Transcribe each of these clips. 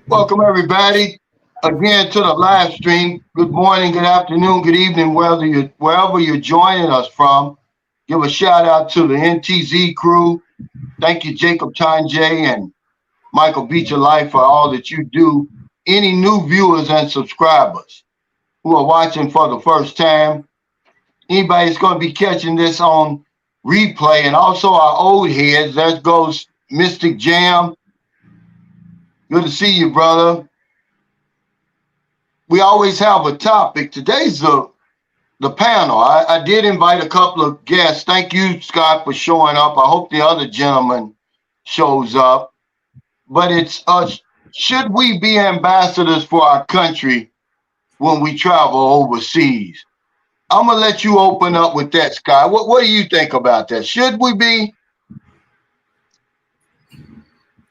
Welcome everybody again to the live stream. Good morning, good afternoon, good evening, wherever you're joining us from. Give a shout out to the NTZ crew. Thank you, Jacob Tanjay and Michael Beecher Life for all that you do. Any new viewers and subscribers who are watching for the first time, anybody that's going to be catching this on replay, and also our old heads. There goes Mystic Jam. Good to see you, brother. We always have a topic. Today's the panel. I did invite a couple of guests. Thank you, Scott, for showing up. I hope the other gentleman shows up. But it's should we be ambassadors for our country when we travel overseas? I'm gonna let you open up with that, Scott. What do you think about that? Should we be?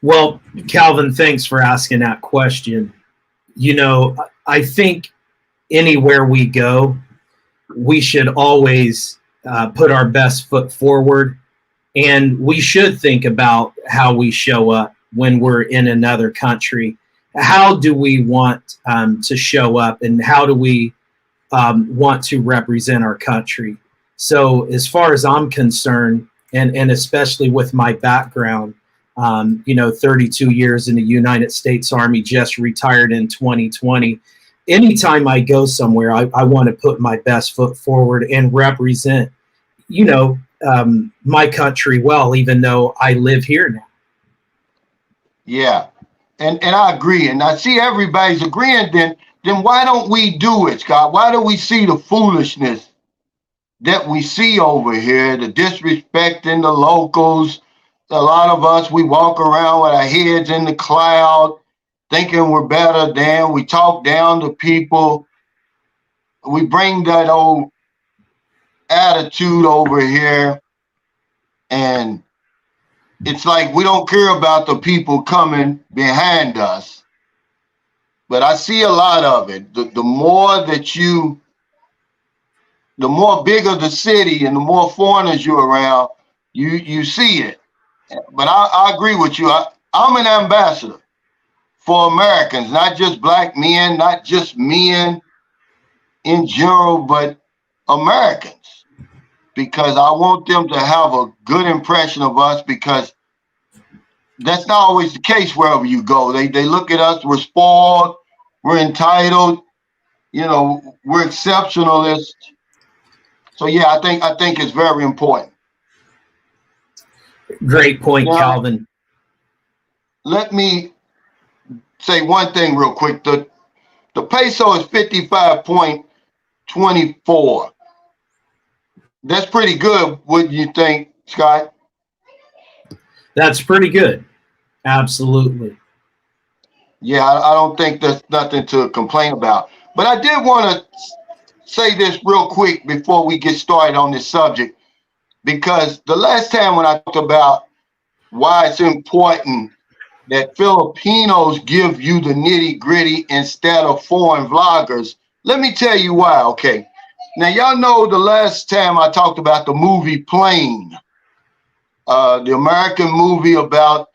Well, Calvin, thanks for asking that question. You know, I think anywhere we go, we should always put our best foot forward, and we should think about how we show up when we're in another country. How do we want to show up, and how do we want to represent our country? So as far as I'm concerned, and especially with my background, 32 years in the United States Army, just retired in 2020. Anytime I go somewhere, I want to put my best foot forward and represent, my country well, even though I live here now. Yeah, and I agree, and I see everybody's agreeing. Then why don't we do it, Scott? Why do we see the foolishness that we see over here, the disrespecting the locals? A lot of us, we walk around with our heads in the cloud, thinking we're better than. We talk down to people. We bring that old attitude over here, and it's like we don't care about the people coming behind us. But I see a lot of it. The more bigger the city and the more foreigners you're around, you see it. But I agree with you. I'm an ambassador for Americans, not just black men, not just men in general, but Americans, because I want them to have a good impression of us, because that's not always the case wherever you go. They look at us, we're spoiled, we're entitled, we're exceptionalists. So yeah, I think it's very important. Great point, now, Calvin. Let me say one thing real quick. The peso is 55.24. That's pretty good, wouldn't you think, Scott? That's pretty good. Absolutely. Yeah, I don't think there's nothing to complain about. But I did want to say this real quick before we get started on this subject, because the last time when I talked about why it's important that Filipinos give you the nitty gritty instead of foreign vloggers, let me tell you why, okay? Now, y'all know the last time I talked about the movie Plane, the American movie about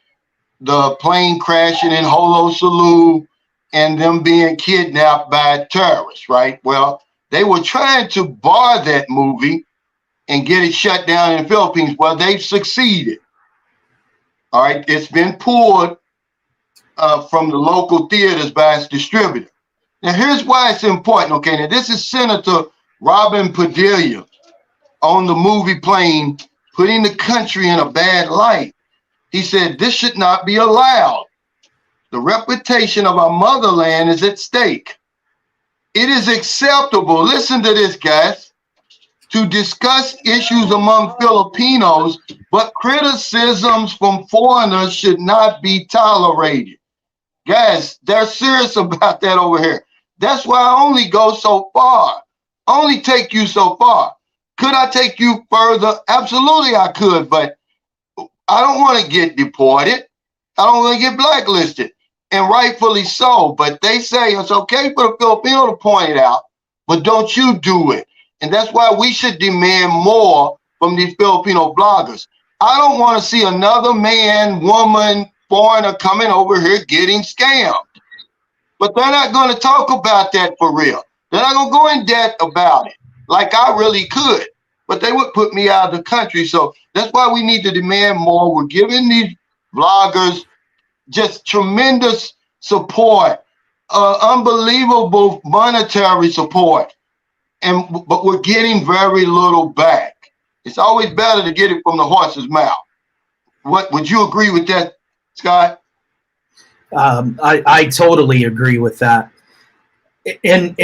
the plane crashing in Honolulu and them being kidnapped by terrorists, right? Well, they were trying to bar that movie and get it shut down in the Philippines. Well, they've succeeded. All right, it's been pulled from the local theaters by its distributor. Now, here's why it's important, okay? Now, this is Senator Robin Padilla on the movie Plane, putting the country in a bad light. He said, this should not be allowed. The reputation of our motherland is at stake. It is acceptable, listen to this, guys, to discuss issues among Filipinos, but criticisms from foreigners should not be tolerated. Guys, they're serious about that over here. That's why I only go so far. I only take you so far. Could I take you further? Absolutely I could, but I don't want to get deported. I don't want to get blacklisted, and rightfully so. But they say it's okay for a Filipino to point it out, but don't you do it. And that's why we should demand more from these Filipino bloggers. I don't want to see another man, woman, foreigner coming over here getting scammed. But they're not going to talk about that for real. They're not going to go in debt about it like I really could. But they would put me out of the country. So that's why we need to demand more. We're giving these vloggers just tremendous support, unbelievable monetary support. But we're getting very little back. It's always better to get it from the horse's mouth. What would you agree with that, Scott? I totally agree with that. And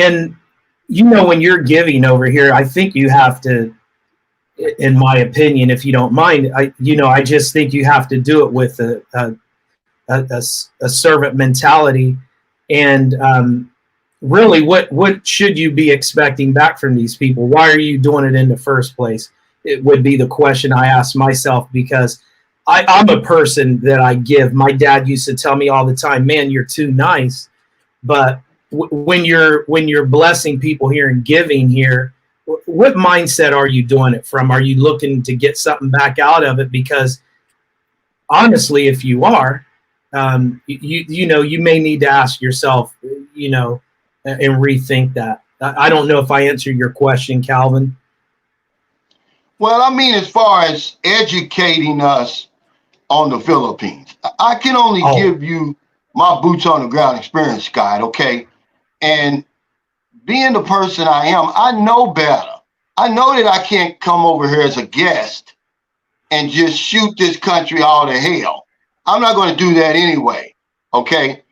you know, when you're giving over here, I think you have to, in my opinion, if you don't mind, I just think you have to do it with a servant mentality. And really, what should you be expecting back from these people? Why are you doing it in the first place? It would be the question I ask myself, because I'm a person that I give. My dad used to tell me all the time, man, you're too nice. But when you're blessing people here and giving here, what mindset are you doing it from? Are you looking to get something back out of it? Because honestly, if you are, you may need to ask yourself, and rethink that. I don't know if I answered your question, Calvin. Well, I mean, as far as educating us on the Philippines, I can only give you my boots on the ground experience, Scott, okay? And being the person I am, I know better. I know that I can't come over here as a guest and just shoot this country all to hell. I'm not going to do that anyway, okay?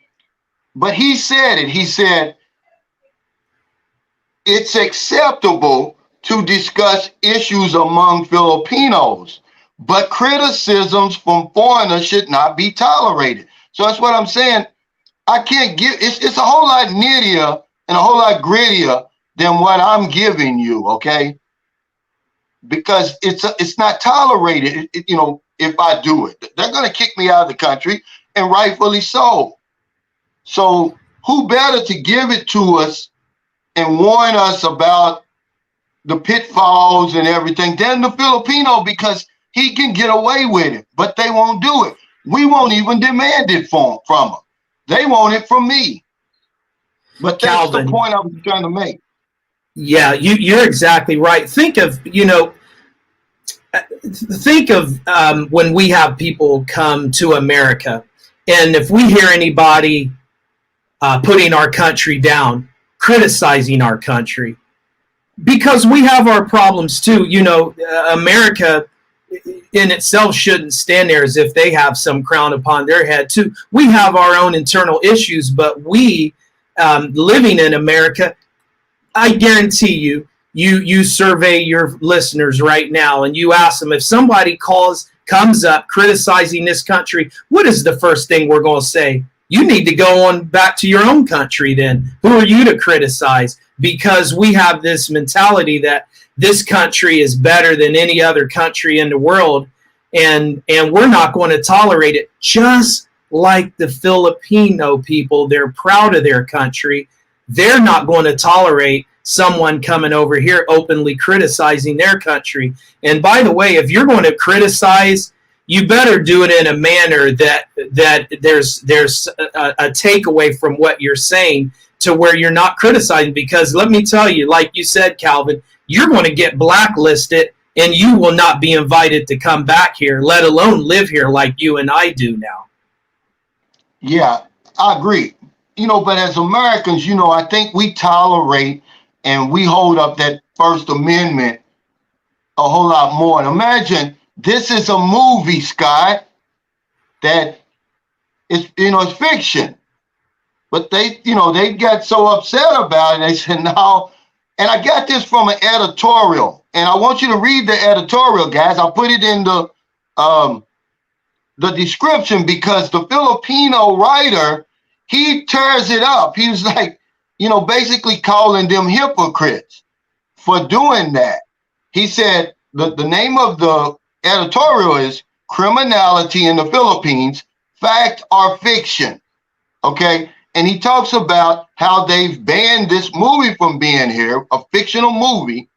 But he said it. He said, it's acceptable to discuss issues among Filipinos, but criticisms from foreigners should not be tolerated. So that's what I'm saying. I can't give, it's a whole lot nittier and a whole lot grittier than what I'm giving you, okay? Because it's not tolerated, if I do it. They're going to kick me out of the country, and rightfully so. So who better to give it to us and warn us about the pitfalls and everything than the Filipino, because he can get away with it, but they won't do it. We won't even demand it from them. They want it from me. But that's Calvin, the point I was trying to make. Yeah, you're exactly right. Think of when we have people come to America, and if we hear anybody putting our country down, criticizing our country, because we have our problems too. America in itself shouldn't stand there as if they have some crown upon their head too. We have our own internal issues, but we living in America, I guarantee you survey your listeners right now and you ask them, if somebody comes up criticizing this country, what is the first thing we're going to say? You need to go on back to your own country then. Who are you to criticize? Because we have this mentality that this country is better than any other country in the world, and we're not going to tolerate it. Just like the Filipino people, they're proud of their country. They're not going to tolerate someone coming over here openly criticizing their country. And by the way, if you're going to criticize, you better do it in a manner that there's a takeaway from what you're saying, to where you're not criticizing. Because let me tell you, like you said, Calvin, you're going to get blacklisted and you will not be invited to come back here, let alone live here like you and I do now. Yeah, I agree. But as Americans, I think we tolerate and we hold up that First Amendment a whole lot more. And imagine this is a movie, Scott, that is, it's fiction. But they got so upset about it. They said, no. And I got this from an editorial. And I want you to read the editorial, guys. I'll put it in the description, because the Filipino writer, he tears it up. He was like, basically calling them hypocrites for doing that. He said the name of the editorial is Criminality in the Philippines, Fact or Fiction. Okay. And he talks about how they've banned this movie from being here, a fictional movie,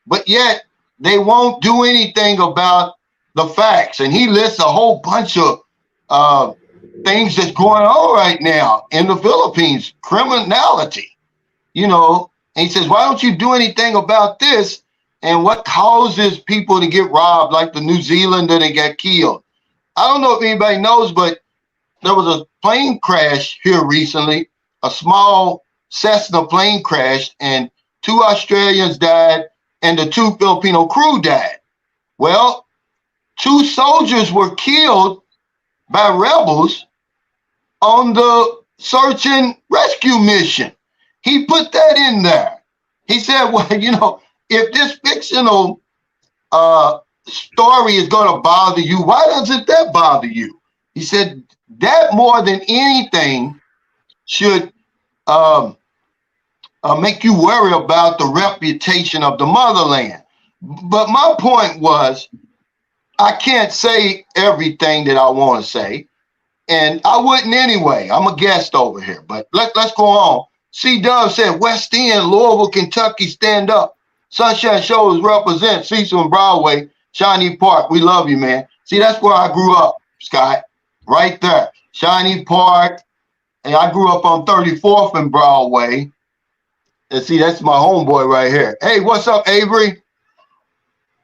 but yet they won't do anything about the facts. And he lists a whole bunch of things that's going on right now in the Philippines, criminality, you know. And he says, why don't you do anything about this? And what causes people to get robbed, like the New Zealander that got killed? I don't know if anybody knows, but there was a plane crash here recently, a small Cessna plane crash, and 2 Australians died and the 2 Filipino crew died. Well, 2 soldiers were killed by rebels on the search and rescue mission. He put that in there. He said, well, you know, if this fictional story is going to bother you, why doesn't that bother you? He said that more than anything should make you worry about the reputation of the motherland. But my point was, I can't say everything that I want to say, and I wouldn't anyway. I'm a guest over here, but let's go on. C. Dove said, West End, Louisville, Kentucky, stand up. Sunshine Shows represent Cecil and Broadway, Shawnee Park. We love you, man. See, that's where I grew up, Scott, right there. Shawnee Park, and I grew up on 34th and Broadway. And see, that's my homeboy right here. Hey, what's up, Avery?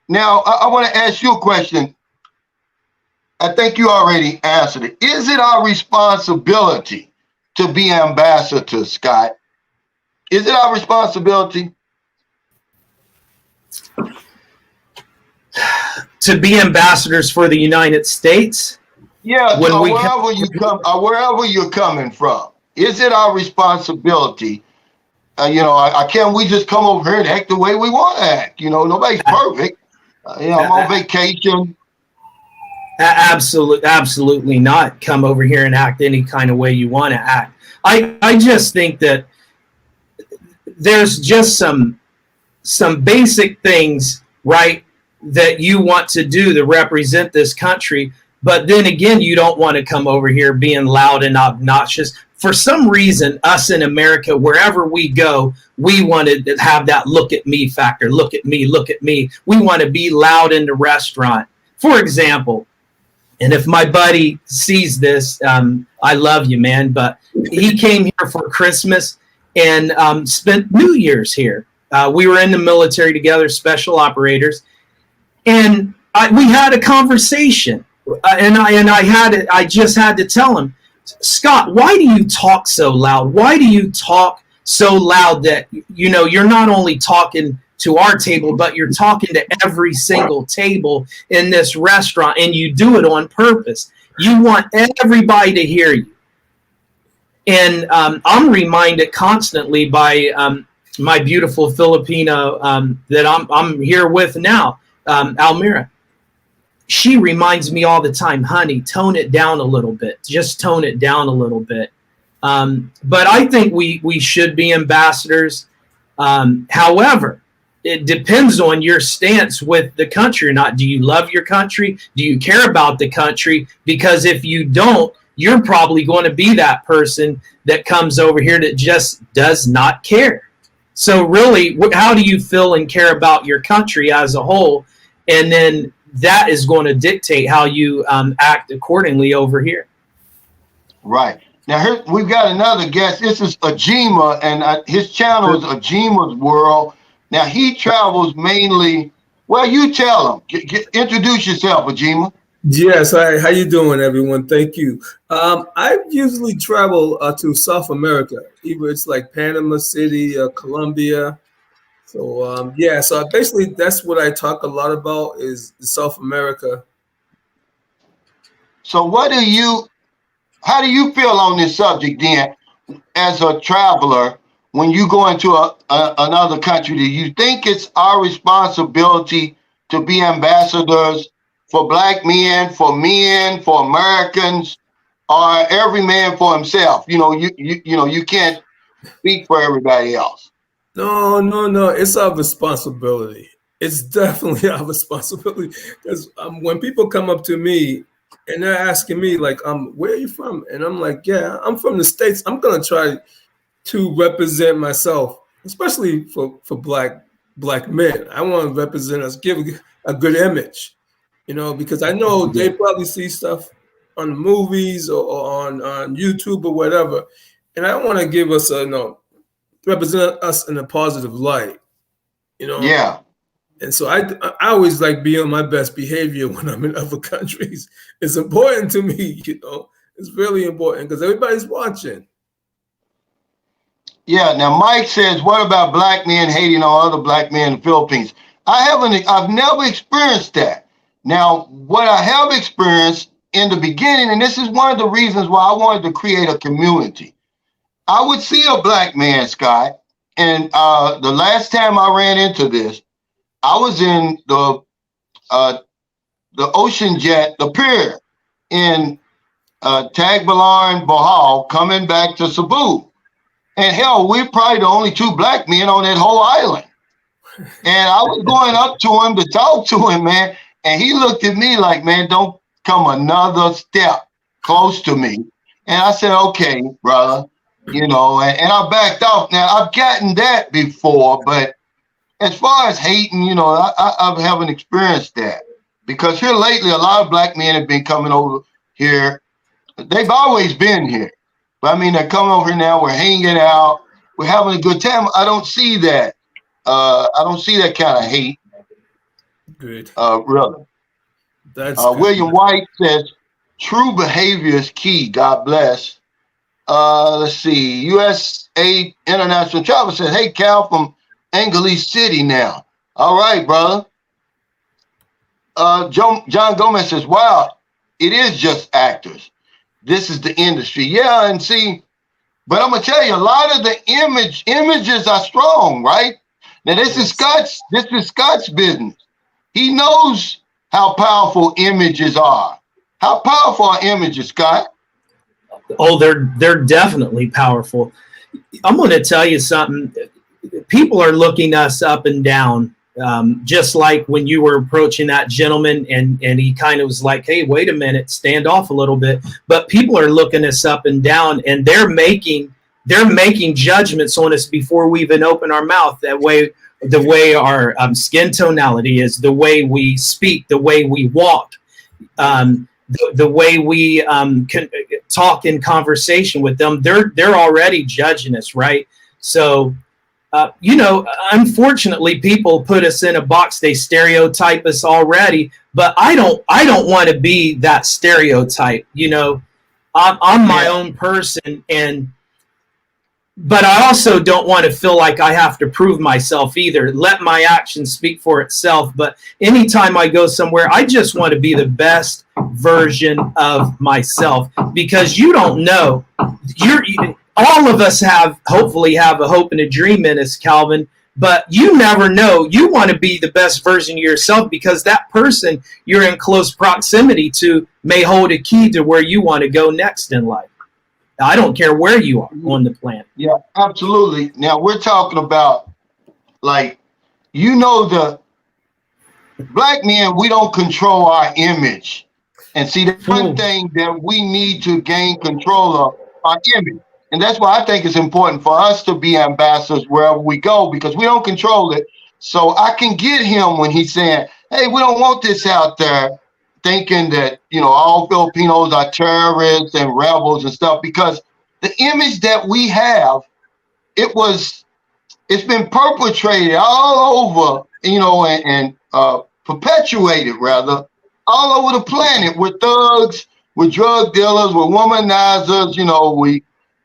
Now, I want to ask you a question. I think you already answered it. Is it our responsibility to be ambassadors, Scott? Is it our responsibility? To be ambassadors for the United States? Yeah, when wherever you're coming from, is it our responsibility? You know, can't we just come over here and act the way we want to act? You know, nobody's perfect. You know, I'm on vacation. Absolutely not. Come over here and act any kind of way you want to act. I just think that there's just some basic things, right, that you want to do to represent this country. But then again, you don't want to come over here being loud and obnoxious. For some reason, us in America, wherever we go, we want to have that look at me factor. Look at me, look at me. We want to be loud in the restaurant. For example, and if my buddy sees this, I love you, man, but he came here for Christmas and spent New Year's here. We were in the military together, special operators, and we had a conversation. I just had to tell him, Scott, why do you talk so loud? Why do you talk so loud that, you know, you're not only talking to our table, but you're talking to every single table in this restaurant, and you do it on purpose. You want everybody to hear you. And I'm reminded constantly by my beautiful Filipino that I'm here with now, Almira. She reminds me all the time, honey, tone it down a little bit. Just tone it down a little bit. But I think we should be ambassadors. However, it depends on your stance with the country or not. Do you love your country? Do you care about the country? Because if you don't, you're probably going to be that person that comes over here that just does not care. So really, how do you feel and care about your country as a whole? And then that is going to dictate how you act accordingly over here. Right. Now, here, we've got another guest. This is Ajima, and his channel is Ajima's World. Now, he travels mainly, well, you tell him. Introduce yourself, Ajima. Yes, hi. How you doing, everyone? Thank you. I usually travel to South America. Either it's like Panama City, Colombia. So, yeah, so basically that's what I talk a lot about is South America. So how do you feel on this subject then, as a traveler, when you go into another country? Do you think it's our responsibility to be ambassadors for Black men, for Americans, or every man for himself? You know, you can't speak for everybody else. No. It's our responsibility. It's definitely our responsibility. Because when people come up to me and they're asking me, like, where are you from? And I'm like, yeah, I'm from the States. I'm going to try to represent myself, especially for black men. I want to represent us, give a good image, you know, because I know they probably see stuff on movies or on YouTube or whatever, and I want to give us represent us in a positive light, Yeah. And so I always like be on my best behavior when I'm in other countries. It's important to me, It's really important because everybody's watching. Yeah. Now, Mike says, what about black men hating on other black men in the Philippines? I've never experienced that. Now, what I have experienced in the beginning, and this is one of the reasons why I wanted to create a community. I would see a black man, Scott, and the last time I ran into this, I was in the ocean jet, the pier in Tagbilaran, Bohol, coming back to Cebu. And hell, we're probably the only two black men on that whole island. And I was going up to him to talk to him, man. And he looked at me like, man, don't come another step close to me. And I said, okay, brother, and I backed off. Now, I've gotten that before, but as far as hating, I haven't experienced that. Because here lately, a lot of black men have been coming over here. They've always been here. But I mean, they're coming over here now. We're hanging out. We're having a good time. I don't see that. I don't see that kind of hate. Good. Really. That's William White says, true behavior is key. God bless. Let's see. USA International Travel says, hey, Cal from Angeles City now. All right, brother. John Gomez says, wow, it is just actors. This is the industry. Yeah, and see, but I'm going to tell you, a lot of the images are strong, right? Now, this is Scott's business. He knows how powerful images are. How powerful are images, Scott? Oh, they're definitely powerful. I'm going to tell you something. People are looking us up and down, just like when you were approaching that gentleman and he kind of was like, hey, wait a minute, stand off a little bit. But people are looking us up and down, and they're making judgments on us before we even open our mouth. That way, the way our skin tonality is, the way we speak, the way we walk, the way we can talk in conversation with them, they're already judging us, right? So, unfortunately, people put us in a box. They stereotype us already, but I don't want to be that stereotype. I'm my own person, but I also don't want to feel like I have to prove myself either. Let my actions speak for itself. But anytime I go somewhere, I just want to be the best version of myself, because you don't know. All of us hopefully have a hope and a dream in us, Calvin, but you never know. You want to be the best version of yourself, because that person you're in close proximity to may hold a key to where you want to go next in life. I don't care where you are on the planet. Yeah, absolutely. Now we're talking about, the black men, we don't control our image. And see, the one thing that we need to gain control of our image. And that's why I think it's important for us to be ambassadors wherever we go, because we don't control it. So I can get him when he's saying, hey, we don't want this out there, thinking that, all Filipinos are terrorists and rebels and stuff, because the image that we have, it's been perpetrated all over, and perpetuated rather all over the planet. We're thugs, we're drug dealers, we're womanizers,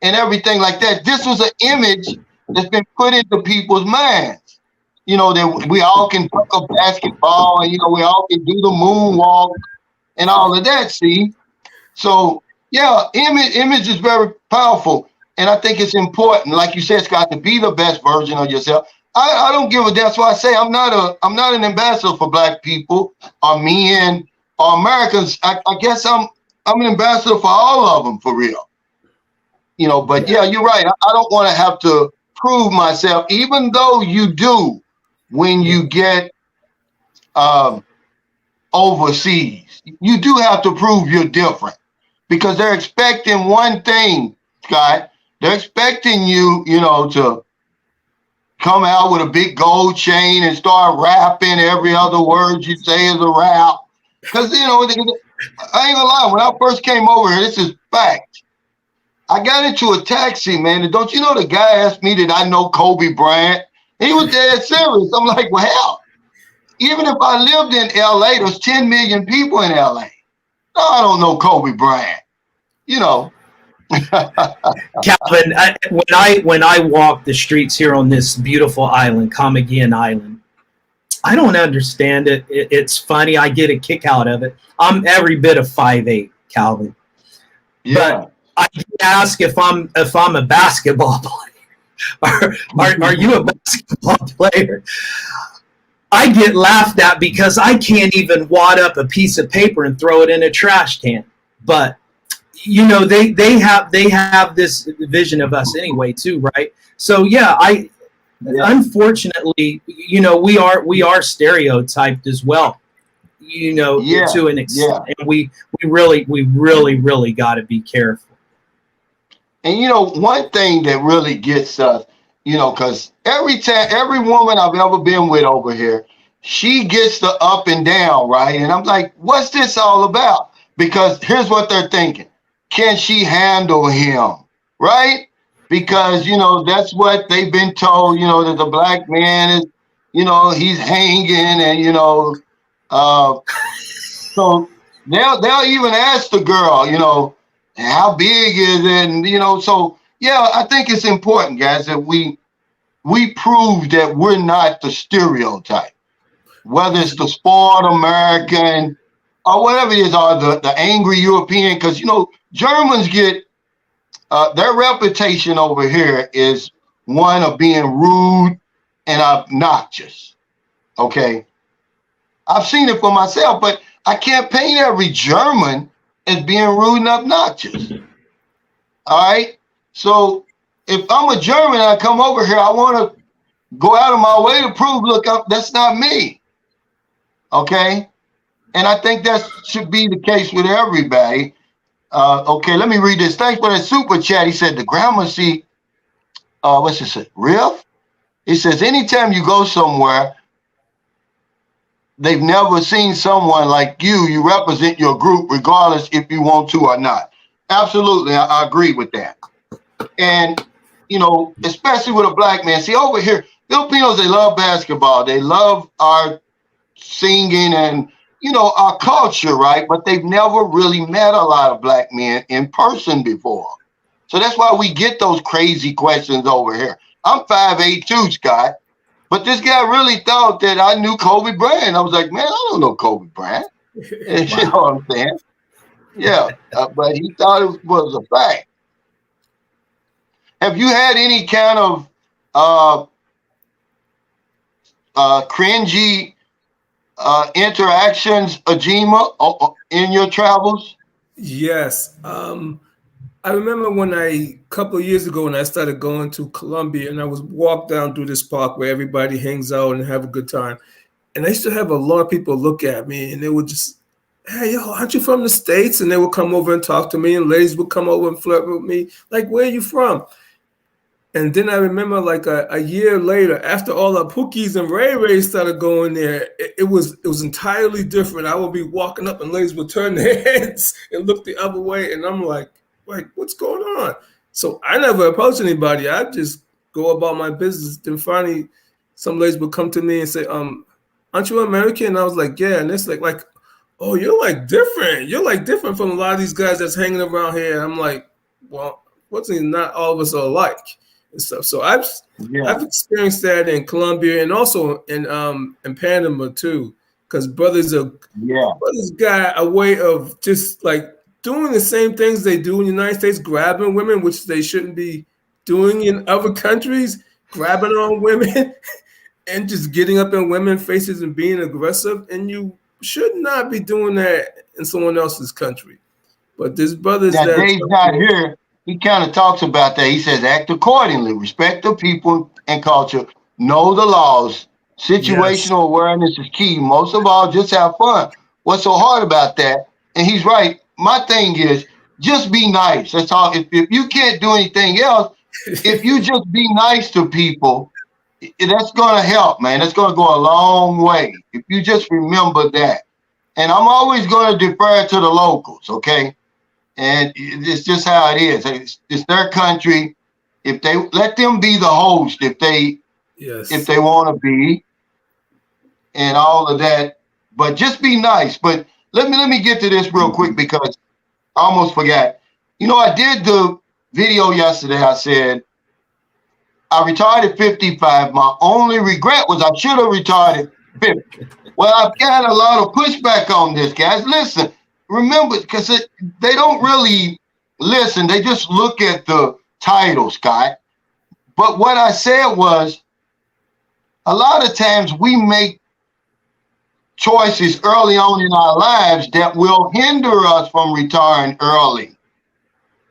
and everything like that. This was an image that's been put into people's minds. That we all can pick up basketball, and we all can do the moonwalk and all of that. See, so yeah, image is very powerful, and I think it's important, like you said, Scott, to be the best version of yourself. I don't give a damn. That's why I say I'm not an ambassador for black people or men or Americans. I guess I'm an ambassador for all of them, for real. But yeah, you're right. I don't want to have to prove myself, even though you do when you get overseas. You do have to prove you're different, because they're expecting one thing, Scott. They're expecting you, to come out with a big gold chain and start rapping. Every other word you say is a rap. Because, I ain't gonna lie. When I first came over here, this is fact. I got into a taxi, man, and don't you know the guy asked me did I know Kobe Bryant? He was dead serious. I'm like, well, hell, even if I lived in LA, there's 10 million people in LA. No, I don't know Kobe Bryant. You know. Calvin, when I walk the streets here on this beautiful island, Comigian Island, I don't understand it. It's funny. I get a kick out of it. I'm every bit of 5'8", Calvin. Yeah. But I get asked if I'm a basketball player. Are you a basketball player? I get laughed at because I can't even wad up a piece of paper and throw it in a trash can. But you know, they have this vision of us anyway too, right? So yeah, unfortunately, you know, we are stereotyped as well, you know, to an extent, and we really got to be careful. And you know, one thing that really gets us, you know, because every woman I've ever been with over here, she gets the up and down, right? And I'm like, what's this all about? Because here's what they're thinking. Can she handle him, right? Because, you know, that's what they've been told, you know, that the black man is, you know, he's hanging and, you know, so they'll even ask the girl, you know, how big is it? And, you know, so, yeah, I think it's important, guys, that we prove that we're not the stereotype, whether it's the spoiled American or whatever it is, or the angry European, because, you know, Germans get, their reputation over here is one of being rude and obnoxious, okay? I've seen it for myself, but I can't paint every German as being rude and obnoxious, all right? So if I'm a German and I come over here, I want to go out of my way to prove, look, that's not me, okay? And I think that should be the case with everybody. Okay, let me read this. Thanks for that super chat. He said the Gramercy, what's this? Riff? He says, anytime you go somewhere, they've never seen someone like you. You represent your group regardless if you want to or not. Absolutely, I agree with that. And, you know, especially with a black man. See, over here, Filipinos, they love basketball. They love our singing and, you know, our culture, right? But they've never really met a lot of black men in person before. So that's why we get those crazy questions over here. I'm 5'8" too, Scott. But this guy really thought that I knew Kobe Bryant. I was like, man, I don't know Kobe Bryant. You know what I'm saying? Yeah, but he thought it was a fact. Have you had any kind of cringy interactions, Ajima, in your travels? Yes. I remember when a couple of years ago when I started going to Colombia and I was walk down through this park where everybody hangs out and have a good time. And I used to have a lot of people look at me and they would just, hey, yo, aren't you from the States? And they would come over and talk to me and ladies would come over and flirt with me. Like, where are you from? And then I remember like a year later, after all the Pookies and Ray Rays started going there, it was entirely different. I would be walking up and ladies would turn their heads and look the other way. And I'm like, what's going on? So I never approached anybody. I just go about my business. Then finally, some ladies would come to me and say, aren't you American? And I was like, yeah. And it's like, oh, you're like different. You're like different from a lot of these guys that's hanging around here. And I'm like, well, fortunately, not all of us are alike and stuff. So I've experienced that in Colombia and also in Panama too, because brothers got a way of just like doing the same things they do in the United States, grabbing women, which they shouldn't be doing in other countries, grabbing on women and just getting up in women's faces and being aggressive. And you should not be doing that in someone else's country. But this brother's that Dave's not here. He kind of talks about that. He says, act accordingly, respect the people and culture, know the laws. Situational awareness is key. Most of all, just have fun. What's so hard about that? And he's right. My thing is just be nice. That's all. If you can't do anything else, if you just be nice to people, that's going to help, man. That's going to go a long way. If you just remember that. And I'm always going to defer to the locals, okay? And it's just how it is. It's their country. If they let them be the host, if they want to be, and all of that, but just be nice. But let me get to this real quick because I almost forgot. You know, I did the video yesterday. I said I retired at 55. My only regret was I should have retired at 50. Well, I've got a lot of pushback on this, guys. Listen, remember, because they don't really listen. They just look at the title, Scott. But what I said was, a lot of times we make choices early on in our lives that will hinder us from retiring early.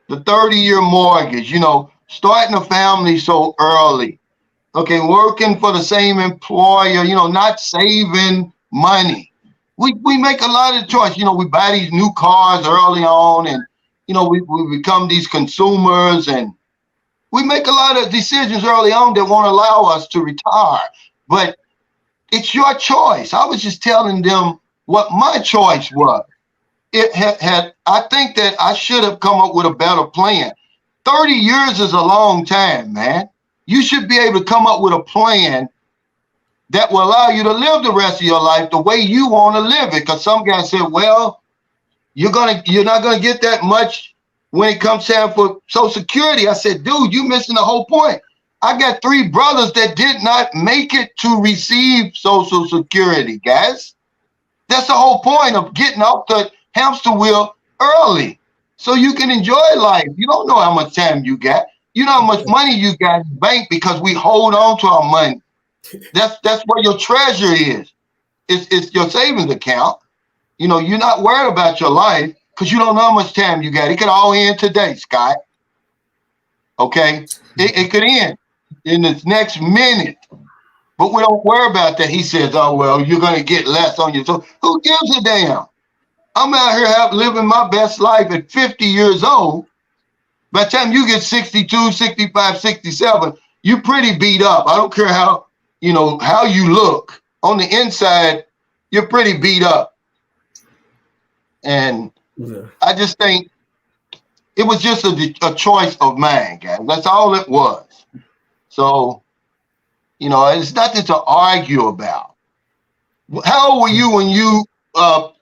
The 30-year mortgage, you know, starting a family so early. Okay, working for the same employer, you know, not saving money. We make a lot of choice. You know, we buy these new cars early on, and, you know, we become these consumers, and we make a lot of decisions early on that won't allow us to retire. But it's your choice. I was just telling them what my choice was. I think that I should have come up with a better plan. 30 years is a long time, man. You should be able to come up with a plan that will allow you to live the rest of your life the way you want to live it. Because some guy said, well, you're not gonna get that much when it comes time for Social Security. I said, dude, you missing the whole point. I got 3 brothers that did not make it to receive Social Security, guys. That's the whole point of getting off the hamster wheel early so you can enjoy life. You don't know how much time you got. You know how much money you got in the bank because we hold on to our money. That's where your treasure is. It's your savings account. You know, you're not worried about your life because you don't know how much time you got. It could all end today, Scott. Okay? It could end in this next minute. But we don't worry about that. He says, oh, well, you're going to get less on you. So who gives a damn? I'm out here living my best life at 50 years old. By the time you get 62, 65, 67, you're pretty beat up. I don't care how you look. On the inside, you're pretty beat up. And I just think it was just a choice of mine, guys. That's all it was. So, you know, it's nothing to argue about. How old were you when you, well,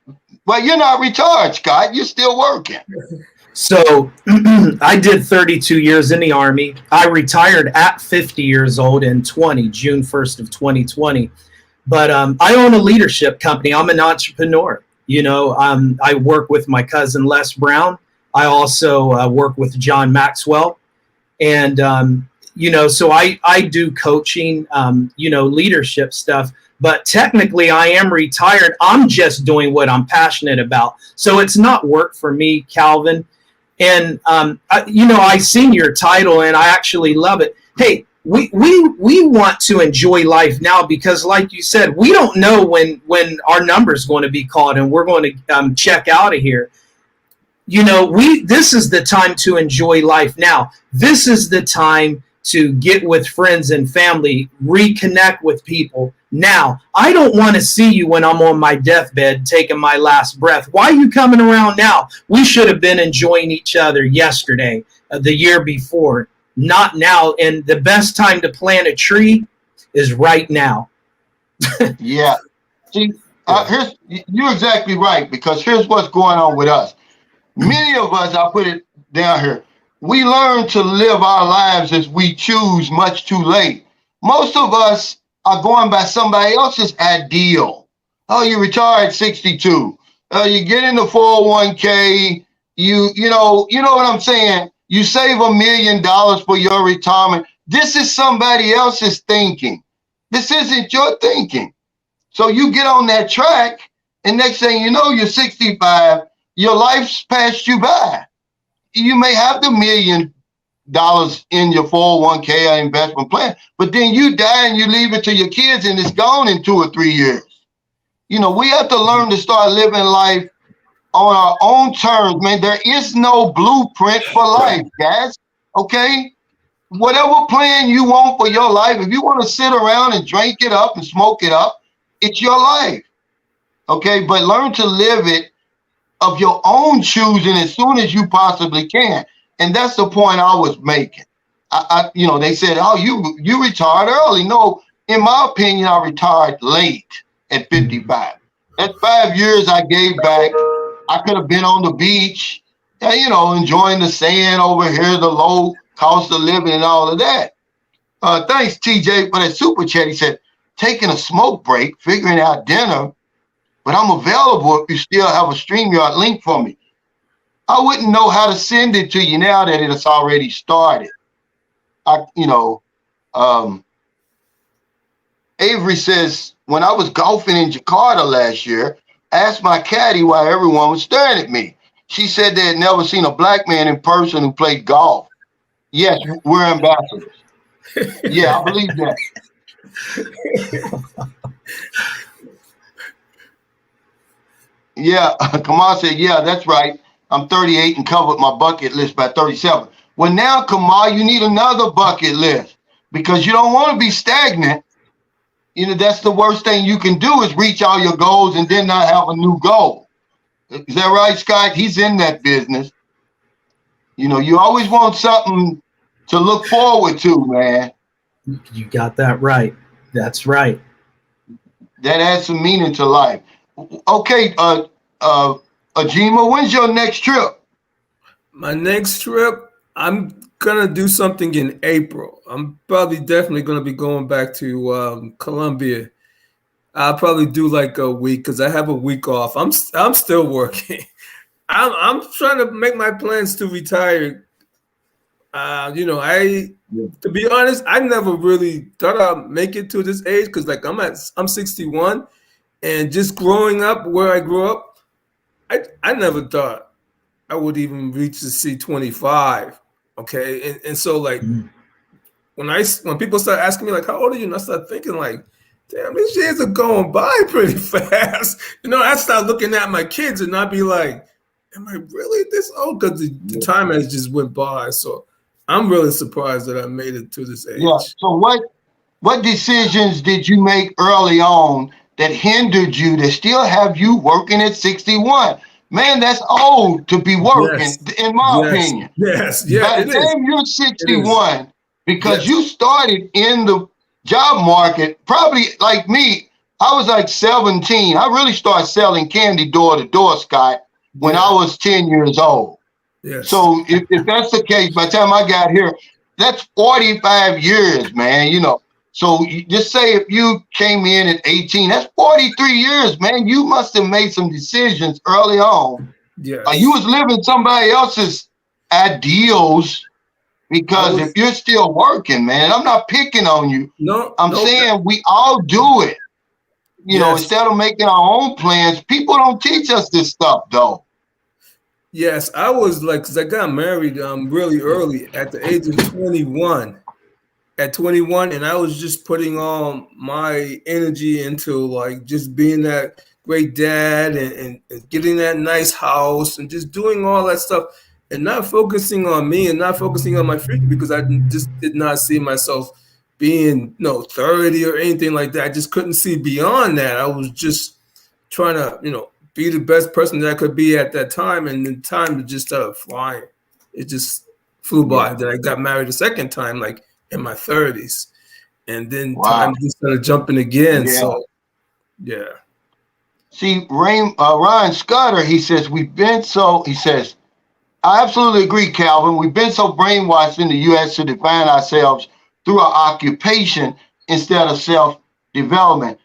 you're not retired, Scott. You're still working. So I did 32 years in the Army. I retired at 50 years old in June 1st of 2020. But I own a leadership company. I'm an entrepreneur. You know, I work with my cousin, Les Brown. I also work with John Maxwell. And, you know, so I do coaching, you know, leadership stuff. But technically, I am retired. I'm just doing what I'm passionate about. So it's not work for me, Calvin. And, you know, I seen your title and I actually love it. Hey, we want to enjoy life now because, like you said, we don't know when our number is going to be called and we're going to check out of here. You know, this is the time to enjoy life now. This is the time to get with friends and family, reconnect with people. Now, I don't want to see you when I'm on my deathbed taking my last breath. Why are you coming around now? We should have been enjoying each other yesterday, the year before, not now. And the best time to plant a tree is right now. Yeah. See, you're exactly right, because here's what's going on with us. Many of us, I put it down here, we learn to live our lives as we choose much too late. Most of us are going by somebody else's ideal. Oh, you retire at 62. You get in the 401k. You know what I'm saying? You save $1 million for your retirement. This is somebody else's thinking. This isn't your thinking. So you get on that track, and next thing you know, you're 65. Your life's passed you by. You may have the $1 million in your 401k or investment plan, but then you die and you leave it to your kids and it's gone in 2 or 3 years. You know, we have to learn to start living life on our own terms, man. There is no blueprint for life, guys. Okay? Whatever plan you want for your life, if you want to sit around and drink it up and smoke it up, it's your life. Okay, but learn to live it of your own choosing as soon as you possibly can. And that's the point I was making. They said, "Oh, you retired early." No, in my opinion, I retired late at 55. That's 5 years I gave back. I could have been on the beach, enjoying the sand over here, the low cost of living and all of that. Thanks, TJ, for that super chat. He said, taking a smoke break, figuring out dinner, but I'm available if you still have a StreamYard link for me. I wouldn't know how to send it to you now that it's already started. Avery says, when I was golfing in Jakarta last year, I asked my caddy why everyone was staring at me. She said they had never seen a black man in person who played golf. Yes, we're ambassadors. Yeah, I believe that. Yeah, Kamal said, yeah, that's right. I'm 38 and covered my bucket list by 37. Well, now, Kamal, you need another bucket list because you don't want to be stagnant. That's the worst thing you can do is reach all your goals and then not have a new goal. Is that right, Scott? He's in that business. You always want something to look forward to, man. You got that right. That's right. That adds some meaning to life. Okay, Ajima, when's your next trip? My next trip, I'm gonna do something in April. I'm probably definitely gonna be going back to Colombia. I'll probably do like a week because I have a week off. I'm still working. I'm trying to make my plans to retire. To be honest, I never really thought I'd make it to this age because like I'm 61, and just growing up where I grew up, I never thought I would even reach the C25. Okay, and so like when people start asking me like how old are you, and I start thinking like, damn, these years are going by pretty fast. I start looking at my kids and I'd be like, am I really this old? Because the time has just went by. So I'm really surprised that I made it to this age. Yeah. So what decisions did you make early on that hindered you that still have you working at 61? Man, that's old to be working, in my opinion. Yes, yeah. By the time you're 61, because you started in the job market, probably like me, I was like 17. I really started selling candy door to door, Scott, when I was 10 years old. Yes. So if that's the case, by the time I got here, that's 45 years, man, So you just say if you came in at 18, that's 43 years, man. You must have made some decisions early on. Yeah. You was living somebody else's ideals because if you're still working, man, I'm not picking on you. No, I'm saying we all do it. Instead of making our own plans, people don't teach us this stuff, though. Yes, I was like, because I got married really early at the age of 21. At 21, and I was just putting all my energy into like just being that great dad and getting that nice house and just doing all that stuff and not focusing on me and not focusing on my future because I just did not see myself being 30 or anything like that. I just couldn't see beyond that. I was just trying to, be the best person that I could be at that time, and the time just started flying. It just flew by. Then I got married a second time, like in my 30s, and then time just started jumping again. Yeah. So, yeah. See, Ryan Scudder, he says, I absolutely agree, Calvin. We've been so brainwashed in the U.S. to define ourselves through our occupation instead of self-development.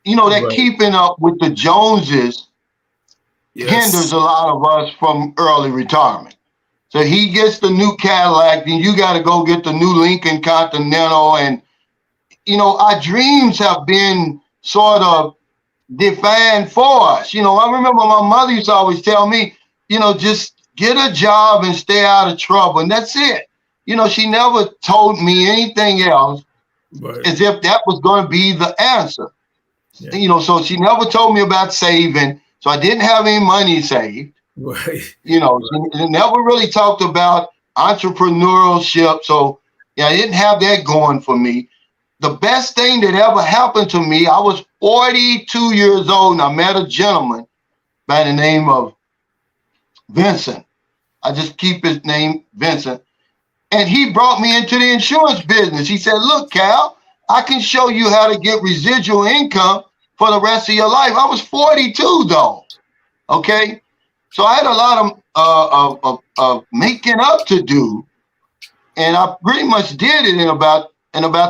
That keeping up with the Joneses hinders a lot of us from early retirement. So he gets the new Cadillac, then you got to go get the new Lincoln Continental. And, our dreams have been sort of defined for us. I remember my mother used to always tell me, just get a job and stay out of trouble. And that's it. She never told me anything else as if that was going to be the answer. Yeah. So she never told me about saving. So I didn't have any money saved. Right. She never really talked about entrepreneurship. So I didn't have that going for me. the best thing that ever happened to me, I was 42 years old and I met a gentleman by the name of Vincent. I just keep his name Vincent. And he brought me into the insurance business. He said, look, Cal, I can show you how to get residual income for the rest of your life. I was 42 though. Okay. So I had a lot of making up to do. And I pretty much did it in about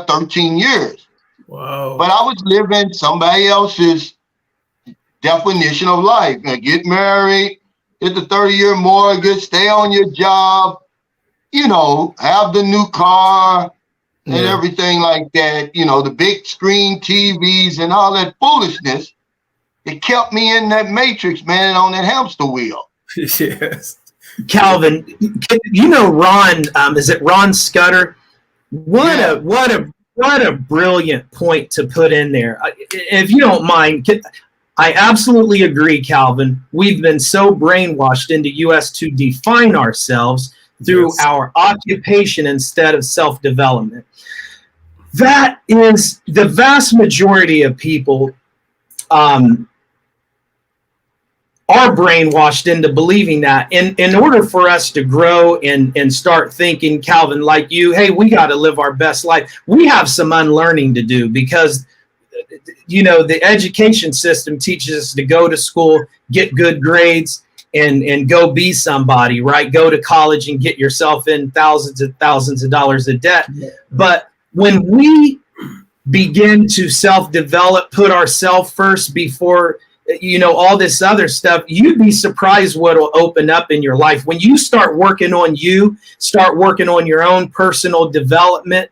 13 years. Wow. But I was living somebody else's definition of life. Get married, get the 30-year mortgage, stay on your job, you know, have the new car and everything like that, you know, the big screen TVs and all that foolishness. It kept me in that matrix, man, on that hamster wheel. Yes. Calvin, you know Ron, is it Ron Scudder? What a brilliant point to put in there. If you don't mind, I absolutely agree, Calvin. We've been so brainwashed into US to define ourselves through our occupation instead of self-development. That is the vast majority of people are brainwashed into believing that. In order for us to grow and start thinking, Calvin, like you, hey, we got to live our best life. We have some unlearning to do because, you know, the education system teaches us to go to school, get good grades, and go be somebody, right? Go to college and get yourself in thousands of dollars of debt. But when we begin to self-develop, put ourselves first before, you know, all this other stuff, you'd be surprised what will open up in your life. When you start working on you, start working on your own personal development,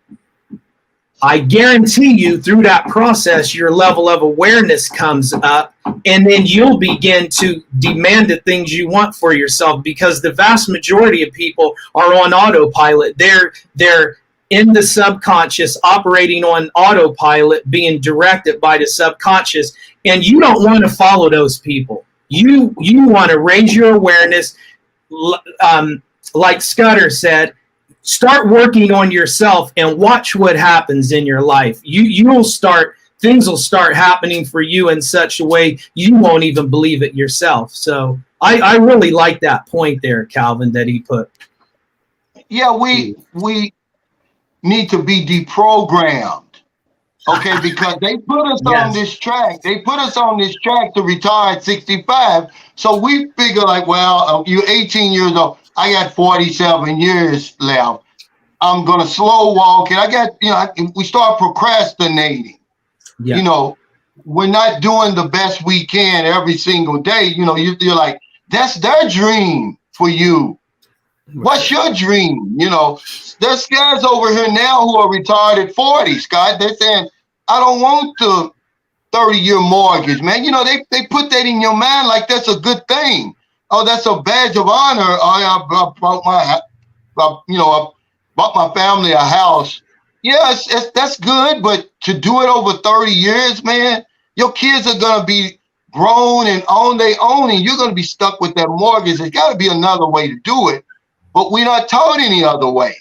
I guarantee you through that process, your level of awareness comes up, and then you'll begin to demand the things you want for yourself, because the vast majority of people are on autopilot. They're in the subconscious, operating on autopilot, being directed by the subconscious, and you don't want to follow those people. You want to raise your awareness, like Scudder said. Start working on yourself and watch what happens in your life. Things will start happening for you in such a way you won't even believe it yourself. So I really like that point there, Calvin, that he put. Yeah, we need to be deprogrammed. Okay, because they put us on this track. They put us on this track to retire at 65. So we figure like, well, you're 18 years old. I got 47 years left. I'm going to slow walk. And I got, you know, we start procrastinating. Yeah. You know, we're not doing the best we can every single day. You know, you're like, that's their dream for you. What's your dream? You know, there's guys over here now who are retired at 40, Scott. They're saying, I don't want the 30-year mortgage, man. You know, they put that in your mind like that's a good thing. Oh, that's a badge of honor. I bought my family a house. Yeah, that's good, but to do it over 30 years, man, your kids are going to be grown and on their own, and you're going to be stuck with that mortgage. There's got to be another way to do it, but we're not taught any other way.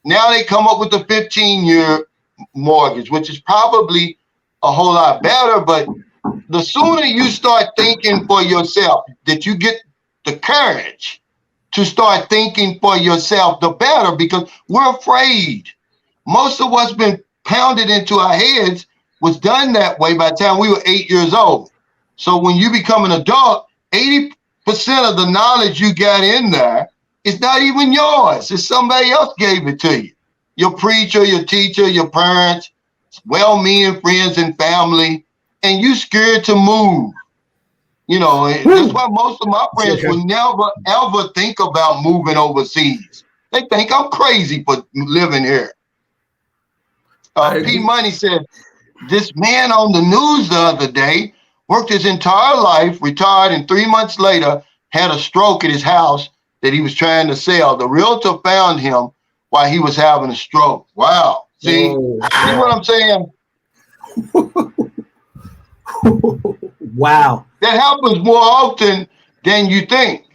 Now they come up with the 15-year mortgage, which is probably a whole lot better, but the sooner you start thinking for yourself, that you get the courage to start thinking for yourself, the better, because we're afraid. Most of what's been pounded into our heads was done that way by the time we were 8 years old. So when you become an adult, 80% of the knowledge you got in there is not even yours. It's somebody else gave it to you. Your preacher, your teacher, your parents, well-meaning friends and family, and you scared to move. You know, that's why most of my friends will never, ever think about moving overseas. They think I'm crazy for living here. P. Money said, this man on the news the other day worked his entire life, retired, and 3 months later had a stroke at his house that he was trying to sell. The realtor found him while he was having a stroke. Wow. See what I'm saying? Wow. That happens more often than you think.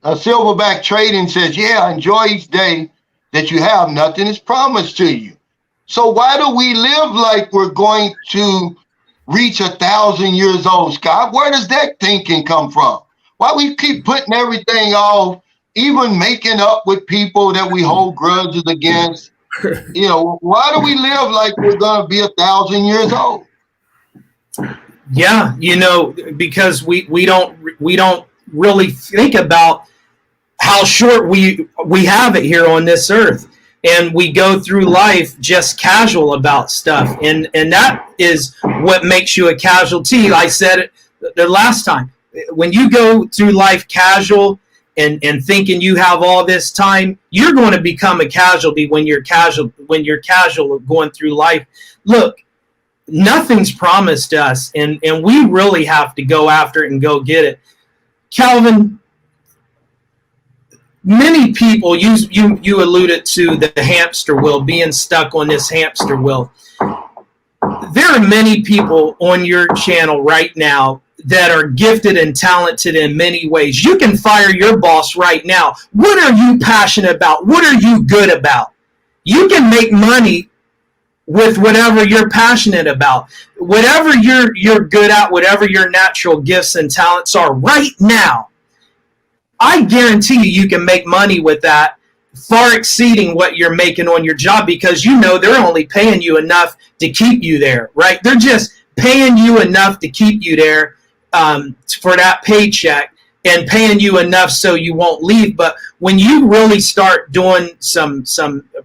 Silverback Trading says, yeah, enjoy each day that you have. Nothing is promised to you. So why do we live like we're going to reach 1,000 years old, Scott? Where does that thinking come from? Why we keep putting everything off, even making up with people that we hold grudges against? You know, why do we live like we're going to be 1,000 years old? Yeah, you know, because we don't really think about how short we have it here on this earth, and we go through life just casual about stuff, and that is what makes you a casualty. I said it the last time. When you go through life casual and thinking you have all this time, you're going to become a casualty when you're casual going through life. Look, nothing's promised us, and we really have to go after it and go get it. Calvin, many people, you alluded to the hamster wheel, being stuck on this hamster wheel. There are many people on your channel right now that are gifted and talented in many ways. You can fire your boss right now. What are you passionate about? What are you good about? You can make money with whatever you're passionate about. Whatever you're good at, whatever your natural gifts and talents are right now, I guarantee you can make money with that, far exceeding what you're making on your job, because you know they're only paying you enough to keep you there, right? They're just paying you enough to keep you there for that paycheck, and paying you enough so you won't leave. But when you really start doing some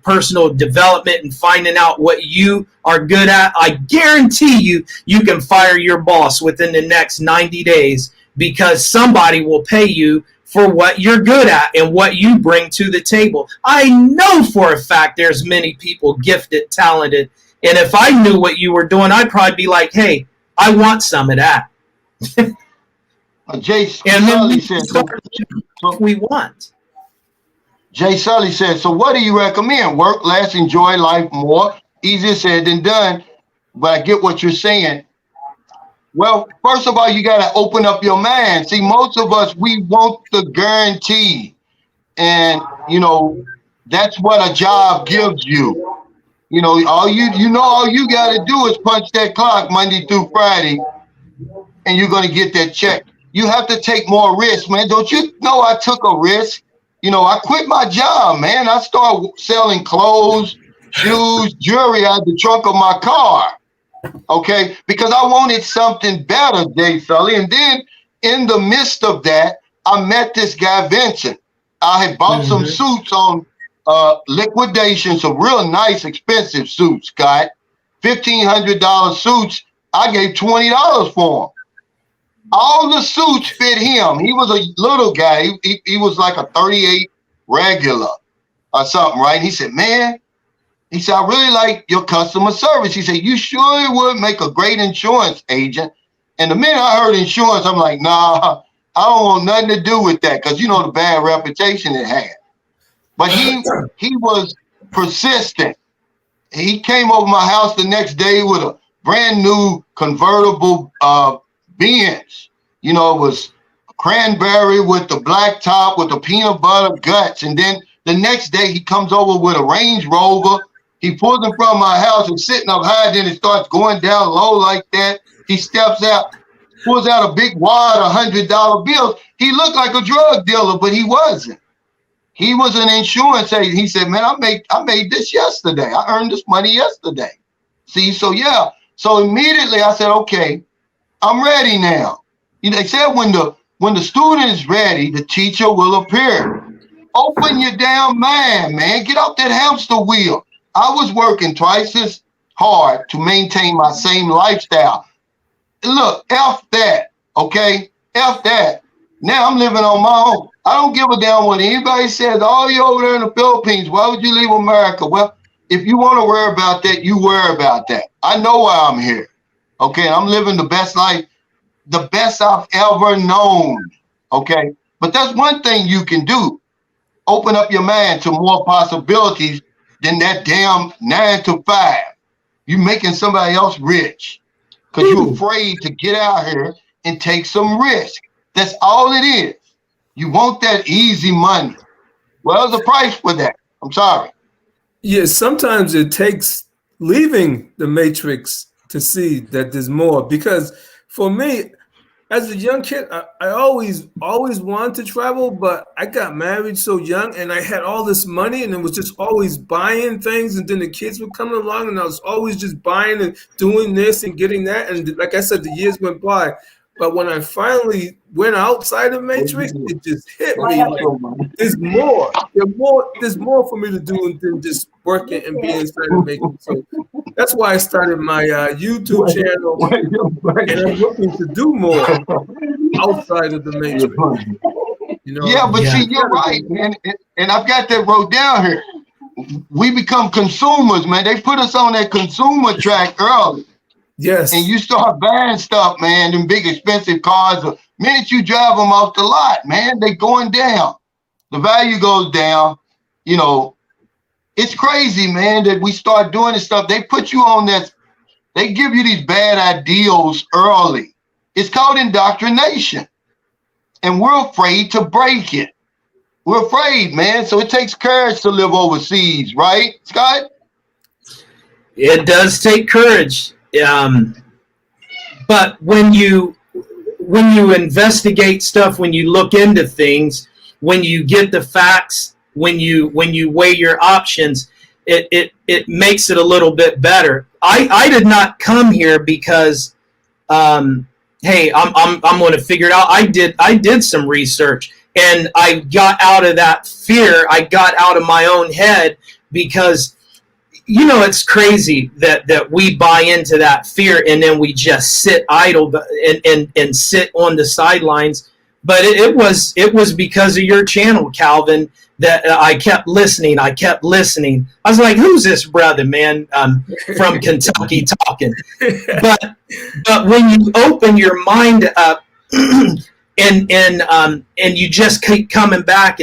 personal development and finding out what you are good at, I guarantee you can fire your boss within the next 90 days, because somebody will pay you for what you're good at and what you bring to the table. I know for a fact there's many people gifted, talented, and if I knew what you were doing, I'd probably be like, hey, I want some of that. Jay And then Sully said, we want. Jay Sully said, so what do you recommend? Work less, enjoy life more. Easier said than done, but I get what you're saying. Well, first of all, you got to open up your mind. See, most of us, we want the guarantee. And, you know, that's what a job gives you. You know, all you got to do is punch that clock Monday through Friday, and you're going to get that check. You have to take more risks, man. Don't you know I took a risk? You know, I quit my job, man. I started selling clothes, shoes, jewelry out the trunk of my car. Okay, because I wanted something better, Jay Sully. And then in the midst of that, I met this guy, Vincent. I had bought some suits on liquidation, some real nice, expensive suits, Scott. $1,500 suits. I gave $20 for them. All the suits fit him. He was a little guy. He was like a 38 regular or something, right? He said, man, he said, I really like your customer service. He said, you sure would make a great insurance agent. And the minute I heard insurance, I'm like, nah, I don't want nothing to do with that, because you know the bad reputation it had. But he was persistent. He came over my house the next day with a brand new convertible Benz. You know, it was cranberry with the black top with the peanut butter guts. And then the next day he comes over with a Range Rover. He pulls in front of my house and sitting up high, then it starts going down low like that. He steps out, pulls out a big wad of $100 bills. He looked like a drug dealer, but he wasn't. He was an insurance agent. He said, man, I made this yesterday. I earned this money yesterday. See, so yeah. So immediately I said, okay, I'm ready now. You know, they said when the student is ready, the teacher will appear. Open your damn mind, man. Get off that hamster wheel. I was working twice as hard to maintain my same lifestyle. Look, F that, okay? F that. Now I'm living on my own. I don't give a damn what anybody says. Oh, you over there in the Philippines. Why would you leave America? Well, if you want to worry about that, you worry about that. I know why I'm here. Okay, I'm living the best life, the best I've ever known. Okay, but that's one thing you can do. Open up your mind to more possibilities than that damn 9 to 5. You're making somebody else rich because you're afraid to get out here and take some risk. That's all it is. You want that easy money. Well, there's a price for that. I'm sorry. Yeah, sometimes it takes leaving the matrix to see that there's more. Because for me, as a young kid, I always wanted to travel, but I got married so young and I had all this money and it was just always buying things. And then the kids would come along and I was always just buying and doing this and getting that. And like I said, the years went by. But when I finally went outside of Matrix, it just hit me like there's more. There's more for me to do than just working and being inside of Matrix. So that's why I started my YouTube channel, and I'm looking to do more outside of the Matrix. You know? Yeah, but see, you're right, man. And I've got that wrote down here. We become consumers, man. They put us on that consumer track early. Yes. And you start buying stuff, man, them big expensive cars. The minute you drive them off the lot, man, they going down. The value goes down. You know, it's crazy, man, that we start doing this stuff. They put you on that. They give you these bad ideals early. It's called indoctrination. And we're afraid to break it. We're afraid, man. So it takes courage to live overseas, right, Scott? It does take courage. But when you investigate stuff, when you look into things, when you get the facts, when you weigh your options, it makes it a little bit better. I did not come here because hey, I'm going to figure it out. I did some research and I got out of that fear. I got out of my own head because, you know, it's crazy that we buy into that fear and then we just sit idle and sit on the sidelines. But it was because of your channel, Calvin, that I kept listening. I was like, who's this brother, man, from Kentucky talking? But when you open your mind up and you just keep coming back,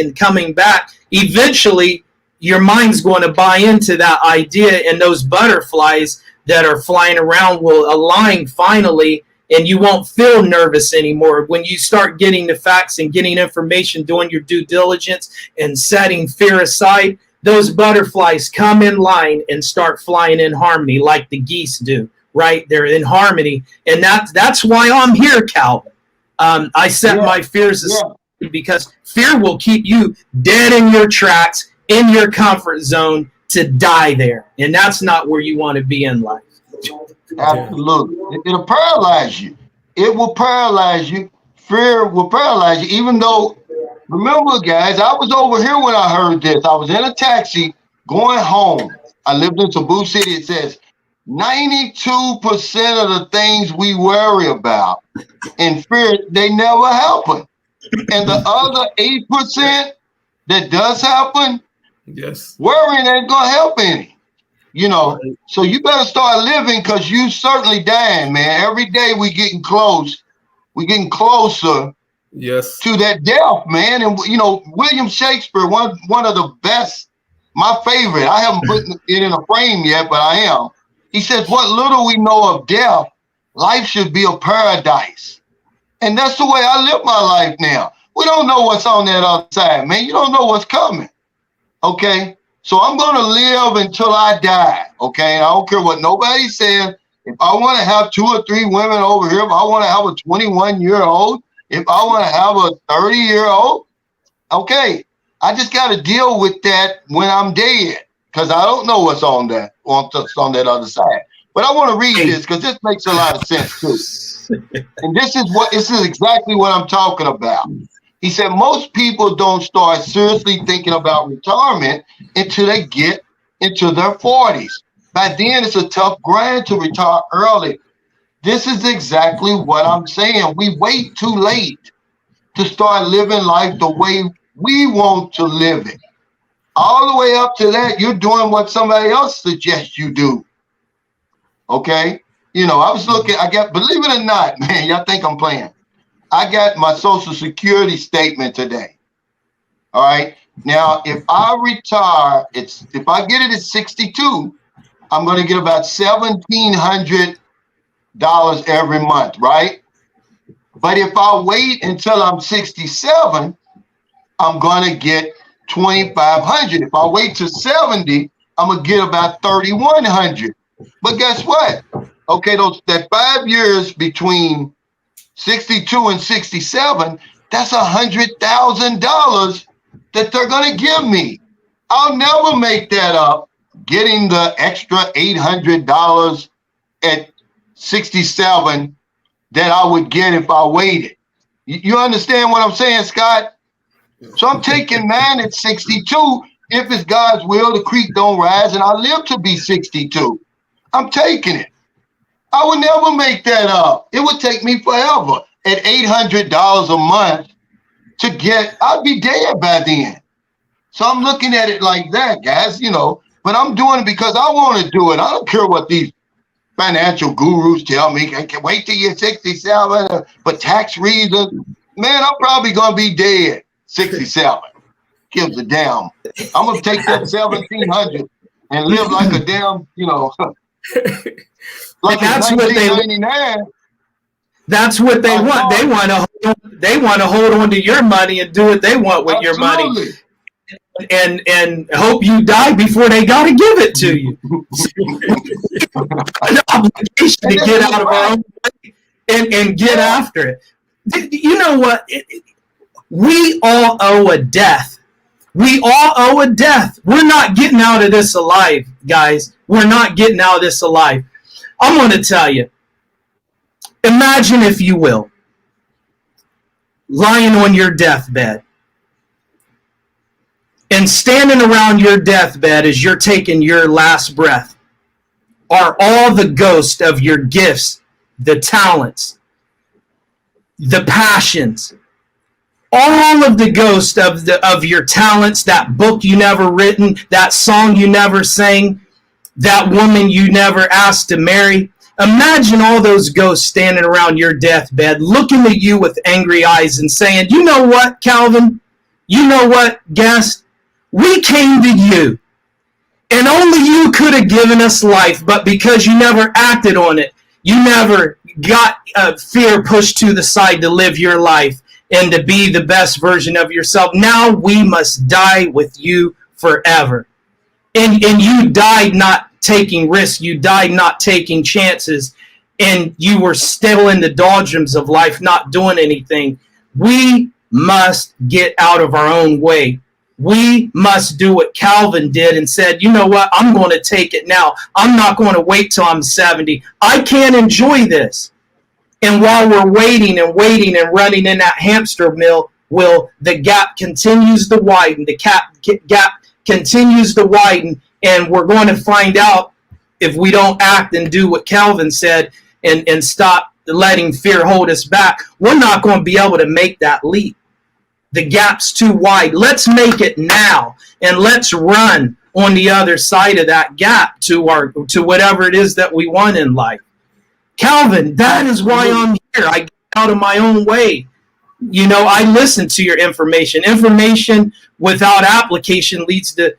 eventually your mind's going to buy into that idea, and those butterflies that are flying around will align finally, and you won't feel nervous anymore. When you start getting the facts and getting information, doing your due diligence and setting fear aside, those butterflies come in line and start flying in harmony like the geese do, right? They're in harmony. And that's why I'm here, Calvin. I set my fears aside because fear will keep you dead in your tracks, in your comfort zone, to die there. And that's not where you want to be in life. Absolutely. It'll paralyze you. It will paralyze you. Fear will paralyze you. Even though, remember, guys, I was over here when I heard this. I was in a taxi going home. I lived in Cebu City. It says 92% of the things we worry about and fear, they never happen. And the other 8% that does happen, yes, worrying ain't gonna help any, you know. So you better start living, because you certainly dying, man. Every day we getting closer yes, to that death, man. And you know, William Shakespeare, one of the best, my favorite. I haven't put it in a frame yet, but I am. He says, what little we know of death, life should be a paradise. And that's the way I live my life now. We don't know what's on that other side, man. You don't know what's coming. Okay, so I'm going to live until I die. Okay, I don't care what nobody says. If I want to have 2 or 3 women over here, if I want to have a 21-year-old, if I want to have a 30-year-old, okay, I just got to deal with that when I'm dead, because I don't know what's on that other side. But I want to read this because this makes a lot of sense too. And this is exactly what I'm talking about. He said, most people don't start seriously thinking about retirement until they get into their 40s. By then, it's a tough grind to retire early. This is exactly what I'm saying. We wait too late to start living life the way we want to live it. All the way up to that, you're doing what somebody else suggests you do. Okay? You know, I was looking, believe it or not, man, y'all think I'm playing. I got my Social Security statement today. All right. Now, if I retire, if I get it at 62, I'm going to get about $1,700 every month, right? But if I wait until I'm 67, I'm going to get $2,500. If I wait till 70, I'm going to get about $3,100. But guess what? Okay, that 5 years between 62 and 67, that's $100,000 that they're going to give me. I'll never make that up, getting the extra $800 at 67 that I would get if I waited. You understand what I'm saying, Scott? So I'm taking mine at 62. If it's God's will, the creek don't rise and I live to be 62. I'm taking it. I would never make that up. It would take me forever at $800 a month to get, I'd be dead by then. So I'm looking at it like that, guys, but I'm doing it because I want to do it. I don't care what these financial gurus tell me. I can wait till you're 67 for tax reasons. Man, I'm probably going to be dead 67. Gives a damn. I'm going to take that 1,700 and live like a damn, like that's what they That's what they want. They want to hold on to your money and do what they want with your money, and hope you die before they got to give it to you. An obligation to get out of our own way and get after it. You know what? We all owe a death. We all owe a death. We're not getting out of this alive, guys. We're not getting out of this alive. I'm going to tell you. Imagine, if you will, lying on your deathbed and standing around your deathbed as you're taking your last breath are all the ghosts of your gifts, the talents, the passions, all of the ghosts of your talents, that book you never written, that song you never sang, that woman you never asked to marry. Imagine all those ghosts standing around your deathbed, looking at you with angry eyes and saying, you know what, Calvin? You know what, guest? We came to you, and only you could have given us life, but because you never acted on it, you never got fear pushed to the side to live your life and to be the best version of yourself. Now we must die with you forever. And you died not taking risks, you died not taking chances, and you were still in the doldrums of life, not doing anything. We must get out of our own way. We must do what Calvin did and said, you know what, I'm going to take it now. I'm not going to wait till I'm 70. I can't enjoy this. And while we're waiting and running in that hamster wheel, the gap continues to widen. The gap continues to widen. And we're going to find out, if we don't act and do what Calvin said and stop letting fear hold us back, we're not going to be able to make that leap. The gap's too wide. Let's make it now, and let's run on the other side of that gap to whatever it is that we want in life. Calvin, that is why I'm here. I get out of my own way. I listen to your information. Information without application leads to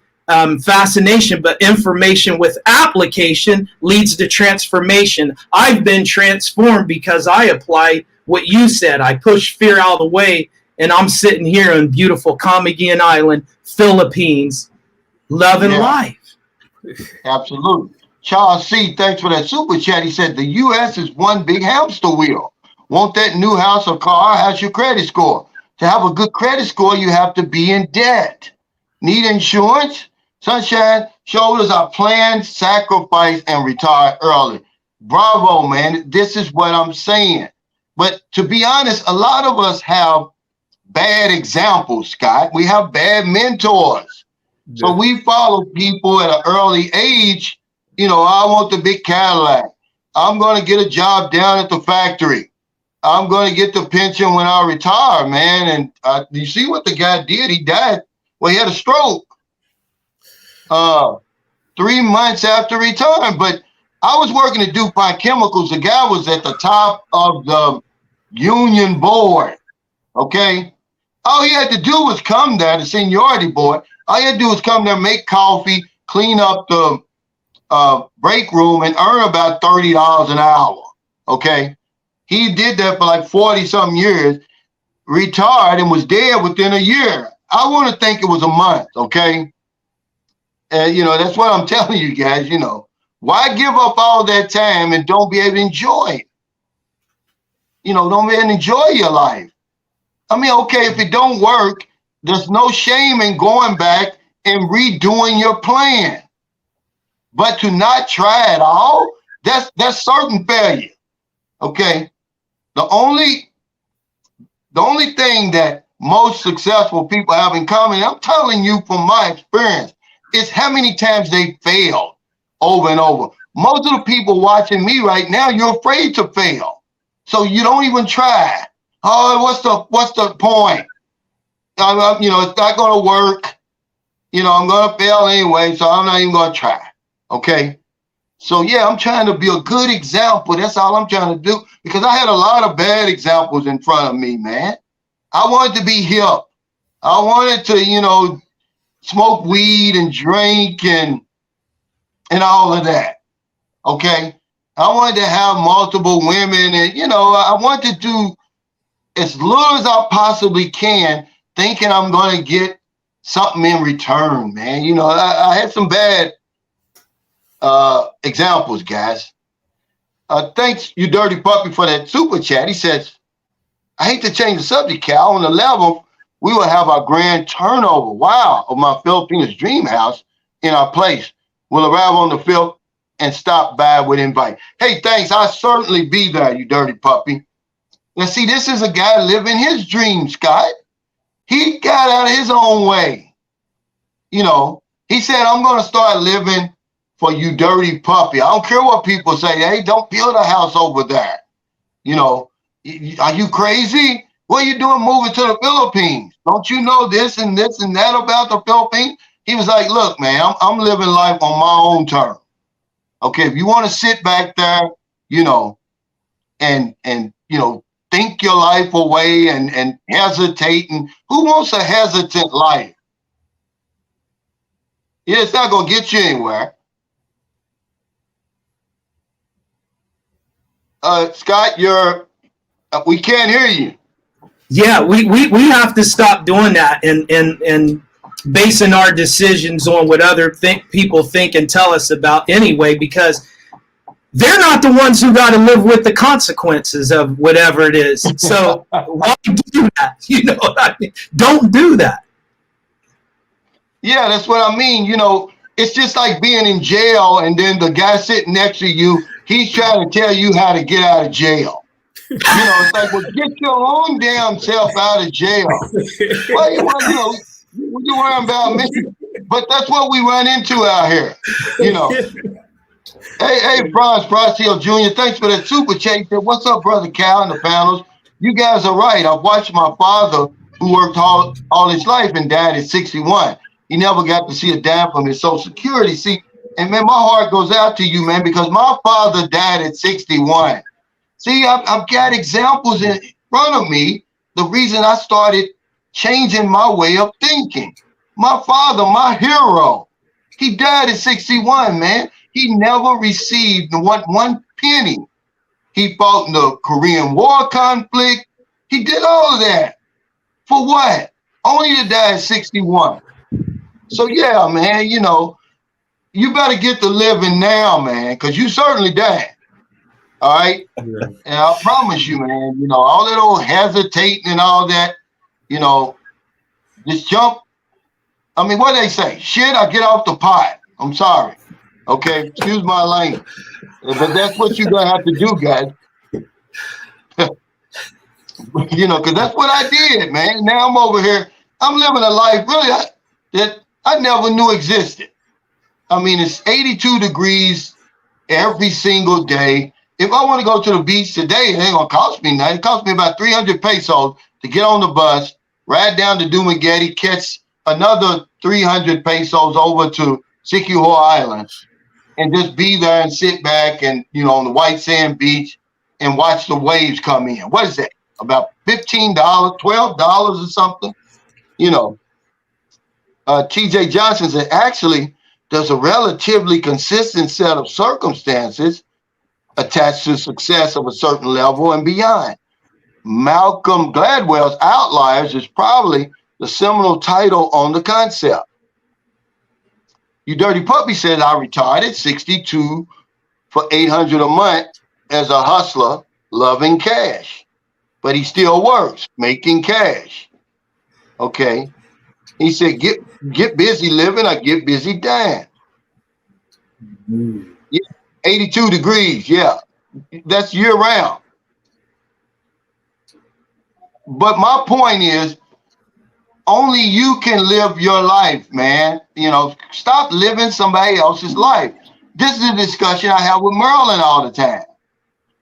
fascination, but information with application leads to transformation. I've been transformed because I applied what you said. I pushed fear out of the way, and I'm sitting here in beautiful Camiguin Island, Philippines, loving life. Absolutely. Charles C., thanks for that super chat. He said, the U.S. is one big hamster wheel. Want that new house or car? How's your credit score? To have a good credit score, you have to be in debt. Need insurance? Sunshine, shoulders are planned, sacrifice, and retire early. Bravo, man. This is what I'm saying. But to be honest, a lot of us have bad examples, Scott. We have bad mentors. Yeah. So we follow people at an early age. I want the big Cadillac. I'm going to get a job down at the factory. I'm going to get the pension when I retire, man. And you see what the guy did? He died. Well, he had a stroke 3 months after retiring. But I was working at DuPont Chemicals. The guy was at the top of the union board. Okay. All he had to do was come there, the seniority board. All he had to do was come there, make coffee, clean up the break room, and earn about $30 an hour. Okay. He did that for like 40 something years, retired, and was dead within a year. I want to think it was a month. Okay. And, that's what I'm telling you guys, Why give up all that time and don't be able to enjoy it? Don't be able to enjoy your life. I mean, okay, if it don't work, there's no shame in going back and redoing your plan. But to not try at all, that's certain failure. Okay. The only thing that most successful people have in common, I'm telling you from my experience, is how many times they failed over and over. Most of the people watching me right now, you're afraid to fail. So you don't even try. Oh, what's the point? It's not going to work. I'm going to fail anyway, so I'm not even going to try. Okay. So yeah, I'm trying to be a good example. That's all I'm trying to do, because I had a lot of bad examples in front of me, man. I wanted to be hip. I wanted to, smoke weed and drink and all of that. Okay. I wanted to have multiple women and, I want to do as little as I possibly can, thinking I'm going to get something in return, man. I had some bad examples, guys. Thanks, you dirty puppy, for that super chat. He says, I hate to change the subject, Cal. On the 11th, we will have our grand turnover, of my Filipinos dream house in our place. We'll arrive on the 5th and stop by with invite. Hey, thanks. I'll certainly be there, you dirty puppy. Now, see, this is a guy living his dream, Scott. He got out of his own way. He said, I'm going to start living for you dirty puppy. I don't care what people say. Hey, don't build a house over there. Are you crazy? What are you doing moving to the Philippines? Don't you know this and that about the Philippines? He was like, look, man, I'm living life on my own terms. Okay, if you want to sit back there, and think your life away and hesitate, and who wants a hesitant life? Yeah, it's not going to get you anywhere. Scott, we can't hear you. Yeah, we have to stop doing that and basing our decisions on what other people think and tell us about anyway, because they're not the ones who got to live with the consequences of whatever it is. So why do that? What I mean? Don't do that. Yeah, that's what I mean. It's just like being in jail and then the guy sitting next to you, he's trying to tell you how to get out of jail. It's like, well, get your own damn self out of jail. Well, you worrying about me? But that's what we run into out here. Hey, Franz Prasio Jr., thanks for that super chat. He said, what's up, Brother Cal and the panels? You guys are right. I've watched my father, who worked all his life and died at 61. He never got to see a dime from his Social Security. See, and man, my heart goes out to you, man, because my father died at 61. See, I've got examples in front of me. The reason I started changing my way of thinking. My father, my hero, he died at 61, man. He never received one penny. He fought in the Korean War conflict. He did all of that. For what? Only to die at 61. So, yeah, man, you better get to living now, man, because you certainly died. All right? Yeah. And I promise you, man, all that old hesitating and all that, just jump. I mean, what they say? Shit, I get off the pot. I'm sorry. Okay? Excuse my language. But that's what you're going to have to do, guys. Because that's what I did, man. Now I'm over here. I'm living a life, really, that I never knew existed. I mean, it's 82 degrees every single day. If I want to go to the beach today, it ain't going to cost me nothing. It cost me about 300 pesos to get on the bus, ride down to Dumaguete, catch another 300 pesos over to Siquijor Island, and just be there and sit back and, on the white sand beach and watch the waves come in. What is that? About $15, $12 or something? TJ Johnson said, actually, there's a relatively consistent set of circumstances attached to success of a certain level and beyond. Malcolm Gladwell's Outliers is probably the seminal title on the concept. You Dirty Puppy says, I retired at 62 for $800 a month as a hustler, loving cash. But he still works, making cash. Okay. He said, get busy living or get busy dying. Yeah, 82 degrees. Yeah, that's year round. But my point is, only you can live your life, man. You know, stop living somebody else's life. This is a discussion I have with Merlin all the time.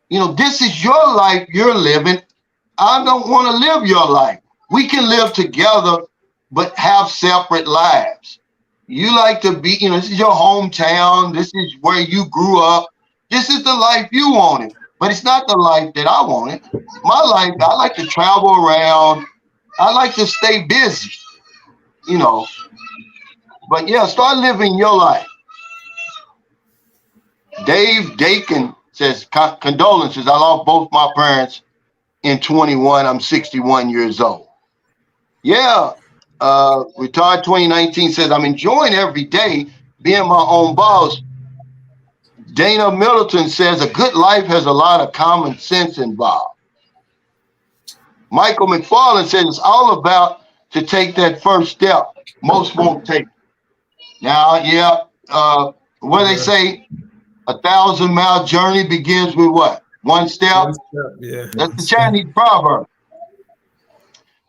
You know, this is your life you're living. I don't want to live your life. We can live together, but have separate lives. You like to be, you know, this is your hometown. This is where you grew up. This is the life you wanted, but it's not the life that I wanted. My life, I like to travel around. I like to stay busy, you know. But yeah, start living your life. Dave Dakin says, condolences. I lost both my parents in 21. I'm 61 years old. Yeah. Retired 2019 says, I'm enjoying every day being my own boss. Dana Middleton says, a good life has a lot of common sense involved. Michael McFarland says, it's all about to take that first step. Most won't take. Now, yeah, what they say, 1,000-mile journey begins with what? One step? One step, yeah. That's the Chinese proverb.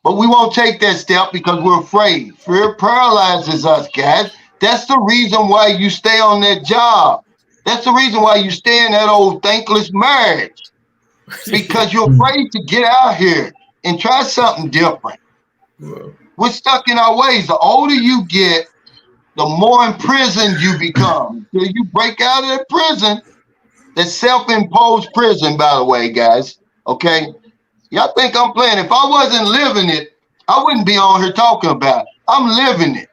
But we won't take that step because we're afraid. Fear paralyzes us, guys. That's the reason why you stay on that job. That's the reason why you stay in that old thankless marriage. Because you're afraid to get out here and try something different. We're stuck in our ways. The older you get, the more imprisoned you become. Until you break out of that prison, that self-imposed prison, by the way, guys. Okay? Y'all think I'm playing. If I wasn't living it, I wouldn't be on here talking about it. I'm living it.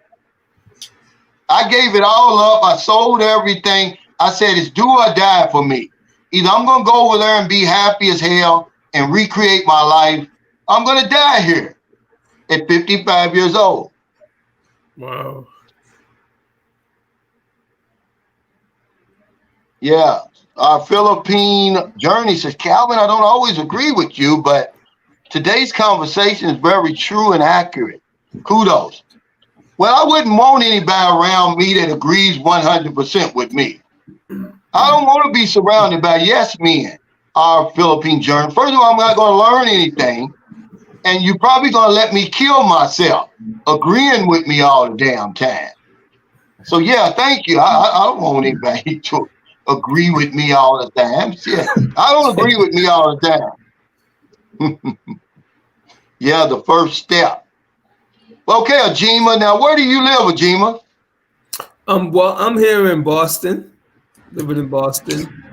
I gave it all up. I sold everything. I said it's do or die for me. Either I'm going to go over there and be happy as hell and recreate my life. I'm going to die here at 55 years old. Wow. Yeah. Our Philippine Journey says, Calvin, I don't always agree with you, but today's conversation is very true and accurate. Kudos. Well, I wouldn't want anybody around me that agrees 100% with me. I don't want to be surrounded by yes men, our Philippine Journey. First of all, I'm not going to learn anything, and you're probably going to let me kill myself agreeing with me all the damn time. So, yeah, thank you. I don't want anybody to agree with me all the time. Yeah, I don't agree with me all the time. Yeah, the first step. Okay, Ajima. Now, where do you live, Ajima? Well, I'm here in Boston, living in Boston.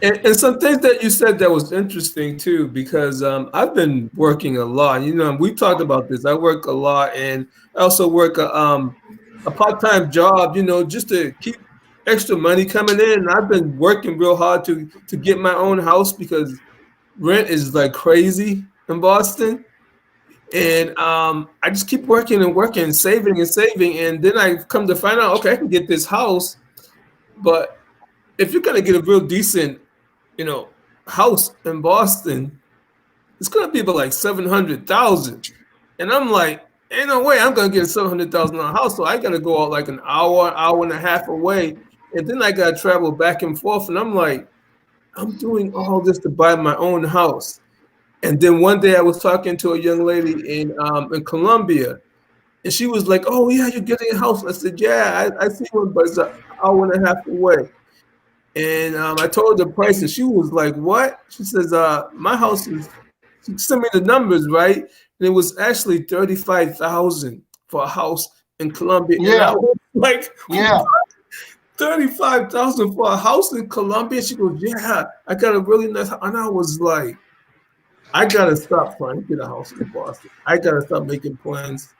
And some things that you said that was interesting too, because I've been working a lot. You know, we talked about this. I work a lot, and I also work a part-time job. You know, just to keep extra money coming in. And I've been working real hard to get my own house because rent is like crazy in Boston. And I just keep working and working, saving and saving, and then I come to find out, okay, I can get this house, but if you're gonna get a real decent, you know, house in Boston, it's gonna be about like $700,000, and I'm like, ain't no way I'm gonna get a $700,000 house, so I gotta go out like an hour and a half away, and then I gotta travel back and forth, and I'm like, I'm doing all this to buy my own house. And then one day I was talking to a young lady in Colombia, and she was like, "Oh yeah, you're getting a house." I said, "Yeah, I see one, but it's an hour and a half away." And I told her the price, and she was like, "What?" She says, "My house is." She sent me the numbers, right? And it was actually $35,000 for a house in Colombia. Yeah. And I was like, Yeah. $35,000 for a house in Colombia. She goes, "Yeah, I got a really nice house." And I was like, I gotta stop trying to get a house in Boston. I gotta stop making plans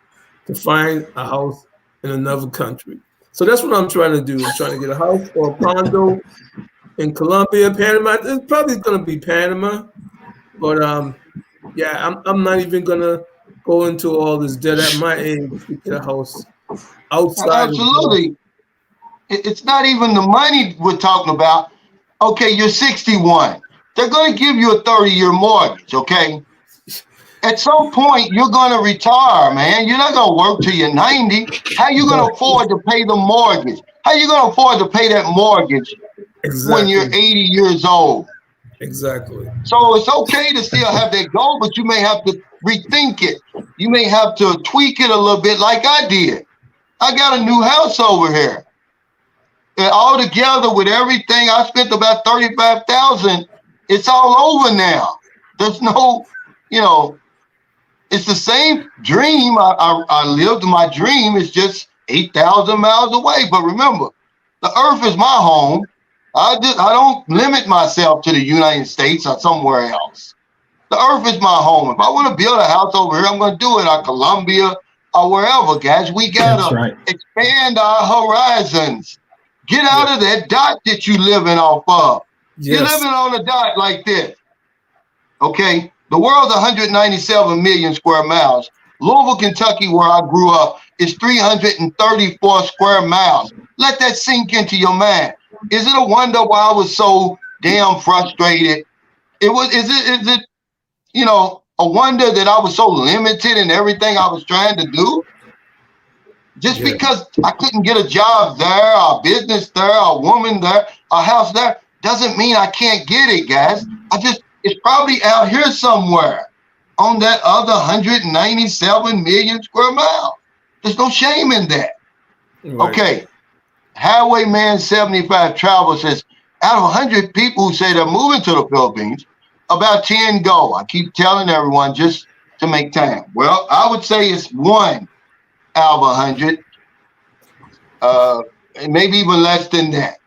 to find a house in another country. So that's what I'm trying to do. I'm trying to get a house or a condo in Colombia, Panama. It's probably gonna be Panama, but yeah, I'm not even gonna go into all this debt at my age to get a house outside. Absolutely. It's not even the money we're talking about. Okay, you're 61. They're going to give you a 30-year mortgage, okay? At some point, you're going to retire, man. You're not going to work till you're 90. How you going to afford to pay the mortgage? How you going to afford to pay that mortgage when you're 80 years old? Exactly. So it's okay to still have that goal, but you may have to rethink it. You may have to tweak it a little bit like I did. I got a new house over here. And all together with everything, I spent about $35,000. It's all over now. There's no, it's the same dream. I lived my dream. It's just 8,000 miles away. But remember, the earth is my home. I don't limit myself to the United States or somewhere else. The earth is my home. If I want to build a house over here, I'm going to do it in Colombia or wherever, guys. We got to expand our horizons. Get out of that dot that you're living off of. Yes. You're living on a dot like this. Okay? The world's 197 million square miles. Louisville, Kentucky, where I grew up, is 334 square miles. Let that sink into your mind. Is it a wonder why I was so damn frustrated? Is it a wonder that I was so limited in everything I was trying to do? Just because I couldn't get a job there, a business there, a woman there, a house there, doesn't mean I can't get it, guys. It's probably out here somewhere on that other 197 million square miles. There's no shame in that. Right. Okay. Highwayman 75 Travel says, out of 100 people who say they're moving to the Philippines, about 10 go. I keep telling everyone just to make time. Well, I would say it's 1 out of 100, maybe even less than that.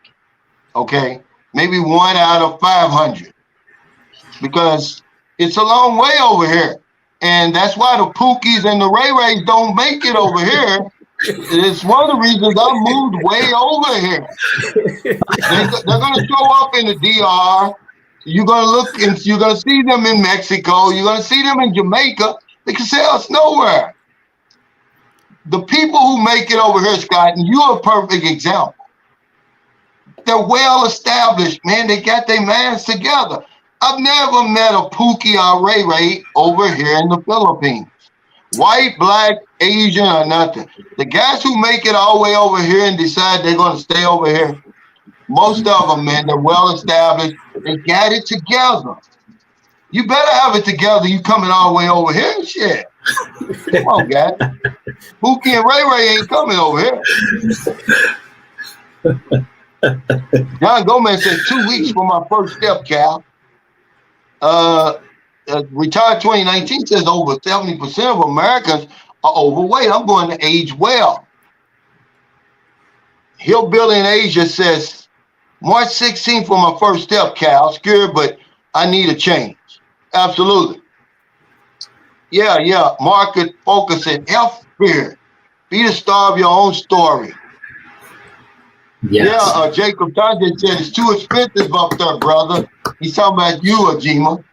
Okay, maybe 1 out of 500, because it's a long way over here, and that's why the Pookies and the Ray Rays don't make it over here. It's one of the reasons I moved way over here. They're going to show up in the DR. You're going to look and you're going to see them in Mexico. You're going to see them in Jamaica. They can say us nowhere. The people who make it over here, Scott, and you're a perfect example. They're well established, man. They got their minds together. I've never met a Pookie or Ray Ray over here in the Philippines. White, black, Asian, or nothing. The guys who make it all the way over here and decide they're going to stay over here, most of them, man, they're well established. They got it together. You better have it together. You coming all the way over here and shit. Come on, guys. Pookie and Ray Ray ain't coming over here. John Gomez said 2 weeks for my first step, Cal. Retired 2019 says over 70% of Americans are overweight. I'm going to age well. Hillbilly in Asia says March 16th for my first step, Cal. Scared, but I need a change. Absolutely. Yeah. Market focus and F fear. Be the star of your own story. Yes. Yeah, Jacob Tanja said it's too expensive up there, brother. He's talking about you, Ajima.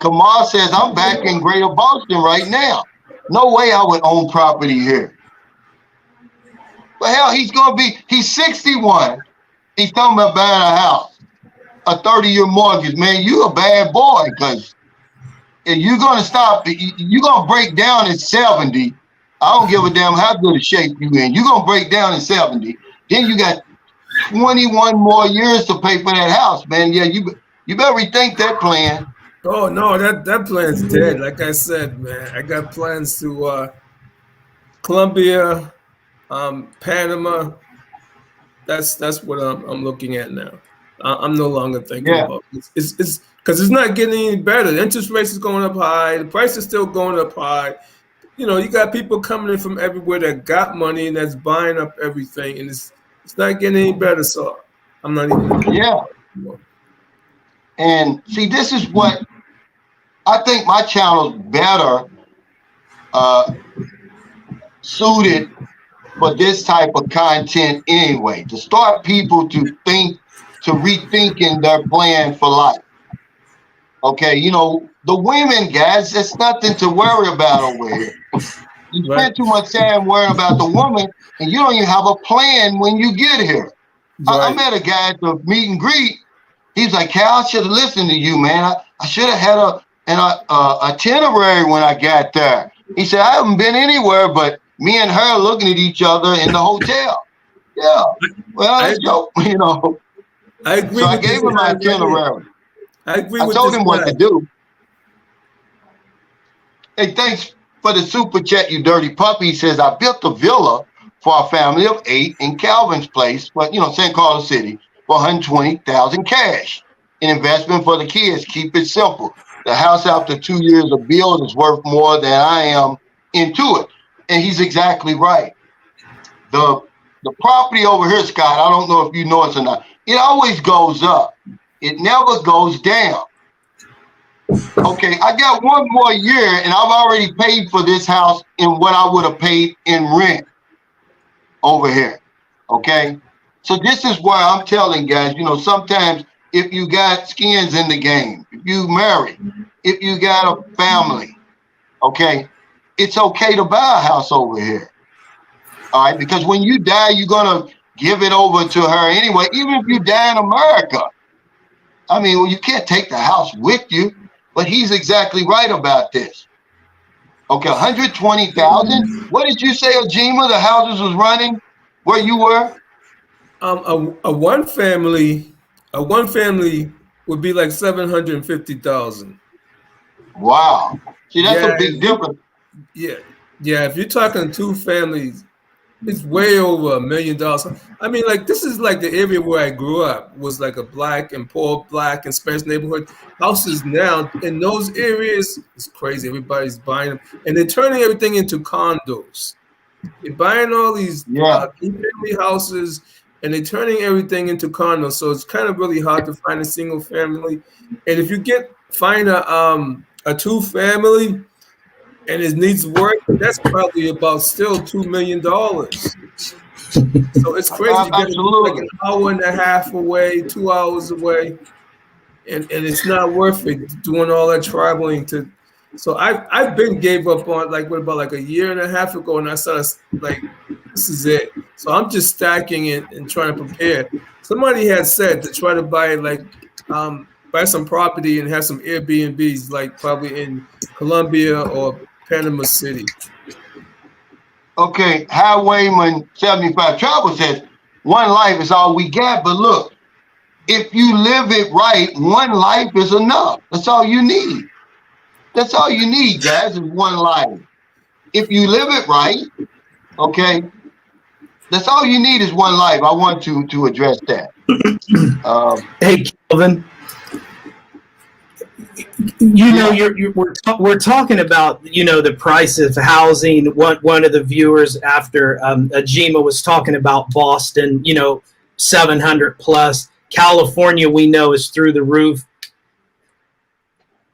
Kamal says, I'm back in Greater Boston right now. No way I would own property here. But hell, he's 61. He's talking about buying a house, a 30-year mortgage. Man, you a bad boy, because if you're going to stop, you're going to break down at 70. I don't give a damn how good a shape you in. You're going to break down at 70. Then you got 21 more years to pay for that house, man. Yeah, you better rethink that plan. Oh, no, that plan's dead. Like I said, man, I got plans to Colombia, Panama. That's what I'm looking at now. I'm no longer thinking about it. It's because it's not getting any better. The interest rates is going up high. The price is still going up high. You know, you got people coming in from everywhere that got money and that's buying up everything, and it's not getting any better. So I'm not even. And see, this is what I think my channel's better suited for this type of content anyway, to start people to rethinking their plan for life. Okay, you know, the women, guys, it's nothing to worry about over here. You spend too much time worrying about the woman, and you don't even have a plan when you get here. I met a guy at the meet and greet. He's like, Cal, I should have listened to you, man. I should have had an itinerary when I got there. He said, I haven't been anywhere but me and her looking at each other in the hotel. Yeah. Well, that's joke, you know. I agree. So I gave him my itinerary. I agree. I told him what to do. Hey, thanks for the super chat, you dirty puppy. He says, I built a villa for a family of 8 in Calvin's place, but St. Carlos City, for $120,000 cash. An investment for the kids. Keep it simple. The house after 2 years of build is worth more than I am into it. And he's exactly right. The property over here, Scott, I don't know if you know it or not. It always goes up. It never goes down. Okay, I got 1 more year, and I've already paid for this house in what I would have paid in rent over here. Okay, so this is where I'm telling guys, sometimes if you got skins in the game, if you married, if you got a family, okay, it's okay to buy a house over here. All right, because when you die, you're gonna give it over to her anyway, even if you die in America. I mean, well, you can't take the house with you, but he's exactly right about this. Okay, 120,000. What did you say, Ajima, the houses was running where you were? A one family would be like 750,000. Wow. See, that's a big difference. Yeah. If you're talking 2 families, it's way over $1 million. I mean, like, this is like the area where I grew up, was like a black and poor black and Spanish neighborhood. Houses now in those areas, it's crazy. Everybody's buying them, and they're turning everything into condos. They're buying all these family houses, and they're turning everything into condos. So it's kind of really hard to find a single family. And if you find a 2 family, and it needs work, that's probably about still $2 million. So it's crazy. You get like an hour and a half away, 2 hours away, and it's not worth it doing all that traveling to. So I've been gave up on about a year and a half ago, and I started like, this is it. So I'm just stacking it and trying to prepare. Somebody had said to try to buy buy some property and have some Airbnbs, like probably in Colombia or Panama City. Okay, Highwayman 75 Travel says, 1 life is all we got. But look, if you live it right, 1 life is enough. That's all you need. That's all you need, guys, is 1 life. If you live it right, okay, that's all you need is 1 life. I want to address that. Hey, Kelvin. We're talking about the price of housing. One of the viewers after Ajima was talking about Boston, 700 plus. California, we know, is through the roof.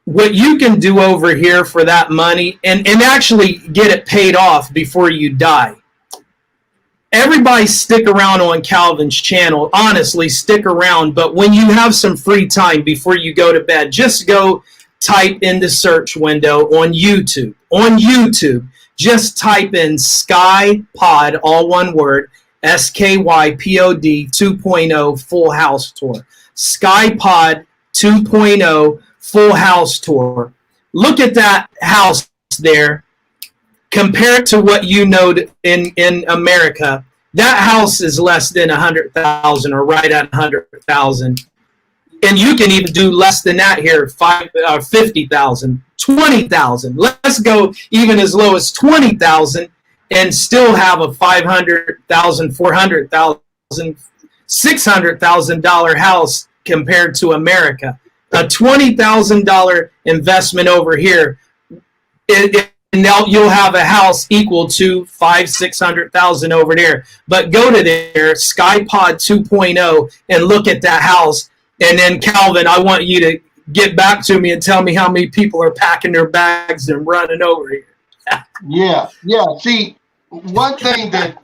What you can do over here for that money and actually get it paid off before you die. Everybody stick around on Calvin's channel. Honestly, stick around. But when you have some free time before you go to bed, just go type in the search window on YouTube. On YouTube, just type in Sky Pod, all one word, SKYPOD 2.0 Full House Tour. Sky Pod 2.0 Full House Tour. Look at that house there. Compare it to what you know in America. That house is less than 100,000 or right at 100,000. And you can even do less than that here, 50,000, 20,000. Let's go even as low as 20,000 and still have a $500,000, $400,000, $600,000 house compared to America. A $20,000 investment over here, and now you'll have a house equal to $500,000-$600,000 over there. But go to there, SkyPod 2.0, and look at that house. And then, Calvin, I want you to get back to me and tell me how many people are packing their bags and running over here. Yeah. See, one thing that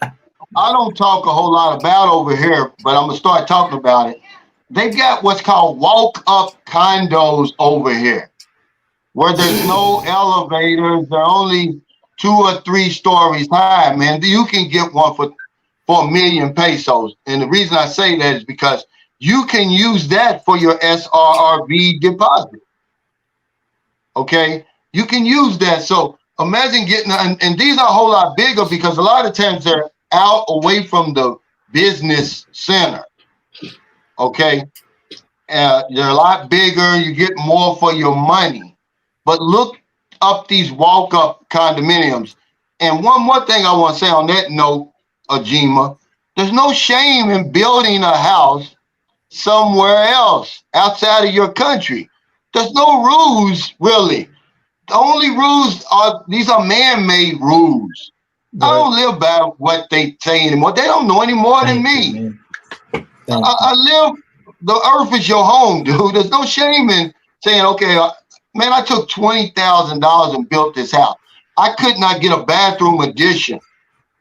I don't talk a whole lot about over here, but I'm going to start talking about it. They've got what's called walk-up condos over here, where there's no elevators. They're only 2 or 3 stories high, man. You can get one for $1 million pesos. And the reason I say that is because you can use that for your SRRB deposit. Okay, you can use that. So imagine getting, and these are a whole lot bigger because a lot of times they're out away from the business center. Okay, they're a lot bigger. You get more for your money. But look up these walk-up condominiums. And one more thing I want to say on that note, Ajima, there's no shame in building a house somewhere else outside of your country. There's no rules, really. The only rules these are man-made rules. Right. I don't live by what they say anymore. They don't know any more than me. I live, the earth is your home, dude. There's no shame in saying, okay, man, I took $20,000 and built this house. I could not get a bathroom addition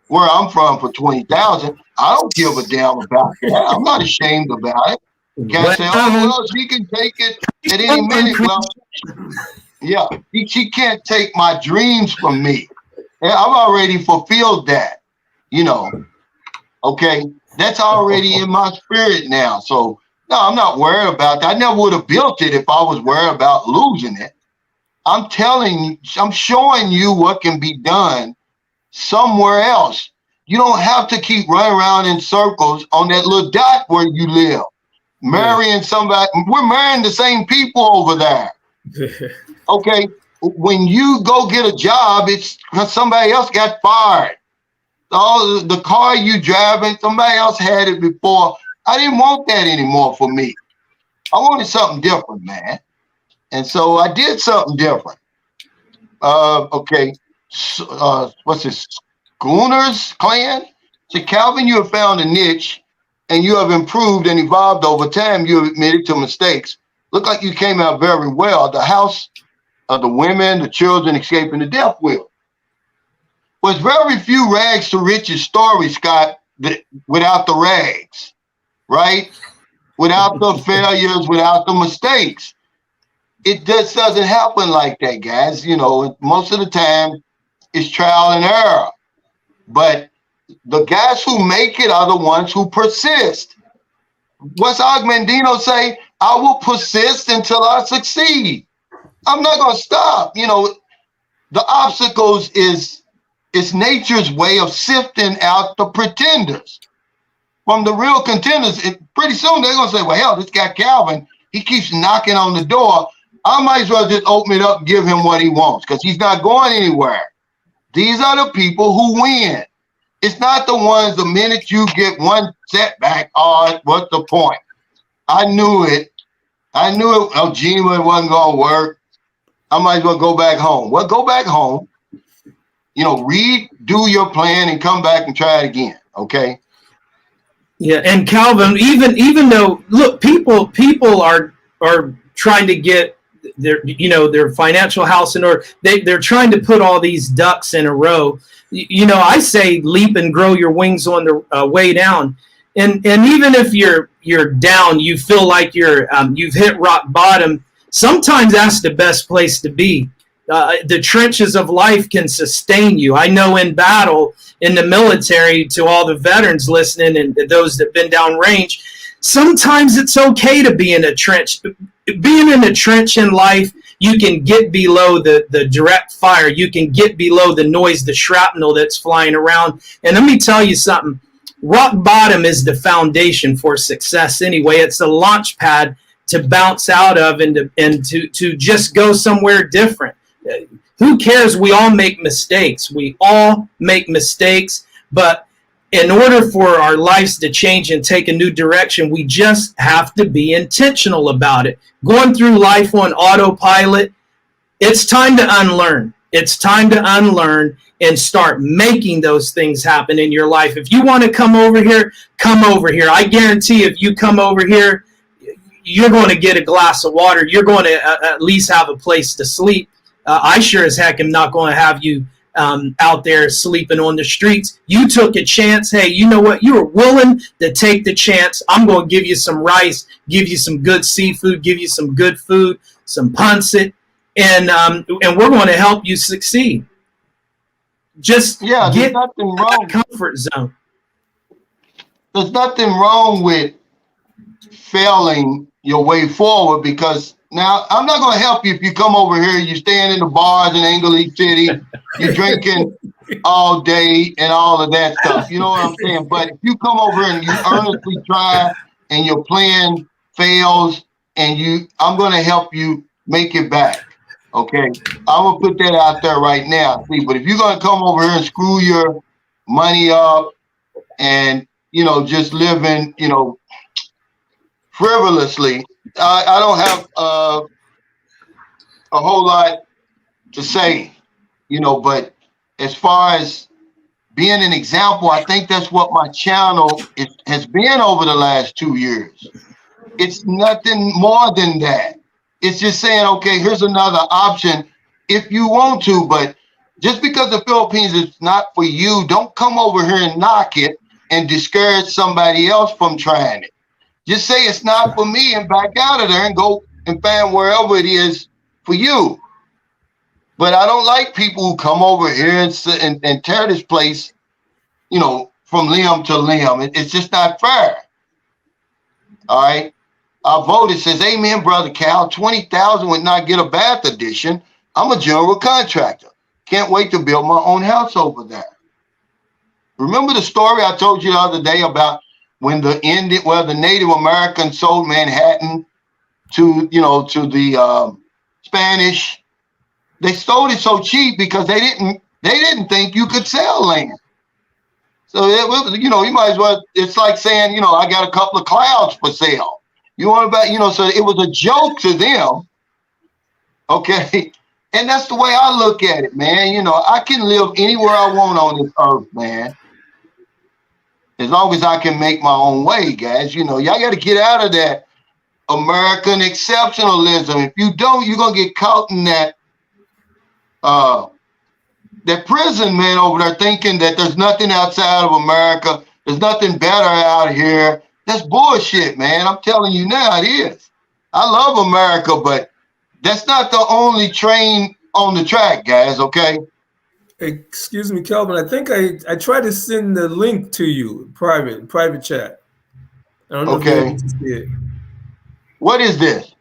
where I'm from for $20,000. I don't give a damn about that. I'm not ashamed about it. Can't say, oh, well, she can take it at any minute. Well, yeah, she can't take my dreams from me. I've already fulfilled that, you know. Okay, that's already in my spirit now. So, no, I'm not worried about that. I never would have built it if I was worried about losing it. I'm telling you, I'm showing you what can be done somewhere else. You don't have to keep running around in circles on that little dot where you live. Marrying somebody, we're marrying the same people over there. Okay, when you go get a job, it's because somebody else got fired. Oh, the car you driving, somebody else had it before. I didn't want that anymore for me. I wanted something different, man. And so I did something different. Okay, what's this? Schooners clan? So Calvin, you have found a niche and you have improved and evolved over time. You have admitted to mistakes. Look like you came out very well. The house of the women, the children escaping the death wheel. Was very few rags to riches stories, Scott, without the rags, right? Without the failures, without the mistakes. It just doesn't happen like that, guys. You know, most of the time it's trial and error. But the guys who make it are the ones who persist. What's Agmendino say? I will persist until I succeed. I'm not going to stop. You know, the obstacles is nature's way of sifting out the pretenders from the real contenders. Pretty soon they're going to say, well, hell, this guy Calvin, he keeps knocking on the door. I might as well just open it up and give him what he wants because he's not going anywhere. These are the people who win. It's not the ones, the minute you get one setback, oh, what's the point? I knew it. Oh, Gina, it wasn't going to work. I might as well go back home. Well, go back home. You know, redo your plan and come back and try it again. Okay. Yeah, and Calvin, even though look, people are trying to get their financial house in order. They're trying to put all these ducks in a row. You know, I say leap and grow your wings on the way down. And even if you're down, you feel like you've hit rock bottom. Sometimes that's the best place to be. The trenches of life can sustain you. I know in battle, in the military, to all the veterans listening and those that have been downrange, sometimes it's okay to be in a trench. Being in a trench in life, you can get below the direct fire. You can get below the noise, the shrapnel that's flying around. And let me tell you something. Rock bottom is the foundation for success anyway. It's a launch pad to bounce out of and to just go somewhere different. Who cares? We all make mistakes. We all make mistakes. But in order for our lives to change and take a new direction, we just have to be intentional about it. Going through life on autopilot, it's time to unlearn. It's time to unlearn and start making those things happen in your life. If you want to come over here, come over here. I guarantee if you come over here, you're going to get a glass of water. You're going to at least have a place to sleep. I sure as heck am not going to have you out there sleeping on the streets. You took a chance. Hey, you know what? You were willing to take the chance. I'm going to give you some rice, give you some good seafood, give you some good food, some pancit, and we're going to help you succeed. Just Yeah, there's get nothing out wrong. of that comfort zone. There's nothing wrong with failing your way forward, because now I'm not going to help you if you come over here, you stand in the bars in English City, you're drinking all day and all of that stuff. You know what I'm saying? But if you come over and you earnestly try and your plan fails, and I'm going to help you make it back. Okay. I'm going to put that out there right now. See, but if you're going to come over here and screw your money up and, just living, frivolously, I don't have a whole lot to say, but as far as being an example, I think that's what my channel has been over the last 2 years. It's nothing more than that. It's just saying, okay, here's another option if you want to, but just because the Philippines is not for you, don't come over here and knock it and discourage somebody else from trying it. Just say it's not for me and back out of there and go and find wherever it is for you. But I don't like people who come over here and tear this place, from limb to limb. It's just not fair. All right. Our vote says, amen, Brother Cal. 20,000 would not get a bath addition. I'm a general contractor. Can't wait to build my own house over there. Remember the story I told you the other day about when the Native Americans sold Manhattan to the Spanish? They sold it so cheap because they didn't think you could sell land. So you might as well. It's like saying, I got a couple of clouds for sale. You want about, so it was a joke to them. Okay. And that's the way I look at it, man. I can live anywhere I want on this earth, man. As long as I can make my own way, guys. Y'all got to get out of that American exceptionalism. If you don't, you're going to get caught in that prison, man, over there, thinking that there's nothing outside of America. There's nothing better out here. That's bullshit, man. I'm telling you now, it is. I love America, but that's not the only train on the track, guys, okay? Excuse me, Calvin. I think I tried to send the link to you, private chat. I don't know if you're able to see it. What is this?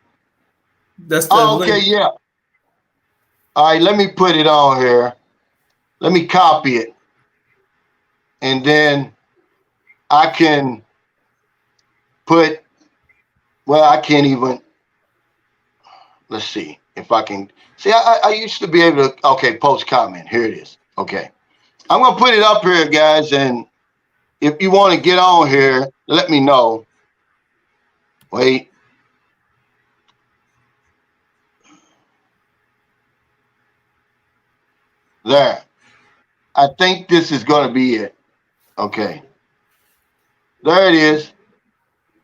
That's the link. Okay, yeah. All right, let me put it on here. Let me copy it. And then I can I can't even, let's see if I can. See, I used to be able to, okay, post comment. Here it is. Okay. I'm going to put it up here, guys. And if you want to get on here, let me know. Wait. There. I think this is going to be it. Okay. There it is.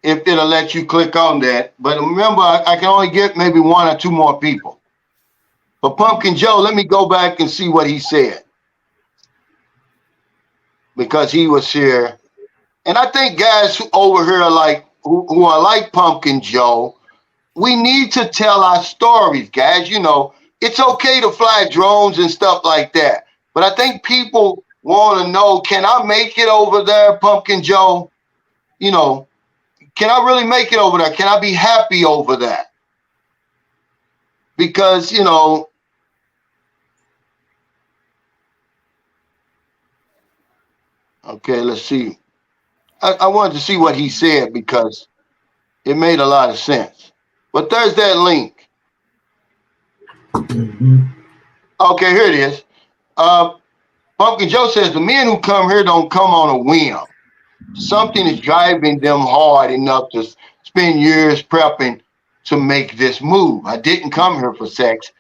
If it'll let you click on that. But remember, I can only get maybe 1 or 2 more people. But Pumpkin Joe, let me go back and see what he said. Because he was here. And I think guys over here who are like Pumpkin Joe, we need to tell our stories, guys. It's okay to fly drones and stuff like that. But I think people want to know, can I make it over there, Pumpkin Joe? Can I really make it over there? Can I be happy over there? Because, okay, let's see. I wanted to see what he said because it made a lot of sense. But there's that link. Mm-hmm. Okay, here it is. Pumpkin Joe says the men who come here don't come on a whim. Something is driving them hard enough to spend years prepping to make this move. I didn't come here for sex.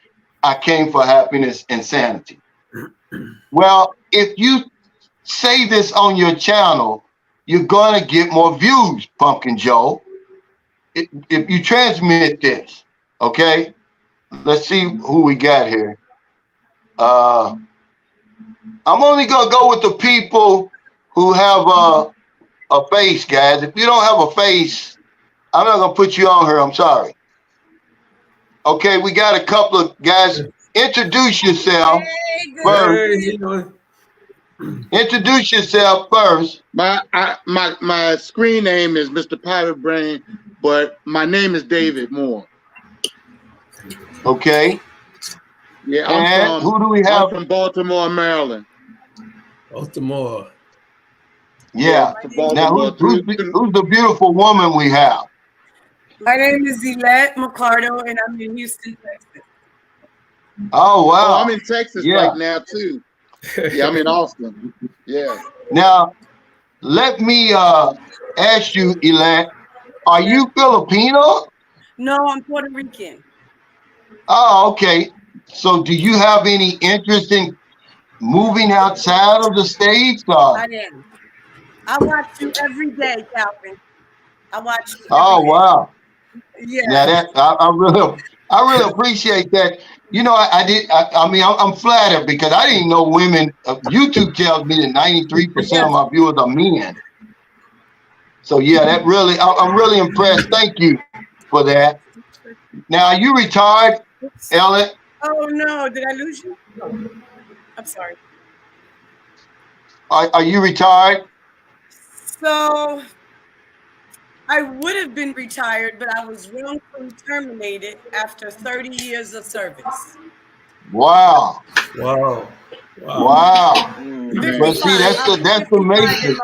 I came for happiness and sanity. Well, if you say this on your channel, you're going to get more views, Pumpkin Joe. If you transmit this, okay? Let's see who we got here. I'm only going to go with the people who have a face, guys. If you don't have a face, I'm not going to put you on here. I'm sorry. Okay, we got a couple of guys. Introduce yourself. Hey, Introduce yourself first. My screen name is Mr. Pirate Brain, but my name is David Moore. Okay. Yeah, And who do we have? I'm from Baltimore, Maryland. Baltimore. Yeah. Baltimore. Now, who's the beautiful woman we have? My name is Yvette McCardo, and I'm in Houston, Texas. Oh, wow. Oh, I'm in Texas right now, too. Yeah, I'm in Austin. Yeah. Now, let me ask you, Yvette, are you Filipino? No, I'm Puerto Rican. Oh, okay. So do you have any interest in moving outside of the States? I am. I watch you every day, Calvin. I watch you Oh, day. wow. Yeah. Now that I really appreciate that. You know, I'm flattered because I didn't know women. YouTube tells me that 93% of my viewers are men. So yeah, that really, I'm really impressed. Thank you for that. Now, are you retired, Ellen? Oh no, did I lose you? Oh, I'm sorry. Are you retired? So I would have been retired, but I was wrongfully terminated after 30 years of service. Wow. Wow. Wow. But see, that's the matrix.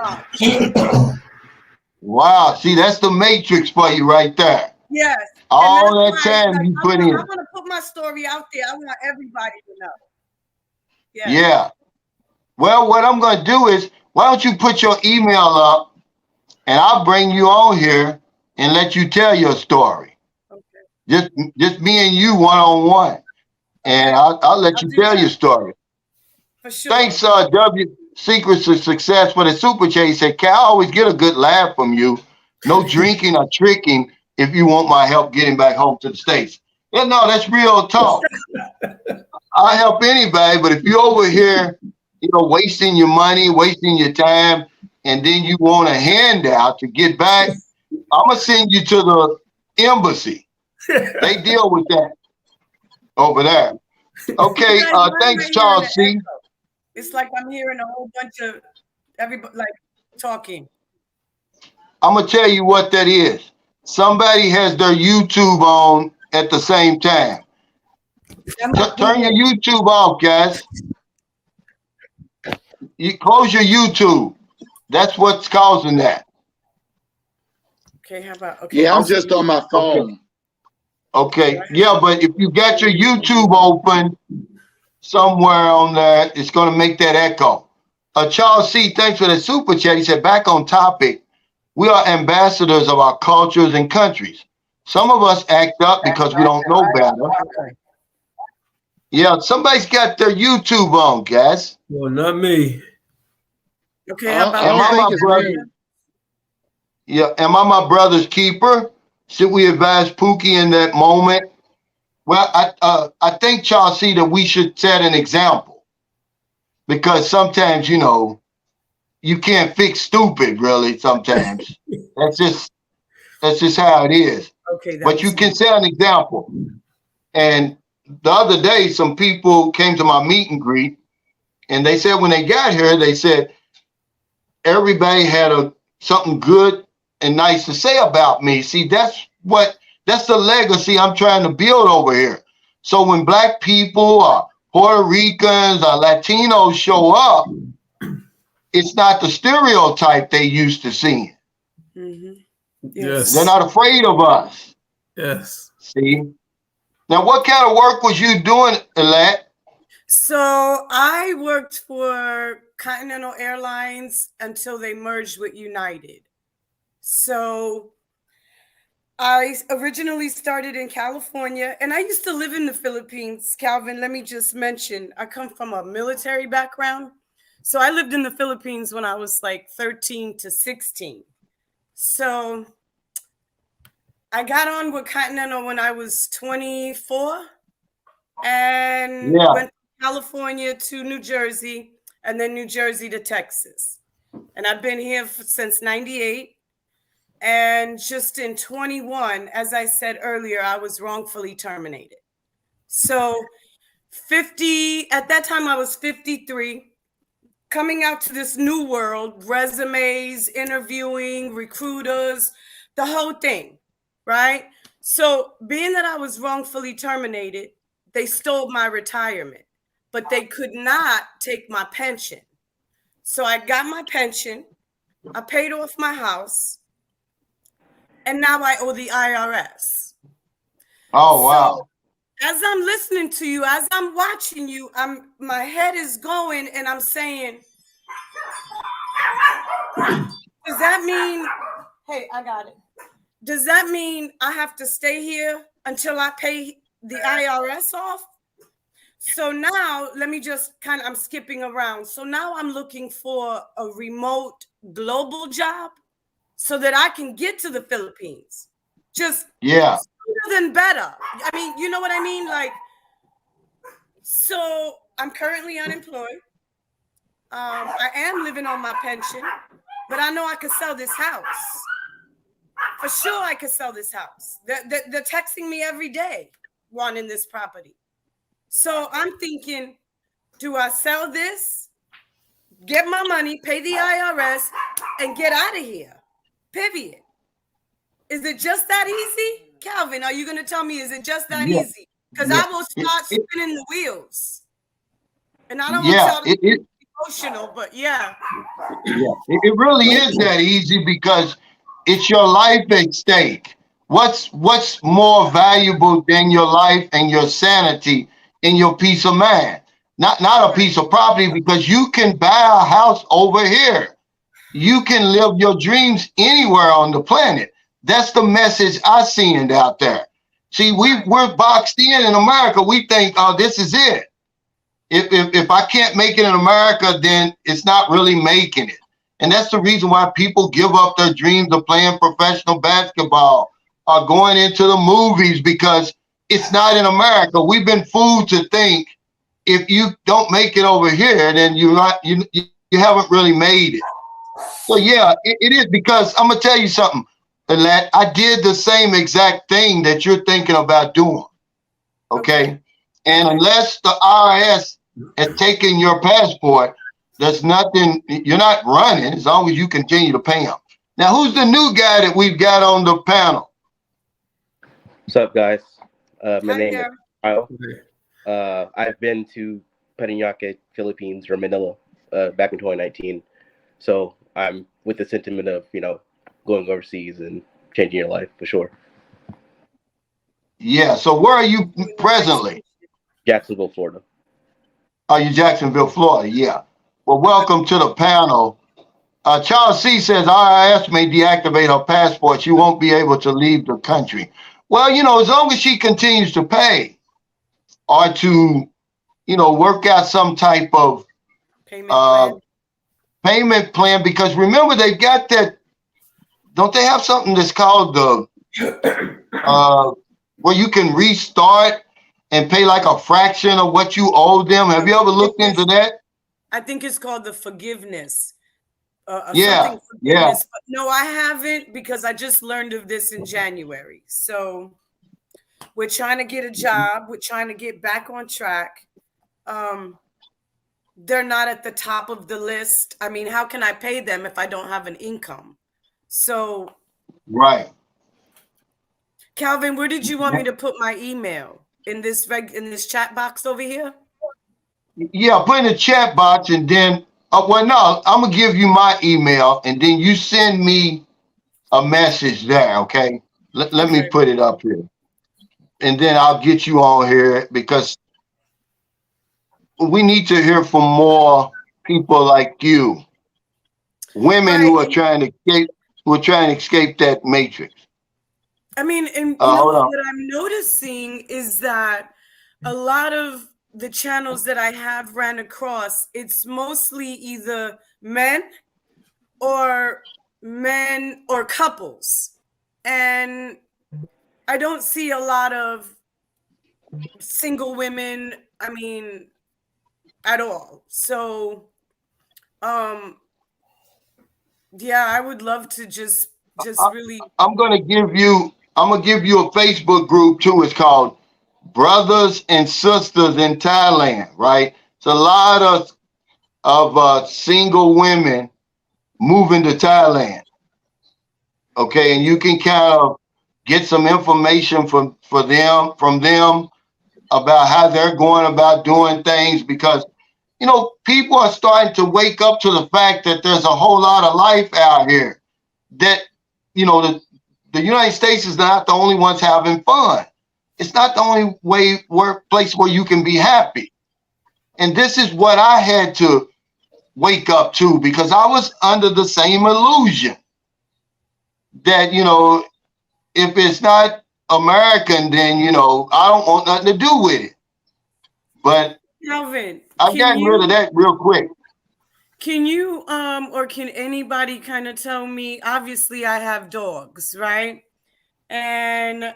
Wow. See, that's the matrix for you right there. Yes. All that time you put in. I want to put my story out there. I want everybody to know. Yes. Yeah. Well, what I'm going to do is, why don't you put your email up and I'll bring you on here and let you tell your story. Okay. Just me and you one-on-one. And I'll let you tell your story. For sure. Thanks, W Secrets of Success for the super chat. He said, Cal, I always get a good laugh from you. No drinking or tricking if you want my help getting back home to the States. Yeah, no, that's real talk. I help anybody, but if you're over here, wasting your money, wasting your time, and then you want a handout to get back, I'm going to send you to the embassy. They deal with that over there. Okay, thanks, Charles C. It's like I'm hearing a whole bunch of everybody like talking. I'm going to tell you what that is. Somebody has their YouTube on at the same time. Turn your YouTube off, guys. You close your YouTube. That's what's causing that. Okay, how about okay? Yeah, I'm just on my phone. Okay. Yeah, but if you got your YouTube open somewhere on there, it's going to make that echo. Charles C., thanks for the super chat. He said, back on topic, we are ambassadors of our cultures and countries. Some of us act up because we don't know better. Yeah, somebody's got their YouTube on, guys. Well, not me. Okay, how about Yeah, am I my brother's keeper? Should we advise Pookie in that moment? Well, I think, Charles C., that we should set an example. Because sometimes, you can't fix stupid, really, sometimes. That's just how it is. Okay, but you can set an example. And the other day, some people came to my meet and greet, and they said when they got here, they said everybody had something good and nice to say about me. See, that's the legacy I'm trying to build over here. So when Black people or Puerto Ricans or Latinos show up, it's not the stereotype they used to seeing. Mm-hmm. Yes. They're not afraid of us. Yes. See? Now, what kind of work was you doing, Elat? So I worked for Continental Airlines until they merged with United. So I originally started in California, and I used to live in the Philippines. Calvin, let me just mention, I come from a military background. So I lived in the Philippines when I was like 13 to 16. So I got on with Continental when I was 24 and went from California to New Jersey and then New Jersey to Texas. And I've been here since 98. And just in 21, as I said earlier, I was wrongfully terminated. So at that time I was 53. coming out to this new world, resumes, interviewing, recruiters, the whole thing, right? So being that I was wrongfully terminated, they stole my retirement, but they could not take my pension. So I got my pension, I paid off my house, and now I owe the IRS. Oh, wow. So as I'm listening to you, as I'm watching you, my head is going and I'm saying, does that mean, hey, I got it. Does that mean I have to stay here until I pay the IRS off? So now let me just I'm skipping around. So now I'm looking for a remote global job so that I can get to the Philippines. Just Yeah. sooner than better. I mean, you know what I mean? Like, so I'm currently unemployed. I am living on my pension, but I know I could sell this house. For sure, I could sell this house. They're texting me every day wanting this property. So I'm thinking, do I sell this, get my money, pay the IRS, and get out of here? Period. Is it just that easy? Calvin, are you going to tell me, is it just that easy? Because I will start spinning the wheels. And I don't want y'all to be emotional, but yeah. It really is that easy because it's your life at stake. What's more valuable than your life and your sanity and your peace of mind? Not a piece of property, because you can buy a house over here. You can live your dreams anywhere on the planet. That's the message I send out there. See, we're boxed in America. We think, oh, this is it. If I can't make it in America, then it's not really making it. And that's the reason why people give up their dreams of playing professional basketball or going into the movies, because it's not in America. We've been fooled to think if you don't make it over here, then you haven't really made it. So yeah, it is, because I'm gonna tell you something. I did the same exact thing that you're thinking about doing. Okay. And unless the IRS has taken your passport, there's nothing, you're not running as long as you continue to pay them. Now, who's the new guy that we've got on the panel? What's up, guys? My name is Kyle. I've been to Parañaque, Philippines, or Manila, back in 2019. So I'm with the sentiment of, going overseas and changing your life for sure. Yeah. So where are you presently? Jacksonville, Florida. Oh, you Jacksonville, Florida. Yeah. Well, welcome to the panel. Charles C. says IRS may deactivate her passport. She won't be able to leave the country. Well, as long as she continues to pay or to, work out some type of payment plan, because remember, they've got that. Don't they have something that's called where you can restart and pay like a fraction of what you owe them? Have you ever looked into that? I think it's called the forgiveness. Yeah. But no, I haven't, because I just learned of this in January. So we're trying to get a job. We're trying to get back on track. They're not at the top of the list. I mean, how can I pay them if I don't have an income? So, right. Calvin, where did you want me to put my email? In this chat box over here? Yeah, put in the chat box, and then I'm gonna give you my email, and then you send me a message there, okay? Let me put it up here, and then I'll get you on here, because we need to hear from more people like you, women who are trying to escape that matrix. I mean, and what I'm noticing is that a lot of the channels that I have ran across, it's mostly either men or couples. And I don't see a lot of single women, at all. So, yeah, I would love to just really. I'm gonna give you a Facebook group too. It's called Brothers and Sisters in Thailand, right? It's a lot of of single women moving to Thailand. Okay, and you can kind of get some information from them about how they're going about doing things, because you know, people are starting to wake up to the fact that there's a whole lot of life out here, that you know, the United States is not the only ones having fun. It's not the only place where you can be happy. And this is what I had to wake up to, because I was under the same illusion that, you know, if it's not American, then, you know, I don't want nothing to do with it. But Calvin, I've gotten rid of that real quick. Can you, or can anybody kind of tell me, obviously I have dogs, right? And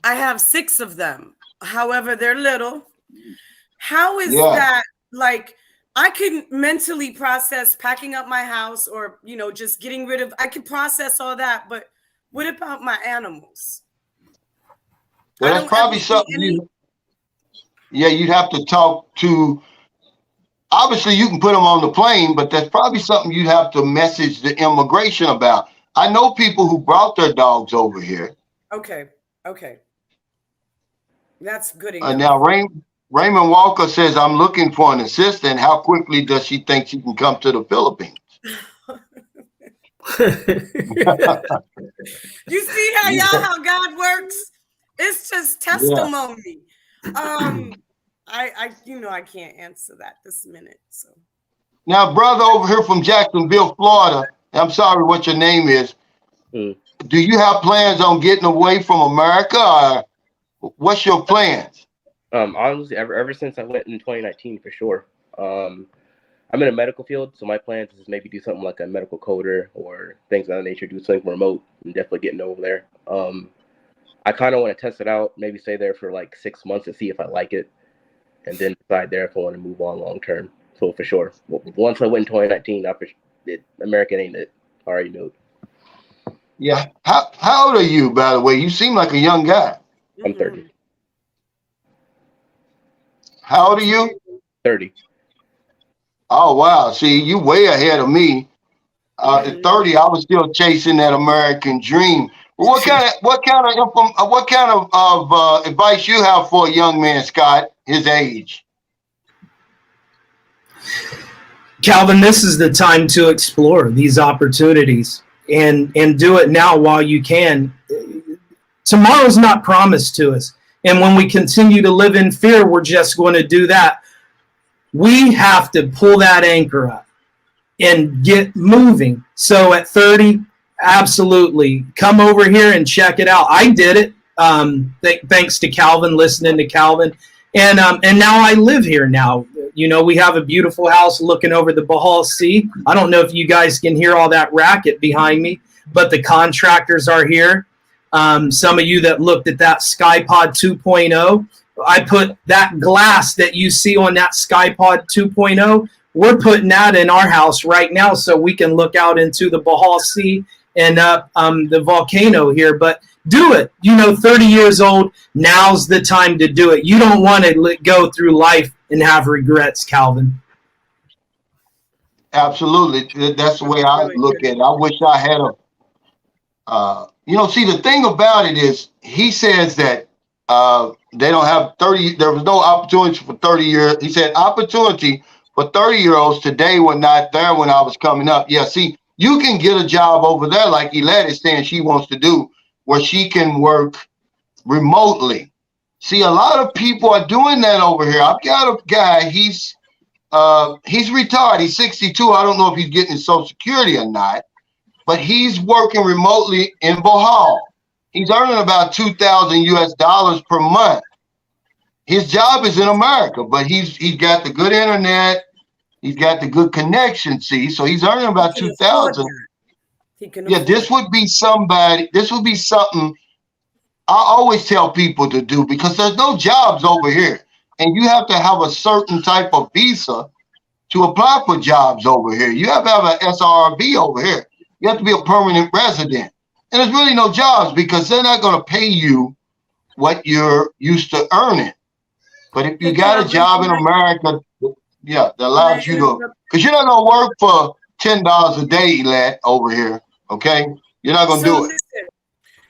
I have 6 of them. However, they're little. How is that, like, I can mentally process packing up my house, or, you know, just getting rid of, I can process all that, but what about my animals? Well, that's probably something you'd have to talk to. Obviously, you can put them on the plane, but that's probably something you have to message the immigration about. I know people who brought their dogs over here. Okay. That's good enough. Now, Raymond Walker says, I'm looking for an assistant. How quickly does she think she can come to the Philippines? You see how God works? It's just testimony. Yeah. I can't answer that this minute. So now, brother over here from Jacksonville, Florida, I'm sorry what your name is. Do you have plans on getting away from America, or what's your plans? Honestly, ever since I went in 2019, for sure. I'm in a medical field, so my plans is maybe do something like a medical coder or things of that nature, do something remote. I'm definitely getting over there. I kind of want to test it out, maybe stay there for like 6 months to see if I like it, and then decide there if I want to move on long term. So for sure, once I went in 2019, American ain't it. I already know. Yeah. How old are you, by the way? You seem like a young guy. I'm 30. How old are you? 30. Oh wow! See, you way ahead of me. At 30, I was still chasing that American dream. What kind of advice you have for a young man, Scott, his age? Calvin, this is the time to explore these opportunities and do it now while you can. Tomorrow's not promised to us. And when we continue to live in fear, we're just going to do that. We have to pull that anchor up and get moving. So at 30, absolutely. Come over here and check it out. I did it. Thanks to Calvin, listening to Calvin. And now I live here now. You know, we have a beautiful house looking over the Bahal Sea. I don't know if you guys can hear all that racket behind me, but the contractors are here. Some of you that looked at that SkyPod 2.0, I put that glass that you see on that SkyPod 2.0. We're putting that in our house right now so we can look out into the Bahal Sea and the volcano here. But do it. You know, 30 years old, now's the time to do it. You don't want to go through life and have regrets, Calvin. Absolutely. That's the way I look at it. I wish I had see, the thing about it is he says that they don't have 30, there was no opportunity for 30 years. He said opportunity for 30-year-olds today were not there when I was coming up. Yeah, see, you can get a job over there like Elette is saying she wants to do, where she can work remotely. See, a lot of people are doing that over here. I've got a guy, he's retired, he's 62. I don't know if he's getting his Social Security or not, but he's working remotely in Bohol. He's earning about $2,000 US per month. His job is in America, but he's got the good internet, he's got the good connection, see, so he's earning about $2,000. Yeah, this would be something I always tell people to do, because there's no jobs over here. And you have to have a certain type of visa to apply for jobs over here. You have to have an SRB over here. You have to be a permanent resident. And there's really no jobs because they're not going to pay you what you're used to earning. But if you got a job in America, Yeah, that allows you to, because you're not gonna work for $10 a day, lad, over here. Okay, you're not gonna do it. Listen,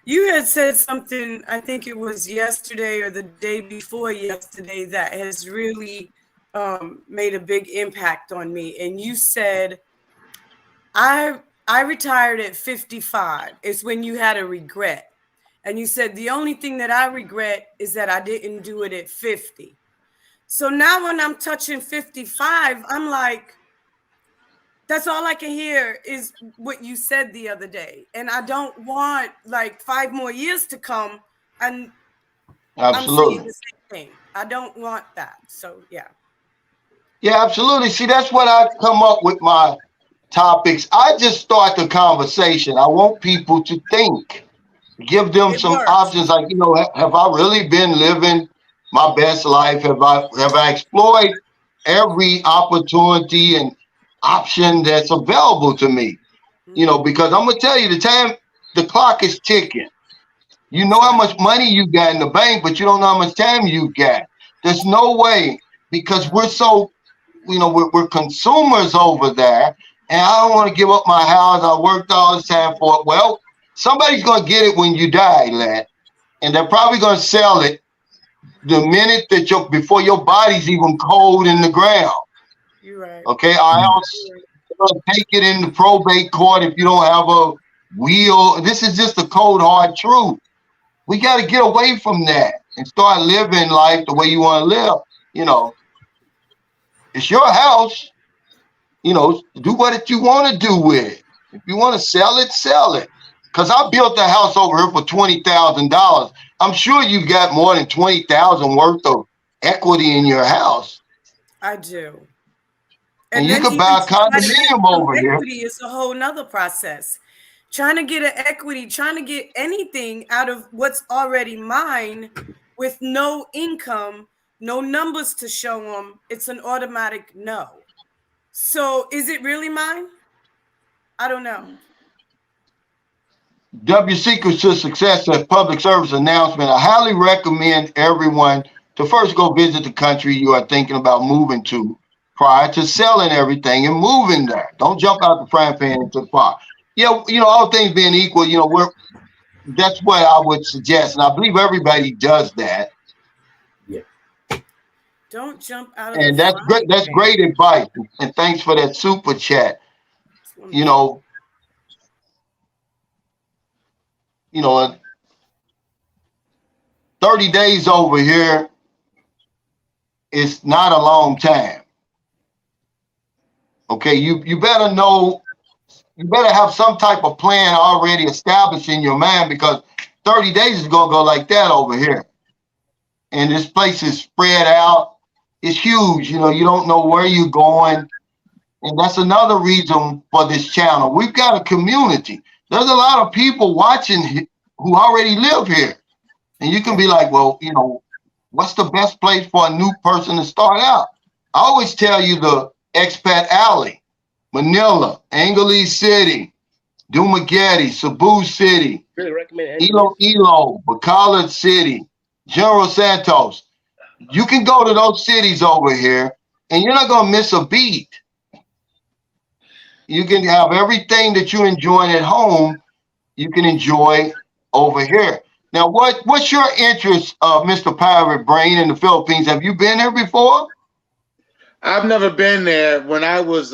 you had said something, I think it was yesterday or the day before yesterday, that has really made a big impact on me. And you said, I retired at 55. It's when you had a regret. And you said, the only thing that I regret is that I didn't do it at 50. So now when I'm touching 55, I'm like, that's all I can hear is what you said the other day. And I don't want like 5 more years to come and Absolutely. I'm saying the same thing. I don't want that. So yeah. Yeah, absolutely. See, that's what I come up with my topics. I just start the conversation. I want people to think, give them some options. Like, you know, have I really been living my best life? Have I explored every opportunity and option that's available to me? You know, because I'm gonna tell you, the clock is ticking. You know how much money you got in the bank, but you don't know how much time you got. There's no way, because we're so, you know, we're consumers over there, and I don't want to give up my house. I worked all this time for it. Well, somebody's gonna get it when you die, lad, and they're probably gonna sell it the minute that before your body's even cold in the ground. You're right. Okay, or else take it in the probate court if you don't have a will. This is just the cold hard truth. We got to get away from that and start living life the way you want to live. You know, it's your house. You know, do what you want to do with it. If you want to sell it, sell it. Because I built a house over here for $20,000. I'm sure you got more than $20,000 worth of equity in your house. I do. And you could buy a condominium over here. Equity is a whole nother process. Trying to get an equity, trying to get anything out of what's already mine with no income, no numbers to show them, it's an automatic no. So is it really mine? I don't know. Secrets to Success, a public service announcement. I highly recommend everyone to first go visit the country you are thinking about moving to prior to selling everything and moving there. Don't jump out the frying pan into the fire. Yeah, you know, all things being equal, you know, that's what I would suggest. And I believe everybody does that. Yeah. Don't jump out of and that's great. That's great advice. And thanks for that super chat. You know, 30 days over here is not a long time. Okay, you better know, you better have some type of plan already established in your mind, because 30 days is gonna go like that over here. And this place is spread out. It's huge. You know, you don't know where you're going. And that's another reason for this channel. We've got a community. There's a lot of people watching who already live here. And you can be like, well, you know, what's the best place for a new person to start out? I always tell you the Expat Alley, Manila, Angeles City, Dumaguete, Cebu City, Iloilo, Bacolod City, General Santos. You can go to those cities over here and you're not going to miss a beat. You can have everything that you enjoy at home, you can enjoy over here. Now, what's your interest, Mr. Pirate Brain, in the Philippines? Have you been there before? I've never been there. When I was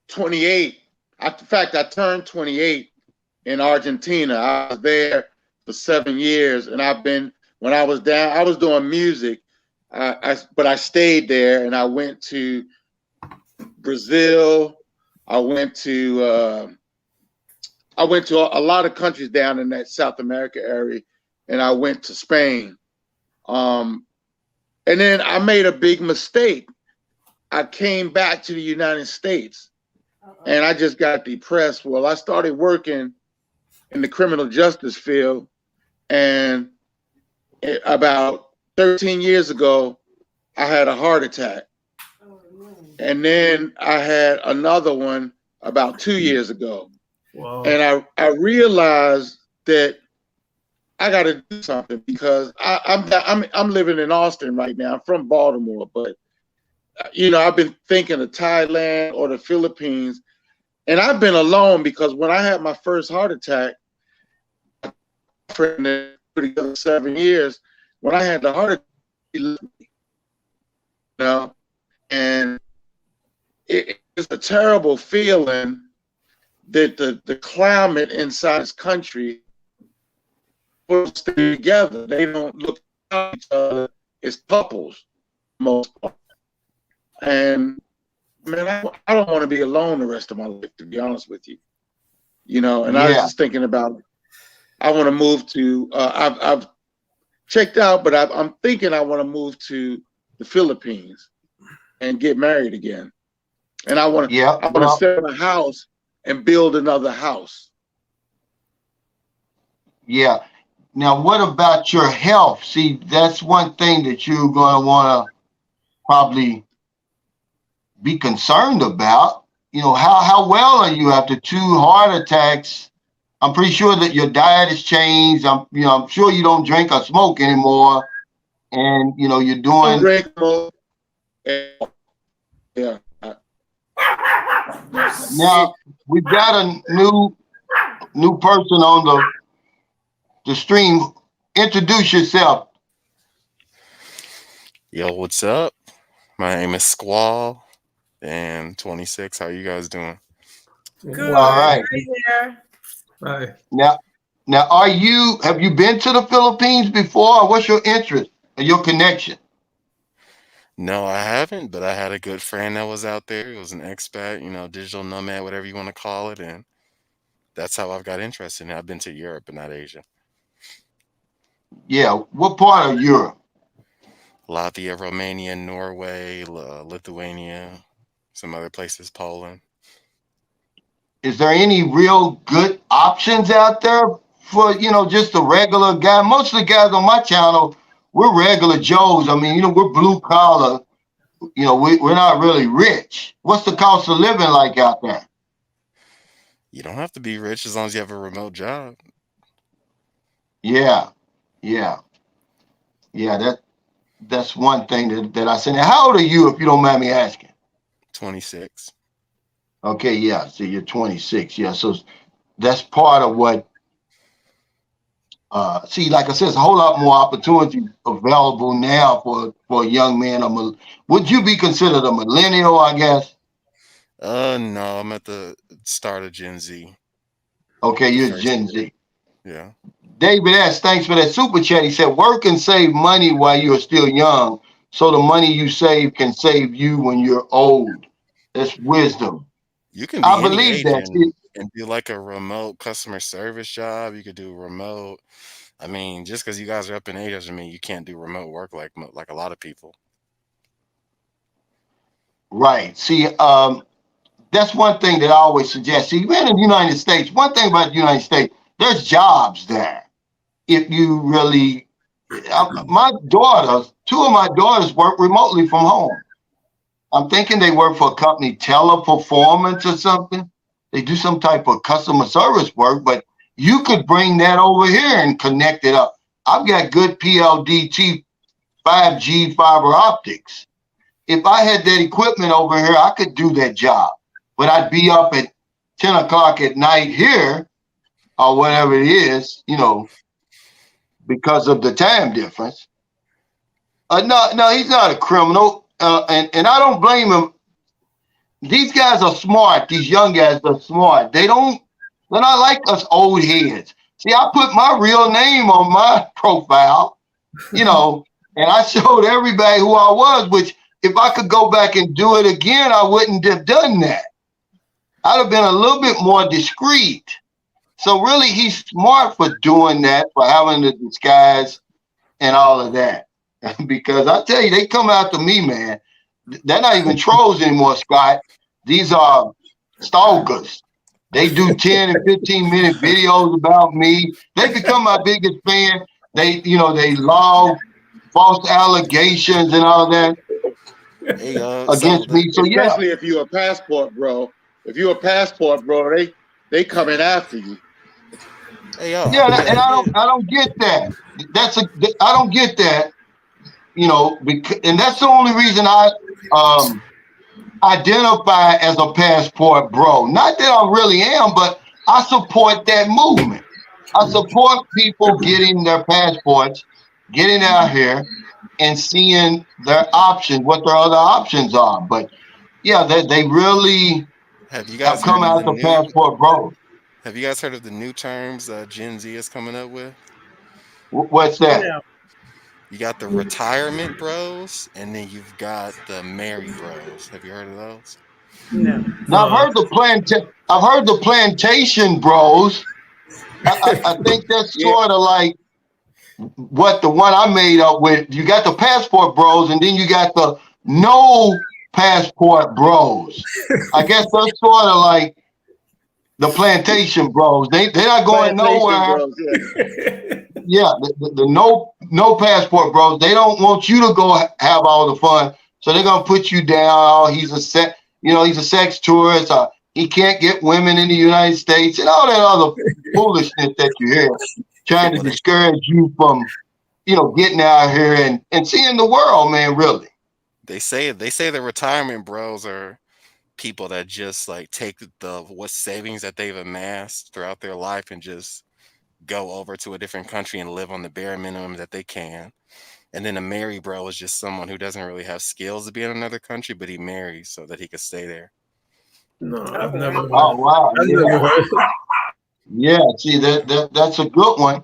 28, in fact, I turned 28 in Argentina. I was there for 7 years, and I've been, when I was down, I was doing music, but I stayed there, and I went to Brazil. I went to a lot of countries down in that South America area, and I went to Spain. And then I made a big mistake. I came back to the United States, and I just got depressed. Well, I started working in the criminal justice field, and about 13 years ago, I had a heart attack. And then I had another one about 2 years ago. Wow. And I realized that I got to do something, because I'm living in Austin right now. I'm from Baltimore, but I've been thinking of Thailand or the Philippines, and I've been alone because when I had my first heart attack, my friend that put together 7 years, when I had the heart attack, he left me, and it's a terrible feeling that the climate inside this country will stay together. They don't look at each other as couples, most part. And man, I don't want to be alone the rest of my life, to be honest with you. And I was just thinking about, I want to move to, I've checked out, but I'm thinking I want to move to the Philippines and get married again. And I want to sell a house and build another house. Yeah. Now, what about your health? See, that's one thing that you're going to want to probably be concerned about. How well are you after 2 heart attacks? I'm pretty sure that your diet has changed. I'm sure you don't drink or smoke anymore, and you're doing. Drink more. Yeah. Now we've got a new person on the stream. Introduce yourself. Yo, what's up? My name is Squall, and 26. How you guys doing? Good. All right. Hi. Now, have you been to the Philippines before? Or what's your interest or your connection? No, I haven't, but I had a good friend that was out there. He was an expat, digital nomad, whatever you want to call it, and that's how I've got interested in it. I've been to Europe, but not Asia. Yeah, what part of Europe? Latvia, Romania, Norway, Lithuania, some other places, Poland. Is there any real good options out there for, just a regular guy? Most of the guys on my channel, we're regular Joes. I mean, we're blue collar. We're not really rich. What's the cost of living like out there? You don't have to be rich as long as you have a remote job. Yeah. That's one thing that I said. Now, how old are you, if you don't mind me asking? 26. Okay, yeah. So you're 26. Yeah. So that's part of what. See, like I said, there's a whole lot more opportunity available now for a young man. Would you be considered a millennial, I guess? No, I'm at the start of Gen Z. Okay, you're Gen Z. Yeah. David S., thanks for that super chat. He said, work and save money while you're still young, so the money you save can save you when you're old. That's wisdom. You can be I believe that. And do like a remote customer service job. You could do remote. I mean, just because you guys are up in age doesn't mean you can't do remote work like a lot of people. Right. See, that's one thing that I always suggest. See, even in the United States, one thing about the United States, there's jobs there. If you really, my daughters, 2 of my daughters work remotely from home. I'm thinking they work for a company, Teleperformance or something. They do some type of customer service work, but you could bring that over here and connect it up. I've got good PLDT 5G fiber optics. If I had that equipment over here, I could do that job, but I'd be up at 10 o'clock at night here or whatever it is, because of the time difference. No, he's not a criminal. And I don't blame him. These guys are smart. These young guys are smart. They're not like us old heads. See, I put my real name on my profile, and I showed everybody who I was, which if I could go back and do it again, I wouldn't have done that. I'd have been a little bit more discreet. So really, he's smart for doing that, for having the disguise and all of that. Because I tell you, they come after me, man. They're not even trolls anymore, Scott. These are stalkers. They do 10 and 15-minute videos about me. They become my biggest fan. They log false allegations and all that against me. So yeah, especially if you're a passport bro. If you're a passport bro, they coming after you. Yeah, and I don't get that. I don't get that. And that's the only reason I identify as a passport bro. Not that I really am, but I support that movement. I support people getting their passports, getting out here, and seeing their options, what their other options are. But yeah, they really have come out the passport bro. Have you guys heard of the new terms Gen Z is coming up with? What's that? No. You got the retirement bros, and then you've got the marry bros. Have you heard of those? No. Now I've heard the plantation bros. I think that's sort of like what the one I made up with. You got the passport bros, and then you got the no passport bros. I guess that's sort of like the plantation bros. They're not going nowhere. Bros, Yeah, the no passport bros. They don't want you to go have all the fun, so they're gonna put you down. Oh, he's a sex tourist. He can't get women in the United States, and all that other foolishness that you hear, trying to discourage you from, getting out here and seeing the world, man. Really, they say the retirement bros are people that just like take what savings that they've amassed throughout their life and just go over to a different country and live on the bare minimum that they can. And then a marry bro is just someone who doesn't really have skills to be in another country, but he marries so that he could stay there. No, I've never. Oh wow! I've never heard. Yeah, see that's a good one.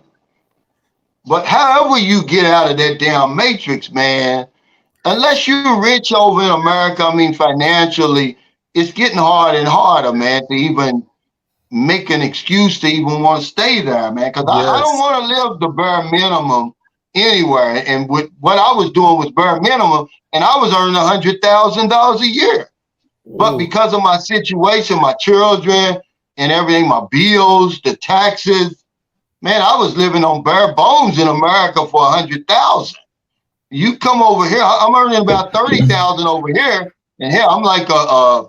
But however you get out of that damn matrix, man, unless you're rich over in America, I mean financially, it's getting harder and harder, man, to even make an excuse to even want to stay there, man. Because I don't want to live the bare minimum anywhere. And with what I was doing was bare minimum, and I was earning $100,000 a year. But because of my situation, my children and everything, my bills, the taxes, man, I was living on bare bones in America for $100,000. You come over here, I'm earning about $30,000 over here, and here I'm like a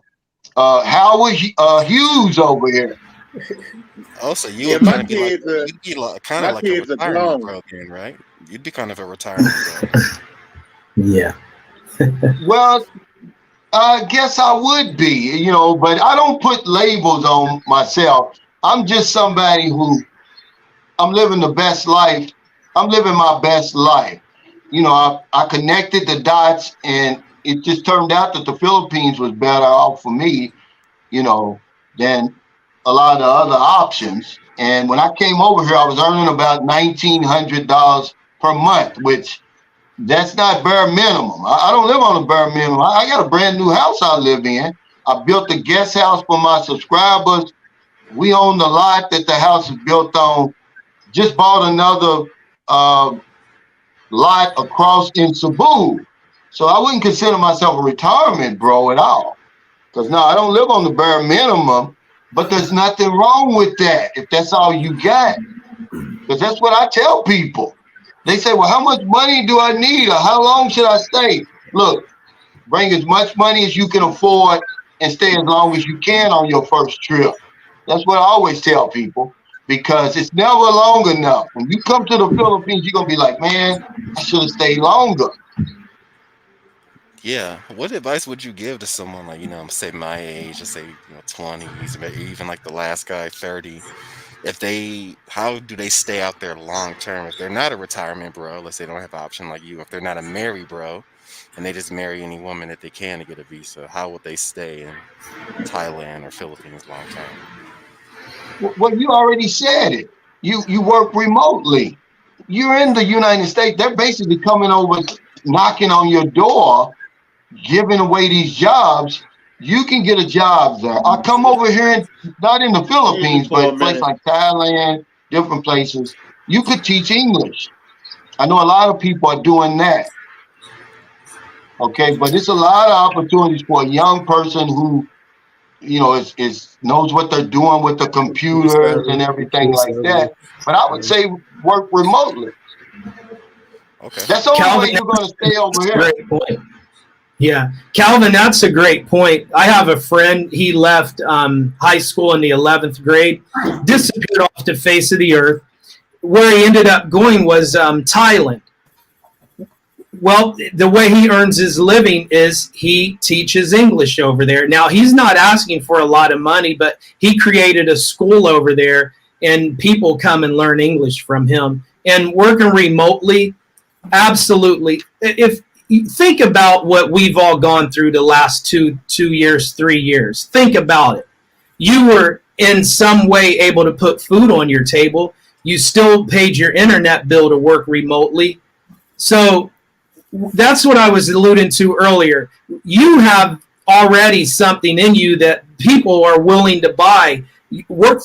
Howard Hughes over here. Also, you'd be kind of like a retirement bro again, right? You'd be kind of a retirement bro. Yeah. Well, I guess I would be, but I don't put labels on myself. I'm just somebody who I'm living the best life. I'm living my best life. I connected the dots, and it just turned out that the Philippines was better off for me, than a lot of the other options. And when I came over here, I was earning about $1,900 per month, which that's not bare minimum. I don't live on a bare minimum. I got a brand new house I live in. I built a guest house for my subscribers. We own the lot that the house is built on. Just bought another lot across in Cebu. So I wouldn't consider myself a retirement bro at all. Because no, I don't live on the bare minimum, but there's nothing wrong with that if that's all you got. Because that's what I tell people. They say, well, how much money do I need, or how long should I stay? Look, bring as much money as you can afford and stay as long as you can on your first trip. That's what I always tell people, because it's never long enough. When you come to the Philippines, you're going to be like, man, I should have stayed longer. Yeah. What advice would you give to someone like, say my age, let's say, 20s, maybe even like the last guy, 30? How do they stay out there long term if they're not a retirement bro? Let's say they don't have an option like you. If they're not a marry bro, and they just marry any woman that they can to get a visa, how would they stay in Thailand or Philippines long term? Well, you already said it. You work remotely. You're in the United States. They're basically coming over, knocking on your door, giving away these jobs. You can get a job there. I come over here, not in the Philippines, but places like Thailand, different places. You could teach English. I know a lot of people are doing that. Okay, but it's a lot of opportunities for a young person who, knows what they're doing with the computers and everything like that. But I would say work remotely. Okay. That's the only way you're going to stay over here. Great point. Yeah, Calvin, that's a great point. I have a friend, he left high school in the 11th grade, disappeared off the face of the earth. Where he ended up going was Thailand. Well, the way he earns his living is he teaches English over there. Now, he's not asking for a lot of money, but he created a school over there, and people come and learn English from him. And working remotely, absolutely. If you think about what we've all gone through the last 2 years, 3 years, think about it. You were in some way able to put food on your table. You still paid your internet bill to work remotely. So that's what I was alluding to earlier. You have already something in you that people are willing to buy.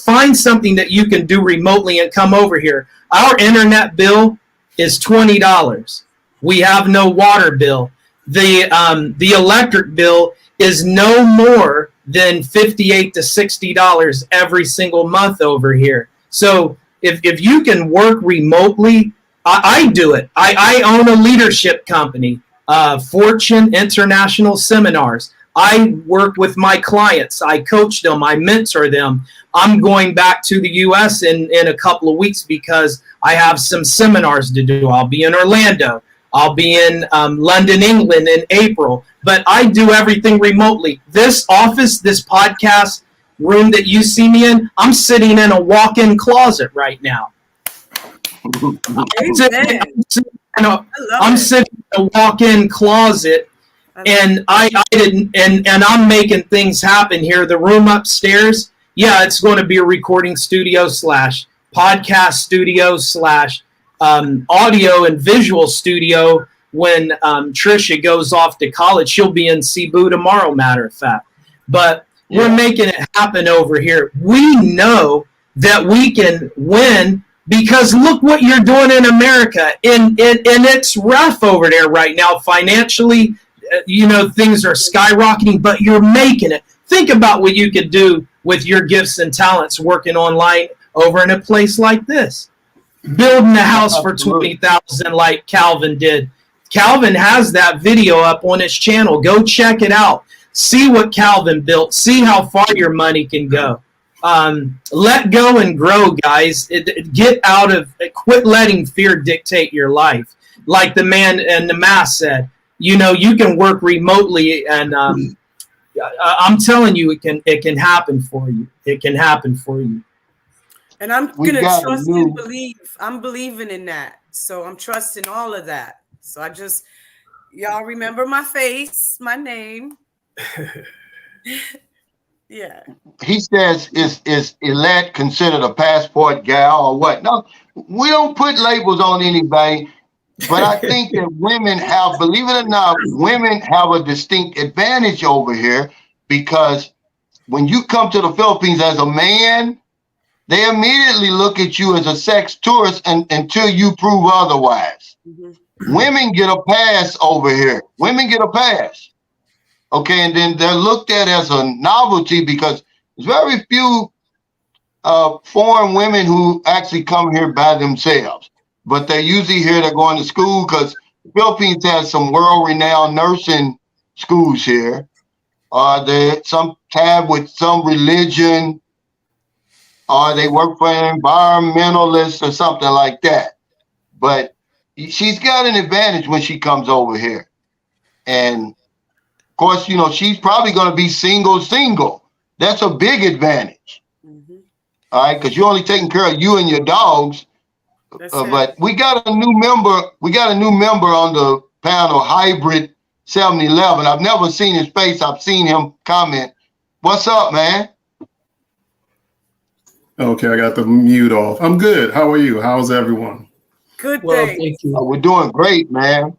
Find something that you can do remotely and come over here. Our internet bill is $20. We have no water bill. The electric bill is no more than $58 to $60 every single month over here. So if you can work remotely, I do it. I own a leadership company, Fortune International Seminars. I work with my clients. I coach them. I mentor them. I'm going back to the U.S. in a couple of weeks because I have some seminars to do. I'll be in Orlando. I'll be in London, England in April. But I do everything remotely. This office, this podcast room that you see me in, I'm sitting in a walk-in closet right now. I'm sitting in a walk-in closet, and I'm making things happen here. The room upstairs, yeah, it's going to be a recording studio / podcast studio / audio and visual studio. When Trisha goes off to college, she'll be in Cebu tomorrow, matter of fact. But we're making it happen over here. We know that we can win because look what you're doing in America. And it's rough over there right now financially. Things are skyrocketing, but you're making it. Think about what you could do with your gifts and talents working online over in a place like this. Building a house for $20,000 like Calvin did. Calvin has that video up on his channel. Go check it out. See what Calvin built. See how far your money can go. Let go and grow, guys. Quit letting fear dictate your life. Like the man in the mask said, you can work remotely, and I'm telling you, it can happen for you. It can happen for you. And I'm going to trust and believe. I'm believing in that. So I'm trusting all of that. So y'all remember my face, my name. Yeah. He says, is Elette considered a passport gal or what? No, we don't put labels on anybody. But I think that women have, believe it or not, women have a distinct advantage over here because when you come to the Philippines as a man, they immediately look at you as a sex tourist until you prove otherwise. Mm-hmm. Women get a pass over here. Women get a pass. Okay, and then they're looked at as a novelty because there's very few foreign women who actually come here by themselves. But they're usually here, they're going to school because the Philippines has some world-renowned nursing schools here. They some tab with some religion, or they work for an environmentalist or something like that. But she's got an advantage when she comes over here. And of course, she's probably going to be single. That's a big advantage. Mm-hmm. All right, because you're only taking care of you and your dogs. But we got a new member. We got a new member on the panel, Hybrid 711. I've never seen his face. I've seen him comment. What's up, man? Okay, I got the mute off. I'm good. How are you? How's everyone? Good, thank you. We're doing great, man.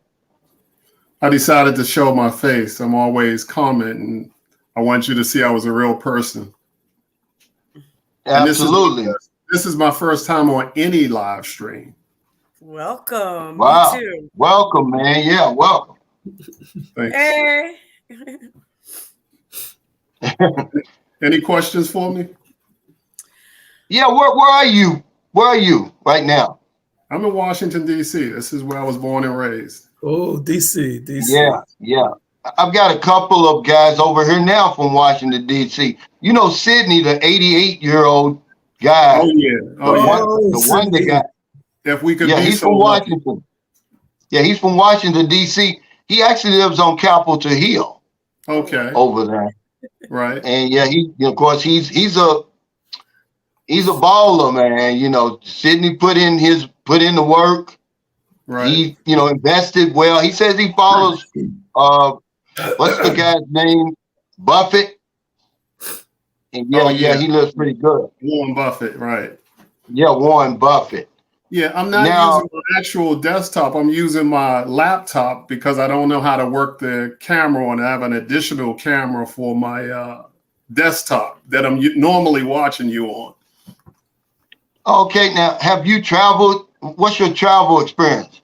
I decided to show my face. I'm always commenting. I want you to see I was a real person. Absolutely. This is my first time on any live stream. Welcome. Wow. Me too. Welcome, man. Yeah, welcome. Thanks. Hey. Any questions for me? Yeah, where are you? Where are you right now? I'm in Washington, D.C. This is where I was born and raised. Oh, D.C. Yeah. I've got a couple of guys over here now from Washington, D.C. Sydney, the 88-year-old guy. Oh, yeah. The one that got. If we could he's from Washington. Yeah, he's from Washington, D.C. He actually lives on Capitol Hill. Okay. Over there. Right. And yeah, of course, he's a baller, man. You know, Sydney put in the work. Right. He, invested well. He says he follows, what's the guy's name? Buffett. And yeah, he looks pretty good. Warren Buffett, right. Yeah, Warren Buffett. Yeah, I'm not using my actual desktop. I'm using my laptop because I don't know how to work the camera, and I have an additional camera for my desktop that I'm normally watching you on. Okay, now, have you traveled? What's your travel experience?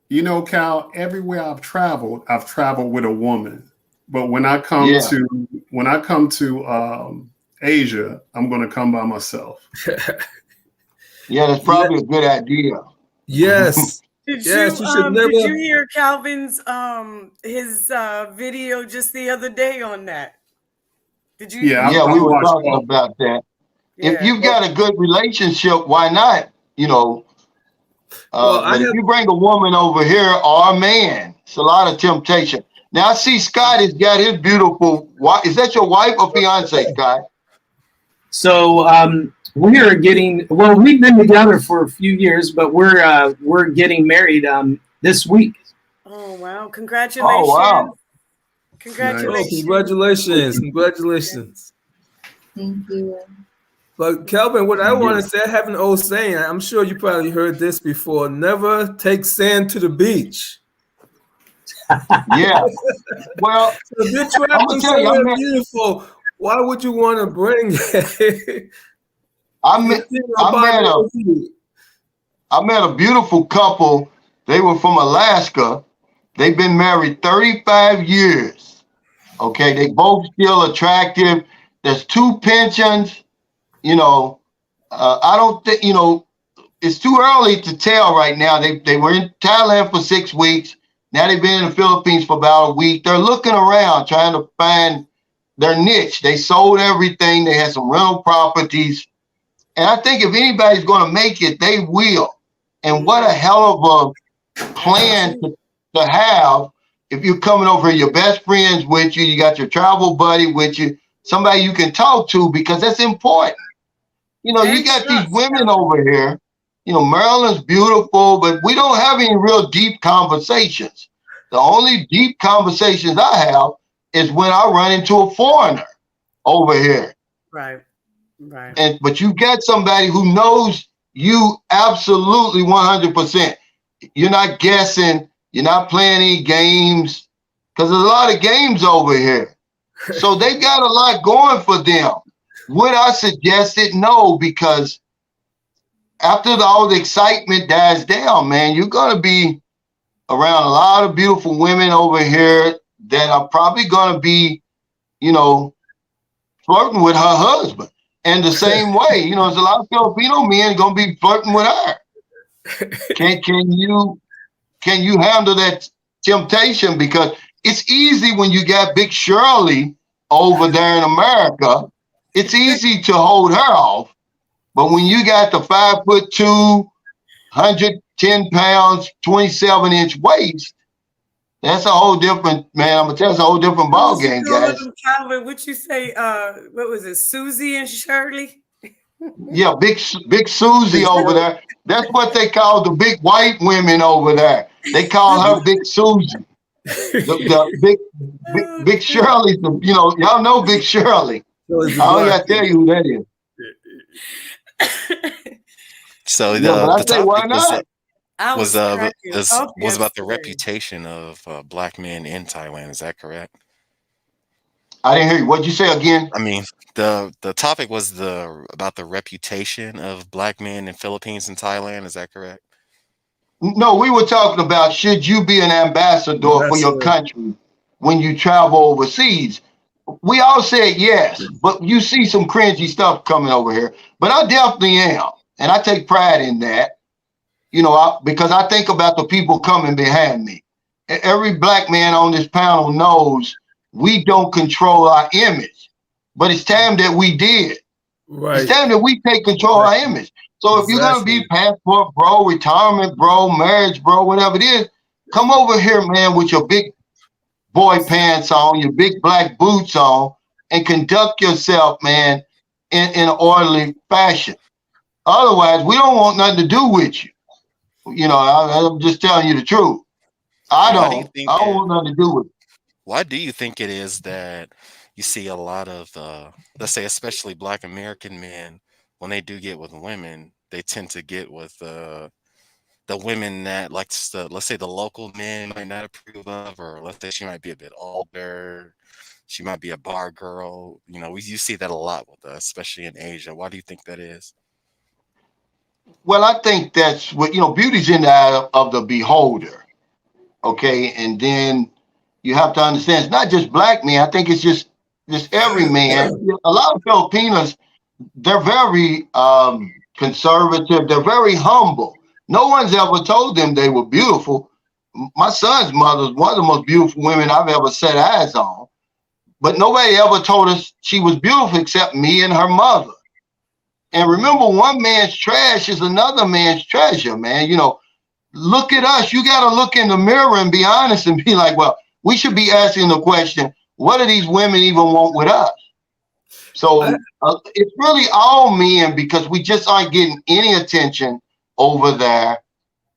You know, Cal, everywhere I've traveled with a woman. But when I come to Asia, I'm going to come by myself. Yeah, that's probably a good idea. Yes. Did yes, did you hear Calvin's his video just the other day on that? Did you? Yeah, we were talking about that. Yeah. If you've got a good relationship, why not? But if you bring a woman over here or a man, it's a lot of temptation. Now I see Scott has got his beautiful wife. Is that your wife or fiance, Scott? So we are we've been together for a few years, but we're getting married this week. Oh wow! Congratulations! Oh wow! Congratulations! Oh, congratulations! Congratulations! Thank you. But Calvin, what I want to say, I have an old saying. I'm sure you probably heard this before. Never take sand to the beach. Yeah. Well, if you're traveling somewhere beautiful, why would you want to bring it? I met a beautiful couple. They were from Alaska. They've been married 35 years. Okay, they both still attractive. There's 2 pensions. I don't think, it's too early to tell right now. They were in Thailand for 6 weeks. Now they've been in the Philippines for about a week. They're looking around, trying to find their niche. They sold everything. They had some rental properties. And I think if anybody's going to make it, they will. And what a hell of a plan to have if you're coming over here, your best friends with you, you got your travel buddy with you, somebody you can talk to, because that's important. You got these women over here. Maryland's beautiful, but we don't have any real deep conversations. The only deep conversations I have is when I run into a foreigner over here. Right. But you got somebody who knows you absolutely 100%. You're not guessing. You're not playing any games, because there's a lot of games over here. So they got a lot going for them. Would I suggest it? No, because after all the excitement dies down, man, you're going to be around a lot of beautiful women over here that are probably going to be, flirting with her husband. And the same way, there's a lot of Filipino men going to be flirting with her. Can you handle that temptation? Because it's easy when you got Big Shirley over there in America. It's easy to hold her off. But when you got the 5'2", 110 pounds, 27-inch waist, that's a whole different, man. I'm gonna tell you, it's a whole different ball game, guys. Calvin, what you say? What was it, Susie and Shirley? Yeah, big Susie over there. That's what they call the big white women over there. They call her Big Susie. The big Shirley. Y'all know Big Shirley. I don't gotta tell you who that is. So the topic was about the reputation of black men in Thailand. Is that correct? I didn't hear you. What'd you say again? I mean, the topic was about the reputation of black men in Philippines and Thailand. Is that correct? No, we were talking about, should you be an ambassador for your country when you travel overseas? We all said yes, but you see some cringy stuff coming over here. But I definitely am, and I take pride in that. Because I think about the people coming behind me. Every black man on this panel knows we don't control our image, but it's time that we did. Right. It's time that we take control of our image. So if you're gonna be passport bro, retirement bro, marriage bro, whatever it is, come over here, man, with your big boy pants on, your big black boots on, and conduct yourself, man, in an orderly fashion. Otherwise, we don't want nothing to do with you. You know, I'm just telling you the truth. I don't want nothing to do with it. Why do you think it is that you see a lot of, let's say, especially Black American men, when they do get with women, they tend to get with the women that, like, let's say the local men might not approve of, or let's say she might be a bit older, she might be a bar girl. You know, you see that a lot with us, especially in Asia. Why do you think that is? Well, I think that's what, you know, beauty's in the eye of the beholder. Okay. And then you have to understand it's not just black men. I think it's just every man. A lot of Filipinos, they're very conservative, they're very humble. No one's ever told them they were beautiful. My son's mother's one of the most beautiful women I've ever set eyes on. But nobody ever told us she was beautiful except me and her mother. And remember, one man's trash is another man's treasure, man. You know, look at us. You got to look in the mirror and be honest and be like, well, we should be asking the question, what do these women even want with us? So it's really all men, because we just aren't getting any attention over there.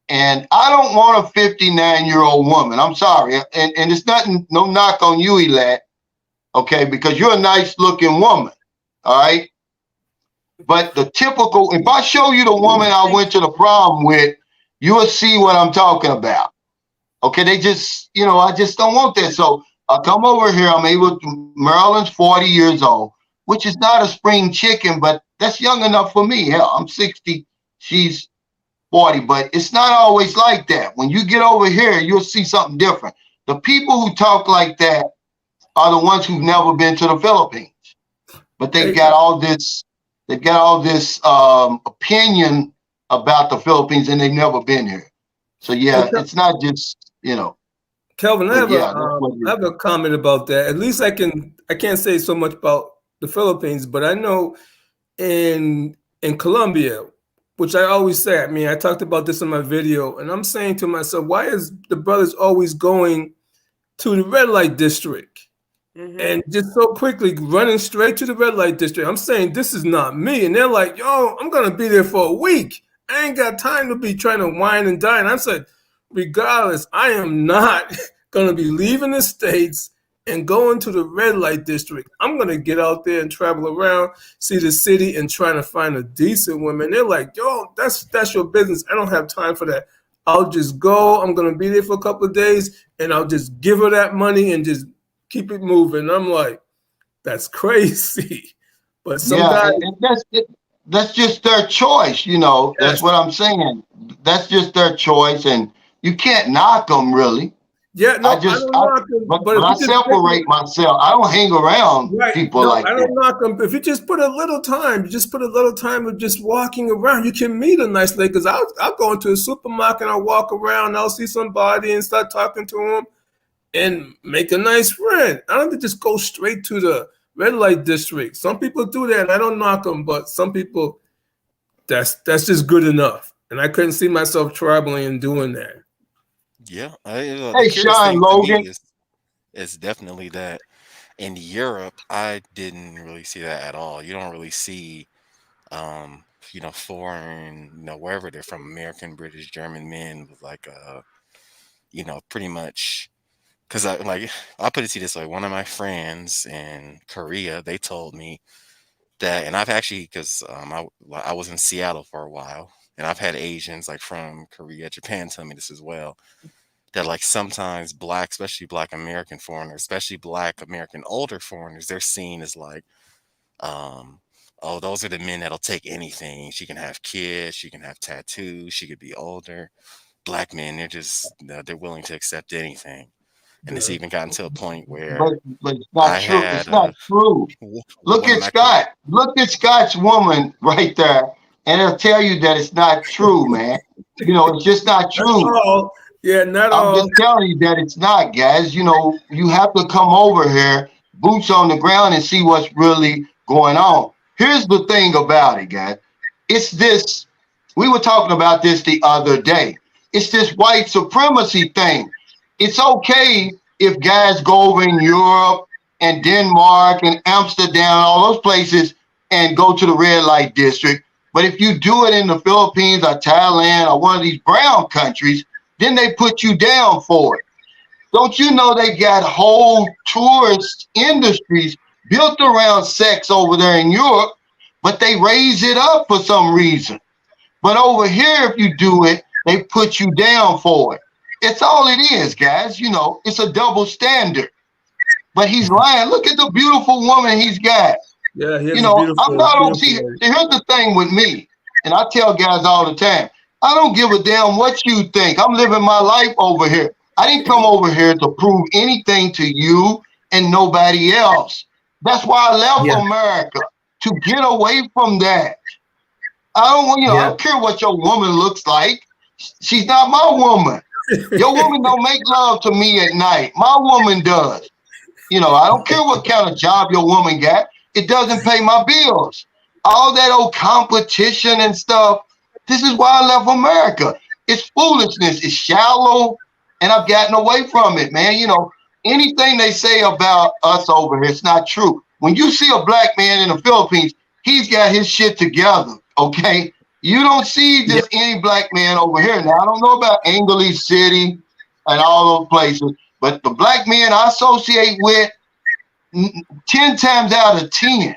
And I don't want a 59-year-old woman. I'm sorry. And it's nothing, no knock on you, Elat. Okay, because you're a nice looking woman. All right. But the typical, if I show you the woman I went to the prom with, you'll see what I'm talking about. Okay, they just, you know, I just don't want that. So I come over here. I'm able to, Marilyn's 40 years old, which is not a spring chicken, but that's young enough for me. Hell, I'm 60, she's 40, but it's not always like that. When you get over here, you'll see something different. The people who talk like that are the ones who've never been to the Philippines, but they've got all this opinion about the Philippines, and they've never been here. So yeah, it's not just, you know. Kelvin, I have a comment about that. At least I can't say so much about the Philippines, but I know in Colombia, which I always say, I mean, I talked about this in my video, and I'm saying to myself, why is the brothers always going to the red light district? And just so quickly running straight to the red light district. I'm saying, this is not me. And they're like, yo, I'm going to be there for a week. I ain't got time to be trying to wine and dine. I said, regardless, I am not going to be leaving the States and going to the red light district. I'm going to get out there and travel around, see the city, and trying to find a decent woman. They're like, yo, that's your business. I don't have time for that. I'll just go. I'm going to be there for a couple of days, and I'll just give her that money and just keep it moving. I'm like, that's crazy. But some guys, that's just their choice, you know. That's what I'm saying. That's just their choice, and you can't knock them, really. Yeah, no, I don't knock them. But I separate myself. I don't hang around people like that. I don't knock them. If you just put a little time, of just walking around, you can meet a nice lady. Because I'll go into a supermarket, I'll walk around, I'll see somebody and start talking to them and make a nice friend. I don't have to just go straight to the red light district. Some people do that, and I don't knock them, but some people, that's just good enough. And I couldn't see myself traveling and doing that. Yeah. Hey, Sean Logan. It's definitely that. In Europe, I didn't really see that at all. You don't really see, you know, foreign, you know, wherever they're from, American, British, German men with like, you know, pretty much. Because I'll put it to you this way. One of my friends in Korea, they told me that, and I've actually, because I was in Seattle for a while, and I've had Asians like from Korea, Japan tell me this as well, that like sometimes Black, especially Black American foreigners, especially Black American older foreigners, they're seen as like, oh, those are the men that'll take anything. She can have kids, she can have tattoos, she could be older. Black men, they're willing to accept anything. And it's even gotten to a point where but it's not true. It's not true. Look at Scott. Look at Scott's woman right there, and it'll tell you that it's not true, man. You know, it's just not true. I'm just telling you that it's not, guys. You know, you have to come over here, boots on the ground, and see what's really going on. Here's the thing about it, guys. It's this We were talking about this the other day. It's this white supremacy thing. It's okay if guys go over in Europe and Denmark and Amsterdam, all those places, and go to the red light district. But if you do it in the Philippines or Thailand or one of these brown countries, then they put you down for it. Don't you know they got whole tourist industries built around sex over there in Europe, but they raise it up for some reason. But over here, if you do it, they put you down for it. It's all it is, guys. You know, it's a double standard. But he's lying. Look at the beautiful woman he's got. Yeah, he has You know, beautiful, I'm not on see. beautiful. Here's the thing with me, and I tell guys all the time, I don't give a damn what you think. I'm living my life over here. I didn't come over here to prove anything to you and nobody else. That's why I left America, to get away from that. I don't, I don't care what your woman looks like. She's not my woman. Your woman don't make love to me at night. My woman does. You know, I don't care what kind of job your woman got. It doesn't pay my bills. All that old competition and stuff. This is why I left America. It's foolishness. It's shallow. And I've gotten away from it, man. You know, anything they say about us over here, it's not true. When you see a black man in the Philippines, he's got his shit together, okay? You don't see just any black man over here. Now, I don't know about English City and all those places, but the black men I associate with, 10 times out of 10,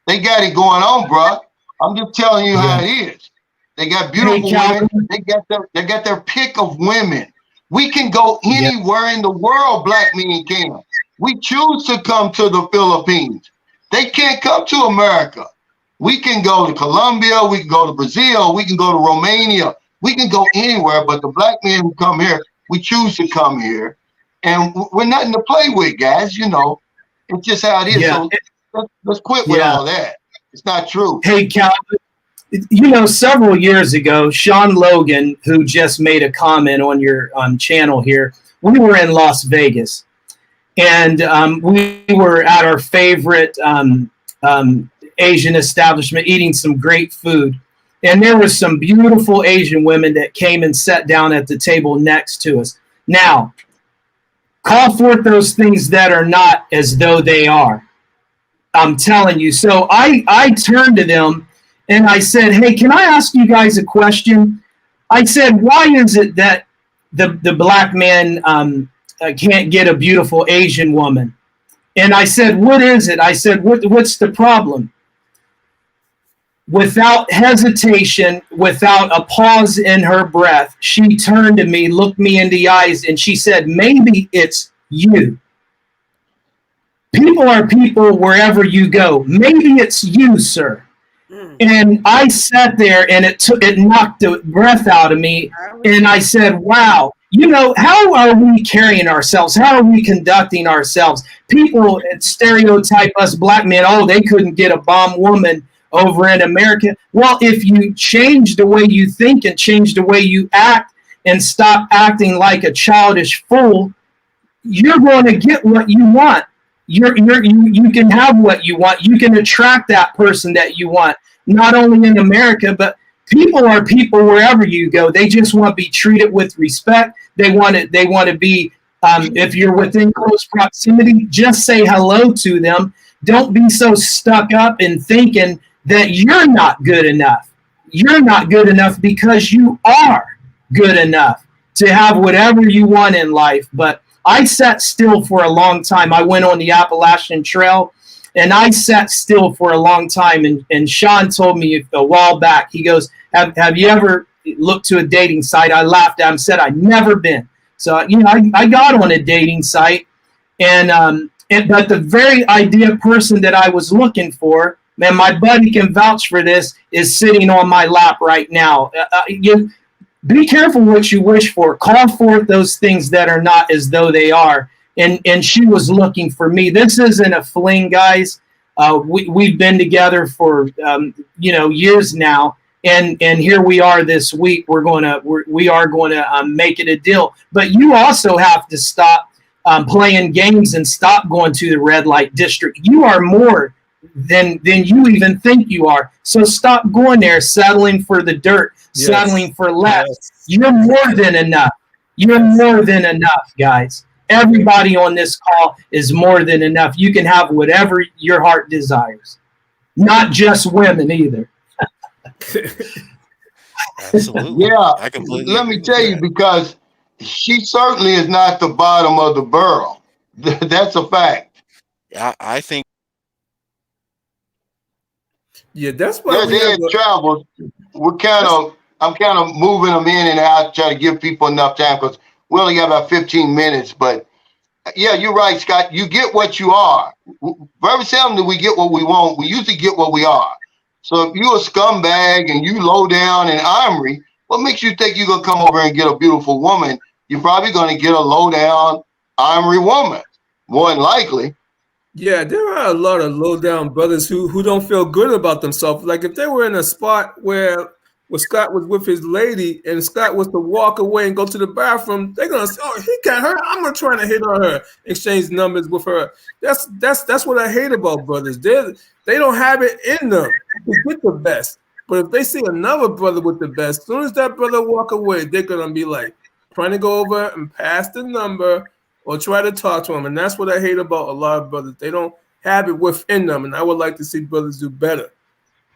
they got it going on, bro. I'm just telling you how it is. They got beautiful women. They got their pick of women. We can go anywhere in the world, black men can. We choose to come to the Philippines. They can't come to America. We can go to Colombia, we can go to Brazil, we can go to Romania, we can go anywhere, but the black men who come here, we choose to come here. And we're nothing to play with, guys, you know. It's just how it is. So let's quit with all that. It's not true. Hey, Calvin, you know, several years ago, Sean Logan, who just made a comment on your channel here, we were in Las Vegas. And we were at our favorite Asian establishment eating some great food. And there was some beautiful Asian women that came and sat down at the table next to us. Now, call forth those things that are not as though they are. I'm telling you. So I turned to them and I said, hey, can I ask you guys a question? I said, why is it that the black man can't get a beautiful Asian woman? And I said, what is it? I said, what's the problem? Without hesitation, without a pause in her breath, she turned to me, looked me in the eyes, and she said, maybe it's you. People are people wherever you go. Maybe it's you, sir. And I sat there and it knocked the breath out of me. And I said, wow, you know, how are we carrying ourselves? How are we conducting ourselves? People stereotype us black men. Oh, they couldn't get a bomb woman over in America. Well, if you change the way you think and change the way you act and stop acting like a childish fool, you're going to get what you want. You can have what you want. You can attract that person that you want, not only in America, but people are people wherever you go. They just want to be treated with respect. They want to be, if you're within close proximity, just say hello to them. Don't be so stuck up in thinking that you're not good enough. You're not good enough because you are good enough to have whatever you want in life. But I sat still for a long time. I went on the Appalachian Trail and I sat still for a long time. And Sean told me a while back, he goes, have you ever looked to a dating site? I laughed at him, said I'd never been. So, you know, I got on a dating site but the very ideal person that I was looking for, man, my buddy can vouch for this, is sitting on my lap right now. Be careful what you wish for. Call forth those things that are not as though they are. And she was looking for me. This isn't a fling, guys. We've been together for years now, and here we are this week. We are going to make it a deal. But you also have to stop playing games and stop going to the red light district. You are more than you even think you are. So stop going there settling for the dirt, settling for less. Yes. You're more than enough. You're more than enough, guys. Everybody on this call is more than enough. You can have whatever your heart desires. Not just women either. Absolutely. Yeah, I completely let agree me with tell you, that. because she certainly is not the bottom of the barrel. That's a fact. I think Yeah, that's why There's we have Ed Travels. I'm kind of moving them in and out, try to give people enough time because we only got about 15 minutes. But yeah, you're right, Scott. You get what you are. Very seldom do we get what we want. We usually get what we are. So if you're a scumbag and you low down and ornery, what makes you think you're gonna come over and get a beautiful woman? You're probably gonna get a low down, ornery woman, more than likely. Yeah, there are a lot of low down brothers who don't feel good about themselves. Like if they were in a spot where Scott was with his lady and Scott was to walk away and go to the bathroom, they're gonna say, "Oh, he got her. I'm gonna try to hit on her, exchange numbers with her." That's what I hate about brothers. They don't have it in them to get the best. But if they see another brother with the best, as soon as that brother walk away, they're gonna be like trying to go over and pass the number or try to talk to him. And that's what I hate about a lot of brothers. They don't have it within them. And I would like to see brothers do better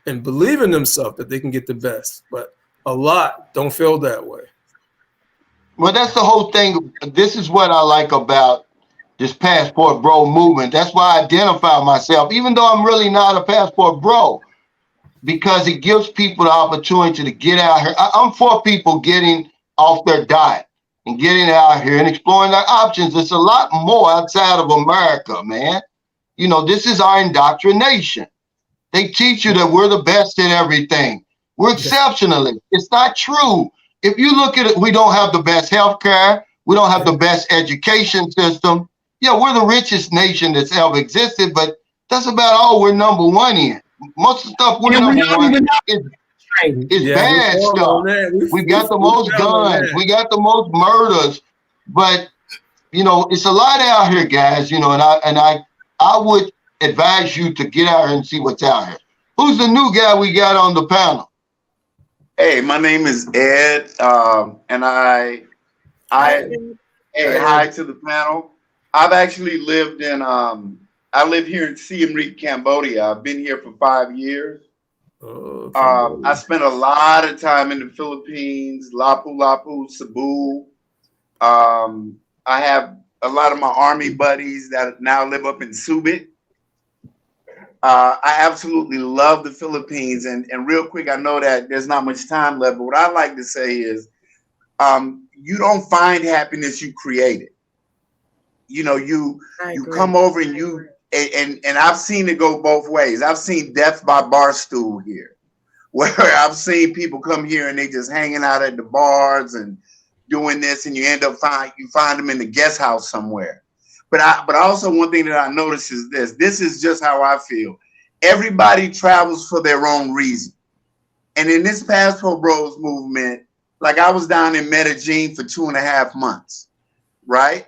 and believe in themselves that they can get the best. But a lot don't feel that way. Well, that's the whole thing. This is what I like about this passport bro movement. That's why I identify myself, even though I'm really not a passport bro, because it gives people the opportunity to get out here. I'm for people getting off their diet and getting out here and exploring their options. It's a lot more outside of America, man. You know, this is our indoctrination. They teach you that we're the best at everything. We're exceptionally. It's not true. If you look at it, we don't have the best healthcare. We don't have the best education system. Yeah, we're the richest nation that's ever existed, but that's about all we're number one in. Most of the stuff we're number one is bad stuff. We got the most guns. We got the most murders. But, you know, it's a lot out here, guys, you know, and I would advise you to get out here and see what's out here. Who's the new guy we got on the panel? Hey, my name is Ed, and hey, hi to the panel. I've actually lived in, I live here in Siem Reap, Cambodia. I've been here for 5 years. I spent a lot of time in the Philippines, Lapu-Lapu, Cebu. I have a lot of my army buddies that now live up in Subic. I absolutely love the Philippines. And real quick, I know that there's not much time left, but what I like to say is you don't find happiness, you create it. You know, you come over and and I've seen it go both ways. I've seen death by bar stool here, where I've seen people come here and they just hanging out at the bars and doing this, and you end up find them in the guest house somewhere. But also one thing that I notice is this is just how I feel. Everybody travels for their own reason. And in this Passport Bros movement, like I was down in Medellin for 2.5 months, right?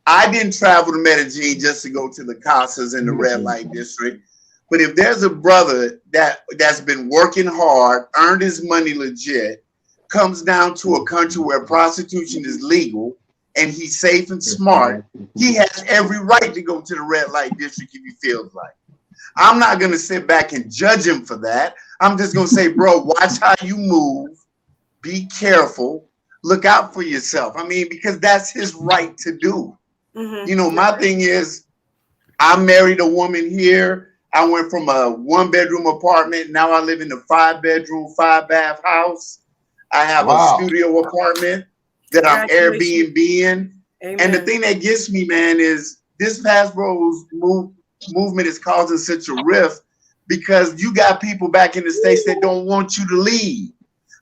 I didn't travel to Medellin just to go to the casas in the red light district. But if there's a brother that's been working hard, earned his money legit, comes down to a country where prostitution is legal, and he's safe and smart, he has every right to go to the red light district if he feels like. I'm not going to sit back and judge him for that. I'm just going to say, bro, watch how you move. Be careful. Look out for yourself. I mean, because that's his right to do. Mm-hmm. You know, my thing is, I married a woman here. I went from a 1-bedroom apartment. Now I live in a 5-bedroom, 5-bath house. I have a studio apartment that I'm Airbnb-ing. And the thing that gets me, man, is this Passport movement is causing such a rift because you got people back in the States that don't want you to leave.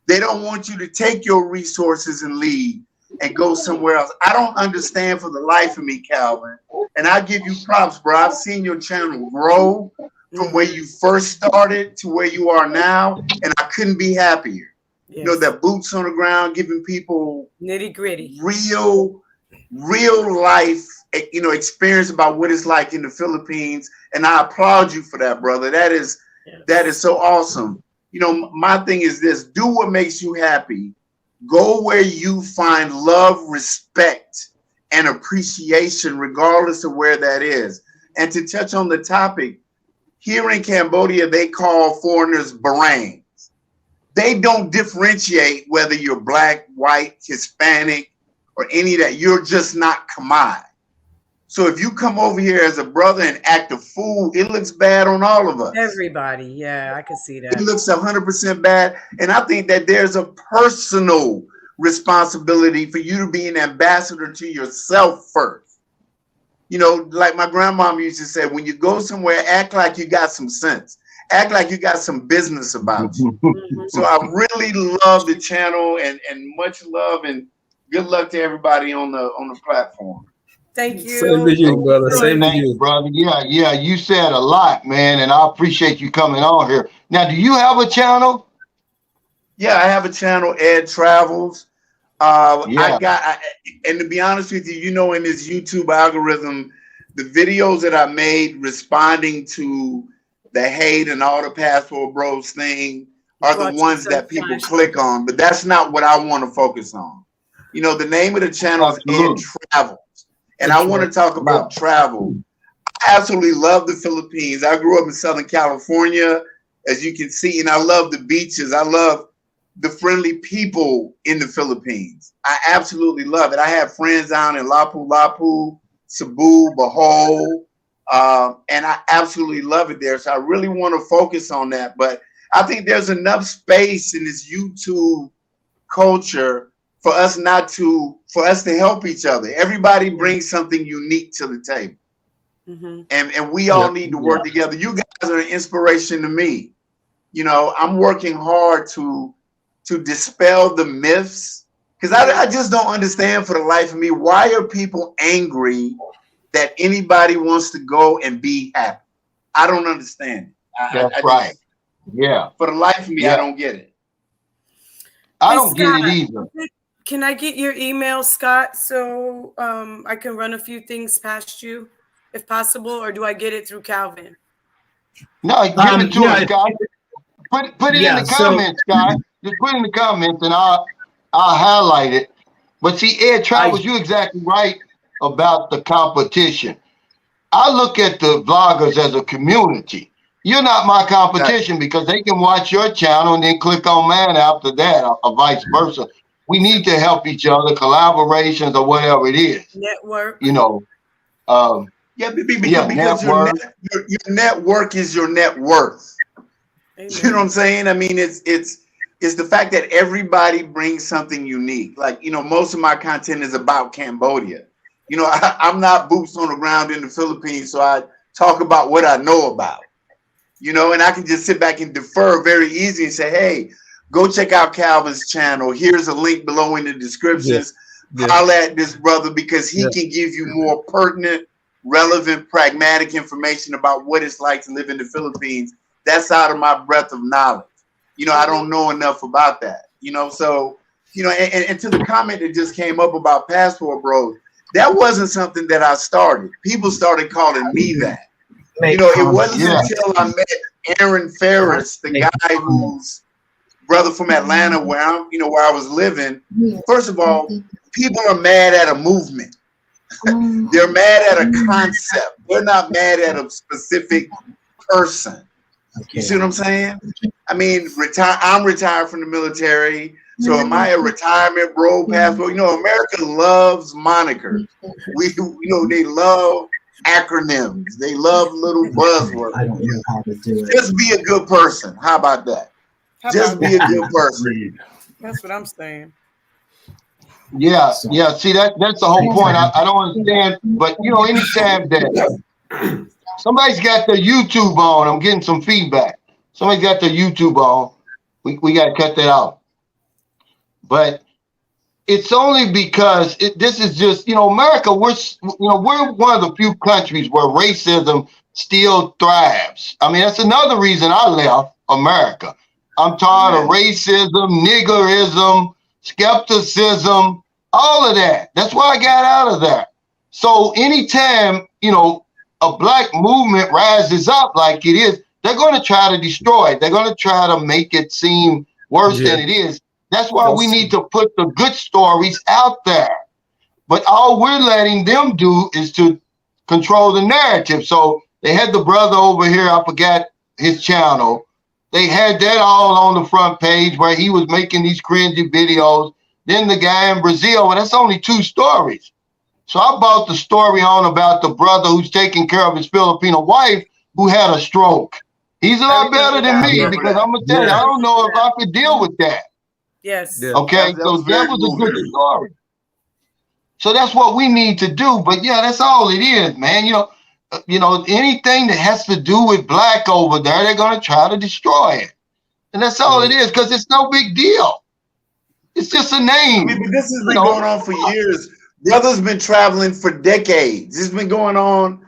They don't want you to take your resources and leave and go somewhere else. I don't understand for the life of me, Calvin. And I give you props, bro. I've seen your channel grow from where you first started to where you are now, and I couldn't be happier. Yes. You know, that boots on the ground, giving people nitty gritty, real real life, experience about what it's like in the Philippines. And I applaud you for that, brother. That is so awesome. My thing is this: do what makes you happy. Go where you find love, respect, and appreciation, regardless of where that is. And to touch on the topic, here in Cambodia, they call foreigners barangs. They don't differentiate whether you're black, white, Hispanic, or any of that. You're just not Khmer. So if you come over here as a brother and act a fool, it looks bad on all of us. Everybody, yeah, I can see that. It looks 100% bad. And I think that there's a personal responsibility for you to be an ambassador to yourself first. Like my grandmama used to say, when you go somewhere, act like you got some sense. Act like you got some business about you. So I really love the channel, and much love, and good luck to everybody on the platform. Thank you. Same to you, brother. Same to you, brother. Yeah. You said a lot, man, and I appreciate you coming on here. Now, do you have a channel? Yeah, I have a channel, Ed Travels. And to be honest with you, in this YouTube algorithm, the videos that I made responding to the hate and all the Passport Bros thing are the ones that people click on, but that's not what I want to focus on. The name of the channel is Ed Travels. And I want to talk about travel. I absolutely love the Philippines. I grew up in Southern California, as you can see, and I love the beaches. I love the friendly people in the Philippines. I absolutely love it. I have friends down in Lapu-Lapu, Cebu, Bohol, and I absolutely love it there. So I really want to focus on that. But I think there's enough space in this YouTube culture for us to help each other. Everybody brings something unique to the table. And we all need to work together. You guys are an inspiration to me. I'm working hard to dispel the myths, because I just don't understand for the life of me, why are people angry that anybody wants to go and be happy? I don't understand it. That's right. Yeah. For the life of me, I don't get it. I don't get it either. Can I get your email, Scott, so I can run a few things past you, if possible, or do I get it through Calvin? No, give it to us, Scott. Put it in the comments, Scott. Just put it in the comments, and I'll highlight it. But see, Ed Travels, you're exactly right about the competition. I look at the vloggers as a community. You're not my competition, because they can watch your channel and then click on mine after that, or vice versa. We need to help each other, collaborations or whatever it is. Network. Because your network is your net worth. Amen. You know what I'm saying? I mean, it's the fact that everybody brings something unique. Like, most of my content is about Cambodia. I'm not boots on the ground in the Philippines, so I talk about what I know about. And I can just sit back and defer very easy and say, hey, go check out Calvin's channel. Here's a link below in the descriptions. Holla at this brother, because he can give you more pertinent, relevant, pragmatic information about what it's like to live in the Philippines. That's out of my breadth of knowledge. I don't know enough about that. So, and to the comment that just came up about Passport Bros, that wasn't something that I started. People started calling me that. It wasn't until I met Aaron Ferris, the guy who's brother from Atlanta, where I was living. First of all, people are mad at a movement. They're mad at a concept. They're not mad at a specific person. You see what I'm saying? I mean, I'm retired from the military. So am I a retirement bro, passport? America loves monikers. They love acronyms. They love little buzzwords. I don't know how to do it. Just be a good person. How about that? Just be a good person. That's what I'm saying. Yeah. See, that's the whole point. I don't understand, but anytime that somebody's got their YouTube on, I'm getting some feedback. Somebody's got their YouTube on. We got to cut that out. But it's only because this is just, America. We're one of the few countries where racism still thrives. I mean, that's another reason I left America. I'm tired of racism, niggerism, skepticism, All of that. That's why I got out of there. So anytime, a black movement rises up like it is, they're going to try to destroy it. They're going to try to make it seem worse than it is. That's why we need to put the good stories out there. But all we're letting them do is to control the narrative. So they had the brother over here, I forgot his channel. They had that all on the front page where he was making these cringy videos. Then the guy in Brazil, and that's only 2 stories. So I bought the story on about the brother who's taking care of his Filipino wife who had a stroke. He's a lot better than me because I'm going to tell you, I don't know if I could deal with that. Yes. Okay, so that was a good story. So that's what we need to do. But yeah, that's all it is, man. Anything that has to do with black over there, they're going to try to destroy it. And that's all it is, because it's no big deal. It's just a name. I mean, but this has been going on for years. Brothers been traveling for decades. It's been going on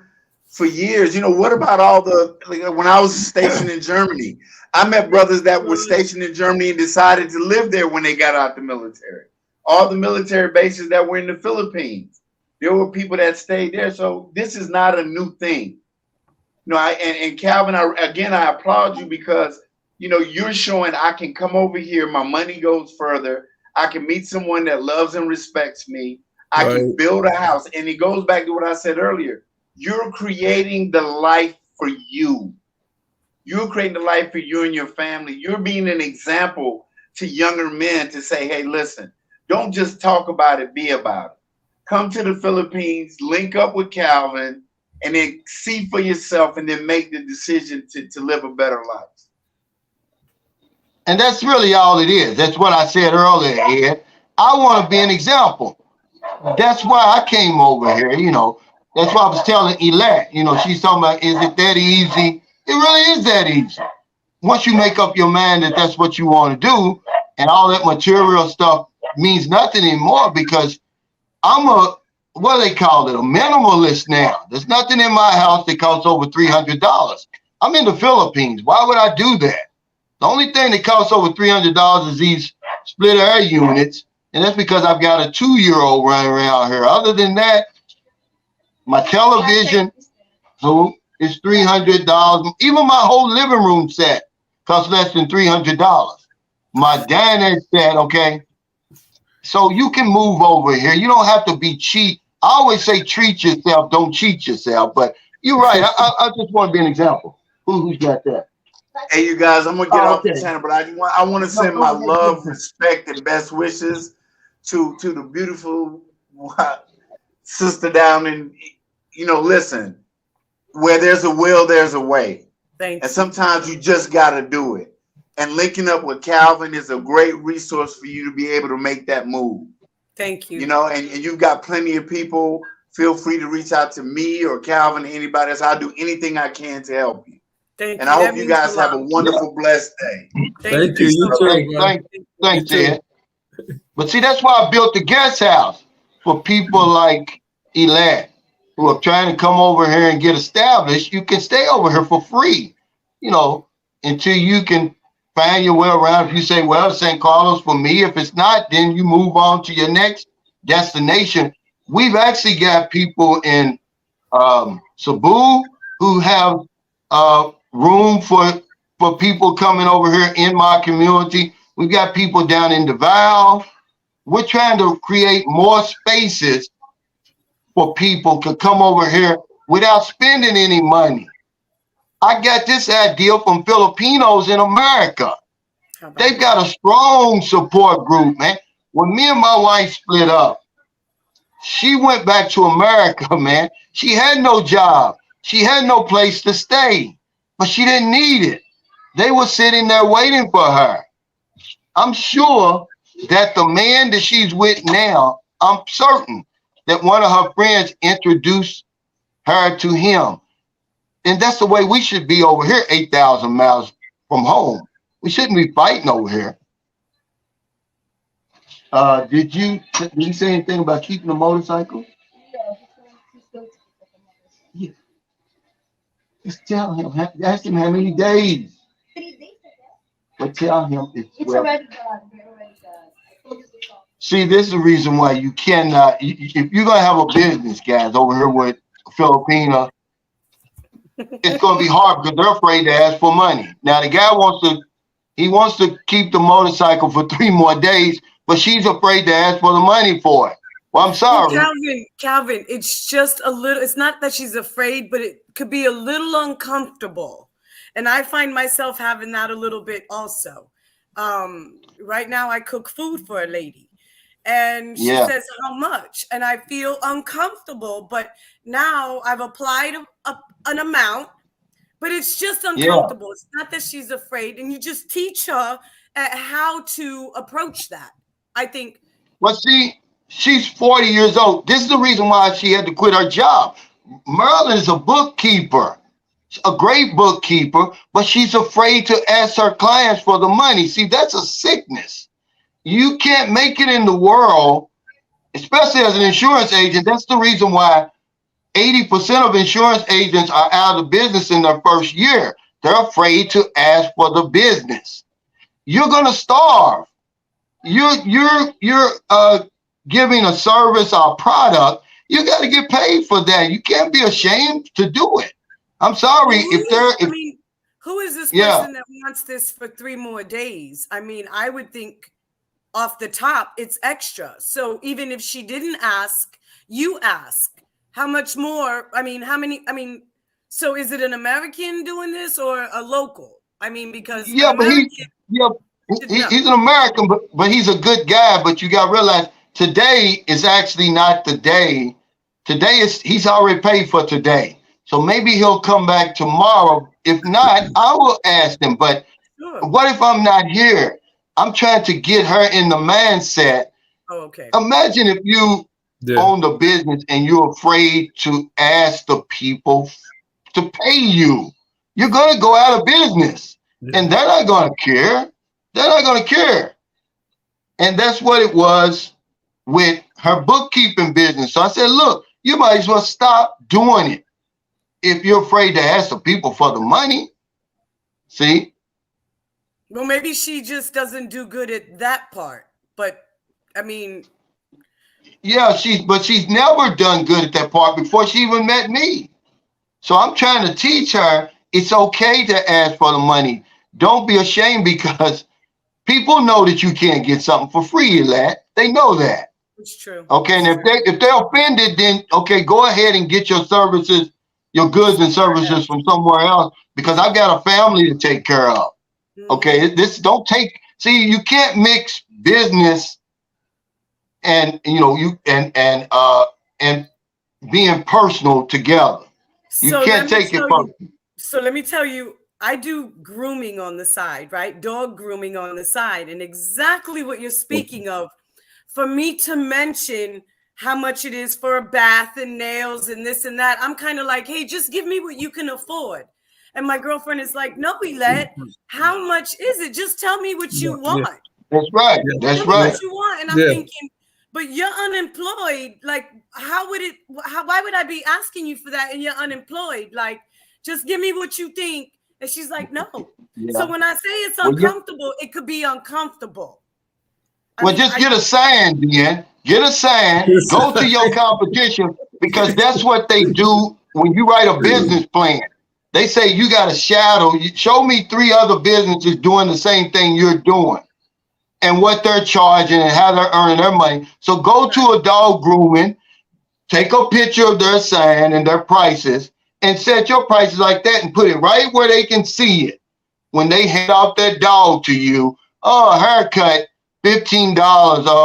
for years. What about all when I was stationed in Germany, I met brothers that were stationed in Germany and decided to live there when they got out the military. All the military bases that were in the Philippines, there were people that stayed there. So this is not a new thing. And Calvin, I applaud you because, you're showing I can come over here. My money goes further. I can meet someone that loves and respects me. I can build a house. And it goes back to what I said earlier. You're creating the life for you. You're creating the life for you and your family. You're being an example to younger men to say, hey, listen, don't just talk about it, be about it. Come to the Philippines, link up with Calvin, and then see for yourself and then make the decision to live a better life. And that's really all it is. That's what I said earlier, Ed. I want to be an example. That's why I came over here, That's why I was telling Elette, she's talking about, is it that easy? It really is that easy. Once you make up your mind that that's what you want to do, and all that material stuff means nothing anymore, because I'm what do they call it, a minimalist now. There's nothing in my house that costs over $300. I'm in the Philippines. Why would I do that? The only thing that costs over $300 is these split air units, and that's because I've got a 2-year-old running around here. Other than that, my television is $300. Even my whole living room set costs less than $300. My dining set, okay? So you can move over here. You don't have to be cheap. I always say treat yourself, don't cheat yourself. But you're right. I just want to be an example. Who's got that? Hey, you guys, I'm gonna get off the channel, but I want to send my love, respect, and best wishes to the beautiful sister down in, listen, where there's a will, there's a way. And sometimes you just gotta do it. And linking up with Calvin is a great resource for you to be able to make that move. Thank you. And you've got plenty of people. Feel free to reach out to me or Calvin or anybody else. I'll do anything I can to help you. And I hope you guys have a wonderful, blessed day. Thank you. You too. Thanks, Ed. But see, that's why I built the guest house for people like Elad who are trying to come over here and get established. You can stay over here for free, until you can find your way around. If you say, well, St. Carlos for me, if it's not, then you move on to your next destination. We've actually got people in Cebu who have room for people coming over here in my community. We've got people down in Davao. We're trying to create more spaces for people to come over here without spending any money. I got this idea from Filipinos in America. They've got a strong support group, man. When me and my wife split up, she went back to America, man. She had no job. She had no place to stay, but she didn't need it. They were sitting there waiting for her. I'm sure that the man that she's with now, I'm certain that one of her friends introduced her to him. And that's the way we should be over here, 8,000 miles from home. We shouldn't be fighting over here. Did you say anything about keeping the motorcycle? Yeah. Just tell him. Ask him how many days. 3 days. But tell him it's already done. See, this is the reason why you cannot. If you're gonna have a business, guys, over here with Filipina, it's gonna be hard because they're afraid to ask for money. Now the guy wants to keep the motorcycle for 3 more days, but she's afraid to ask for the money for it. Well, I'm sorry. Well, Calvin, it's just a little, it's not that she's afraid, but it could be a little uncomfortable. And I find myself having that a little bit also. Right now I cook food for a lady and she says how much, and I feel uncomfortable, but now I've applied an amount, but it's just uncomfortable. It's not that she's afraid, and you just teach her how to approach that. I think. Well, see, she's 40 years old. This is the reason why she had to quit her job. Merlin is a bookkeeper, a great bookkeeper, but she's afraid to ask her clients for the money. See, that's a sickness. You can't make it in the world, especially as an insurance agent. That's the reason why 80% of insurance agents are out of business in their first year. They're afraid to ask for the business. You're going to starve. You're giving a service or product. You got to get paid for that. You can't be ashamed to do it. I'm sorry who is this person that wants this for 3 more days? I mean, I would think off the top it's extra. So even if she didn't ask, you ask. How much more? I mean, how many? I mean, so is it an American doing this or a local? I mean, because he's an American, but he's a good guy. But you got to realize today is actually not the day. Today he's already paid for today. So maybe he'll come back tomorrow. If not, I will ask him. But what if I'm not here? I'm trying to get her in the mindset. Oh, okay. Imagine if you own the business and you're afraid to ask the people to pay you. You're going to go out of business, and they're not going to care. They're not going to care. And that's what it was with her bookkeeping business. So I said, look, you might as well stop doing it if you're afraid to ask the people for the money. See? Well, maybe she just doesn't do good at that part. But, I mean... Yeah, she's never done good at that part before she even met me. So I'm trying to teach her it's okay to ask for the money. Don't be ashamed, because people know that you can't get something for free, lad. They know that. It's true. Okay, and if they're offended, then okay, go ahead and get your services, your goods and services from somewhere else, because I've got a family to take care of. Okay, you can't mix business and and being personal together. You can't take it personal. So let me tell you, I do grooming on the side, right? Dog grooming on the side. And exactly what you're speaking of, for me to mention how much it is for a bath and nails and this and that, I'm kind of like, hey, just give me what you can afford. And my girlfriend is like, no, Elette, how much is it? Just tell me what you want. That's right. That's right. What you want. And I'm thinking, but you're unemployed. Like, why would I be asking you for that and you're unemployed? Like, just give me what you think. And she's like, no. Yeah. So when I say it's uncomfortable, it could be uncomfortable. Get a sign, Ben. Get a sign. Go to your competition, because that's what they do when you write a business plan. They say you got to show me 3 other businesses doing the same thing you're doing and what they're charging and how they're earning their money. So go to a dog grooming, take a picture of their sign and their prices, and set your prices like that and put it right where they can see it. When they hand off that dog to you, haircut, $15,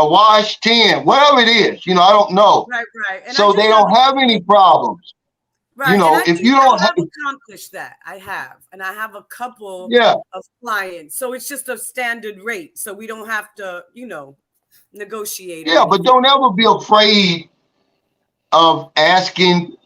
wash 10, whatever it is, I don't know. Right. And so they don't have any problems. Right. If you don't have accomplished that, I have, and I have a couple of clients. So it's just a standard rate. So we don't have to, negotiate. Yeah, but don't ever be afraid of asking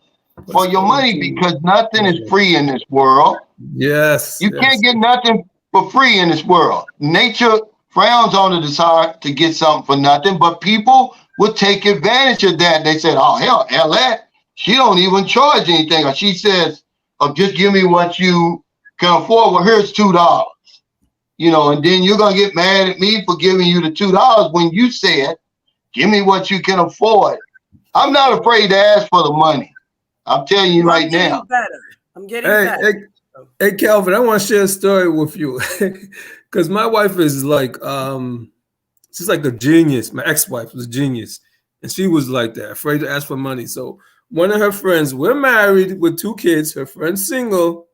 for your money, because nothing is free in this world. Yes. You can't get nothing for free in this world. Nature frowns on the desire to get something for nothing, but people will take advantage of that. They said, oh, hell, that. She don't even charge anything. Or she says, just give me what you can afford. Well, here's $2. And then you're going to get mad at me for giving you the $2 when you said Give me what you can afford. I'm not afraid to ask for the money. I'm telling you right now. I'm getting better. Hey, Calvin, I want to share a story with you. Because my wife is like, she's like a genius. My ex-wife was a genius. And she was like that, afraid to ask for money. So one of her friends, we're married with 2 kids. Her friend's single,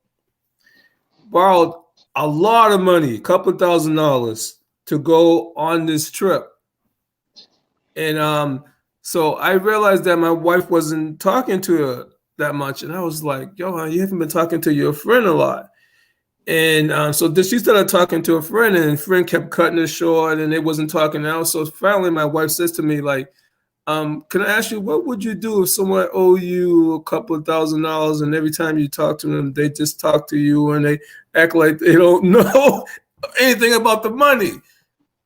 borrowed a lot of money, a couple $1,000 to go on this trip. And so I realized that my wife wasn't talking to her that much. And I was like, yo, you haven't been talking to your friend a lot. And so she started talking to a friend, and the friend kept cutting it short, and they wasn't talking out. So finally, my wife says to me, like, can I ask you, what would you do if someone owe you a couple of $1,000 and every time you talk to them, they just talk to you and they act like they don't know anything about the money?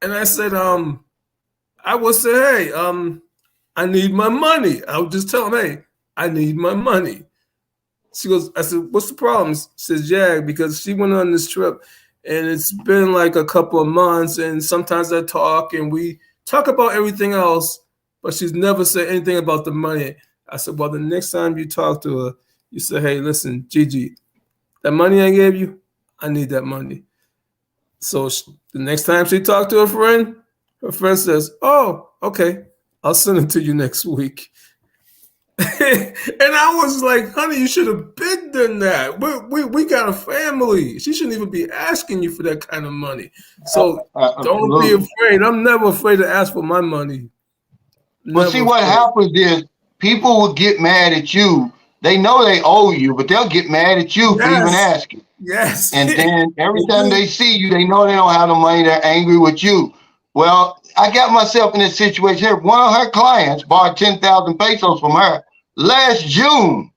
And I said, I would say, hey, I need my money. I would just tell them, hey, I need my money. She goes, I said, what's the problem? She says, yeah, because she went on this trip and it's been like a couple of months, and sometimes I talk and we talk about everything else, but she's never said anything about the money. I said, well, the next time you talk to her, you say, hey, listen, Gigi, that money I gave you, I need that money. So the next time she talked to her friend says, oh, okay, I'll send it to you next week. And I was like, honey, you should have been done that. We got a family. She shouldn't even be asking you for that kind of money. So don't be afraid. I'm never afraid to ask for my money. Well, see, what happens is people will get mad at you. They know they owe you, but they'll get mad at you for even asking. Yes. And then every time they see you, they know they don't have the money. They're angry with you. Well, I got myself in this situation here. One of her clients borrowed 10,000 pesos from her last June.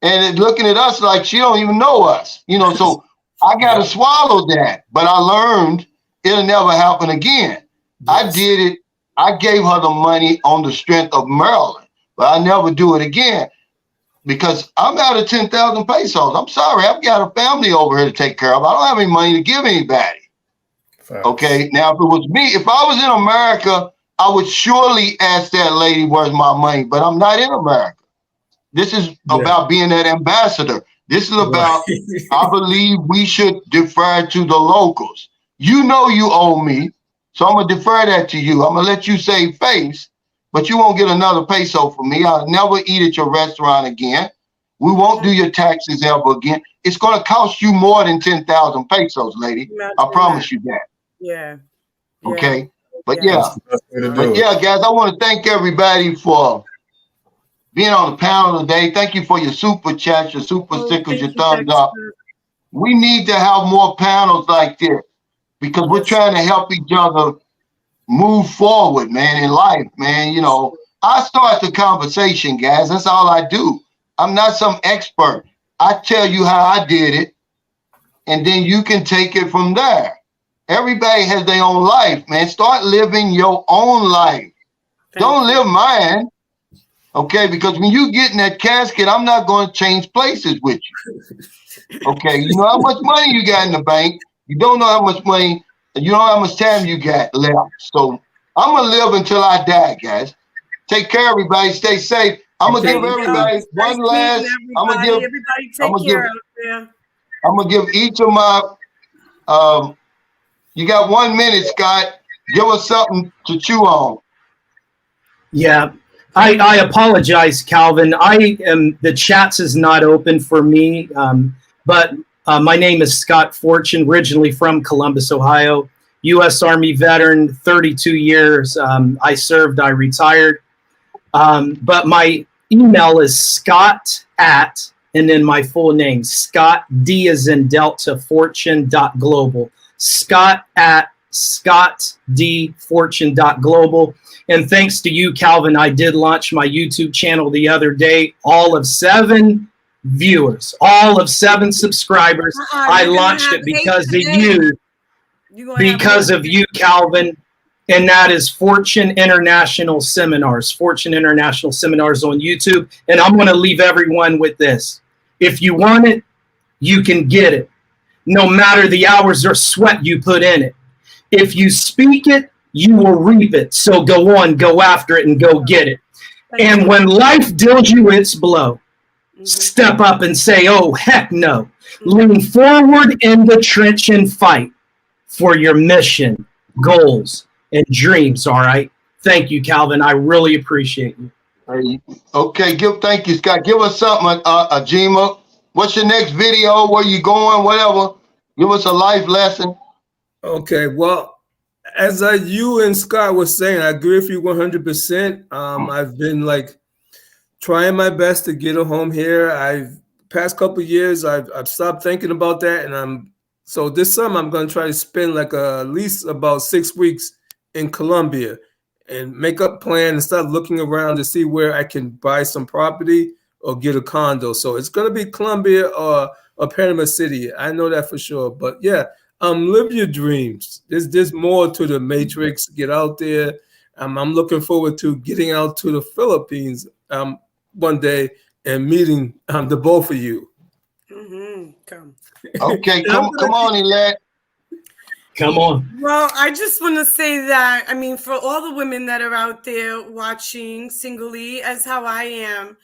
And looking at us like she don't even know us. You know, so I got to swallow that. But I learned it'll never happen again. Yes. I did it. I gave her the money on the strength of Maryland. But I never do it again because I'm out of 10,000 pesos. I'm sorry. I've got a family over here to take care of. I don't have any money to give anybody. Okay, now if it was me, if I was in America, I would surely ask that lady, where's my money? But I'm not in America. This is about being that ambassador. This is about, I believe we should defer to the locals. You know you owe me, so I'm going to defer that to you. I'm going to let you save face, but you won't get another peso from me. I'll never eat at your restaurant again. We won't do your taxes ever again. It's going to cost you more than 10,000 pesos, lady. I promise you that. Yeah. Okay. But yeah, guys, I want to thank everybody for being on the panel today. Thank you for your super chats, your super stickers, your thumbs up. We need to have more panels like this because we're trying to help each other move forward, man, in life, man. You know, I start the conversation, guys. That's all I do. I'm not some expert. I tell you how I did it, and then you can take it from there. Everybody has their own life, man. Start living your own life. Don't live mine, okay? Because when you get in that casket, I'm not going to change places with you, okay? You know how much money you got in the bank. You don't know how much money, you know how much time you got left. So I'm going to live until I die, guys. Take care, everybody. Stay safe. I'm going to give everybody one last, I'm going to give each of my, you got 1 minute, Scott. Give us something to chew on. Yeah, I apologize, Calvin. The chats is not open for me, but my name is Scott Fortune, originally from Columbus, Ohio. U.S. Army veteran, 32 years. I served, I retired. But my email is scott@ and then my full name, Scott, D as in Delta, fortune.global. Scott@ scottdfortune.global. And thanks to you, Calvin, I did launch my YouTube channel the other day. All of 7 viewers, all of 7 subscribers. I launched it because of you, Calvin. And that is Fortune International Seminars, Fortune International Seminars on YouTube. And I'm going to leave everyone with this. If you want it, you can get it, no matter the hours or sweat you put in it. If you speak it, you will reap it. So go on, go after it, and go get it. And when life deals you its blow, step up and say, oh, heck no. Lean forward in the trench and fight for your mission, goals, and dreams, all right? Thank you, Calvin. I really appreciate you. Okay, thank you, Scott. Give us something, Ajima. What's your next video? Where you going? Whatever. Give us a life lesson. Okay, well, as you and Scott was saying, I agree with you 100%. I've been like trying my best to get a home here. Past couple of years, I've stopped thinking about that, and so this summer I'm going to try to spend like at least about 6 weeks in Colombia and make up plan and start looking around to see where I can buy some property or get a condo. So it's going to be Colombia or Panama City. I know that for sure. But yeah, live your dreams. There's more to the matrix. Get out there. I'm looking forward to getting out to the Philippines one day and meeting the both of you. Come. Okay, come on, Elette. Come on. Well, I just want to say that, I mean, for all the women that are out there watching singly, as how I am,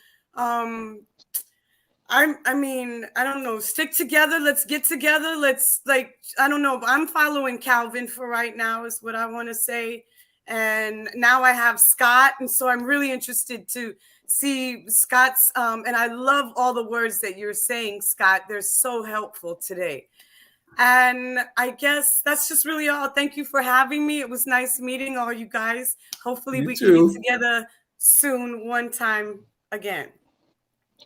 I mean, I don't know, stick together. Let's get together. Let's I don't know. I'm following Calvin for right now is what I want to say. And now I have Scott. And so I'm really interested to see Scott's, and I love all the words that you're saying, Scott. They're so helpful today. And I guess that's just really all. Thank you for having me. It was nice meeting all you guys. Hopefully we can get together soon one time again.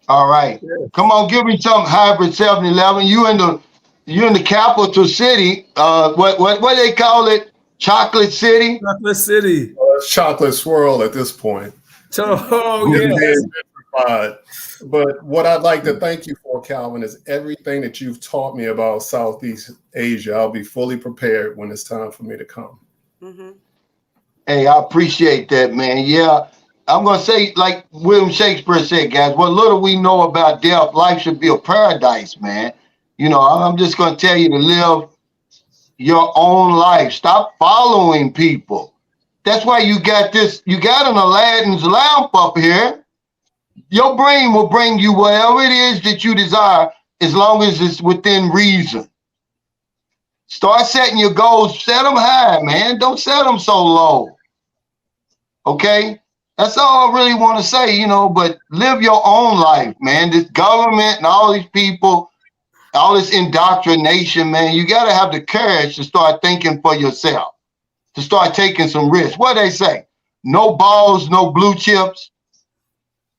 All right. Come on, give me some hybrid 7-Eleven. You in the capital city. What they call it? Chocolate City? Chocolate City. It's Chocolate Swirl at this point. Oh, yeah. But what I'd like to thank you for, Calvin, is everything that you've taught me about Southeast Asia. I'll be fully prepared when it's time for me to come. Hey, I appreciate that, man. Yeah, I'm going to say, like William Shakespeare said, guys, what little we know about death, life should be a paradise, man. You know, I'm just going to tell you to live your own life. Stop following people. That's why you got an Aladdin's lamp up here. Your brain will bring you whatever it is that you desire as long as it's within reason. Start setting your goals. Set them high, man. Don't set them so low. Okay? That's all I really want to say, you know, but live your own life, man. This government and all these people, all this indoctrination, man, you got to have the courage to start thinking for yourself, to start taking some risks. What they say? No balls, no blue chips.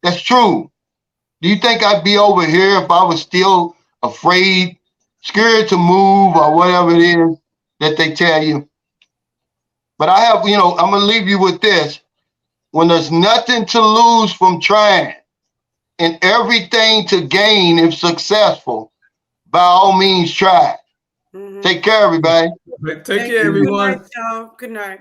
That's true. Do you think I'd be over here if I was still afraid, scared to move or whatever it is that they tell you? But I have, you know, I'm going to leave you with this. When there's nothing to lose from trying and everything to gain if successful, by all means try. Take care, everybody. Take care, everyone. Good night.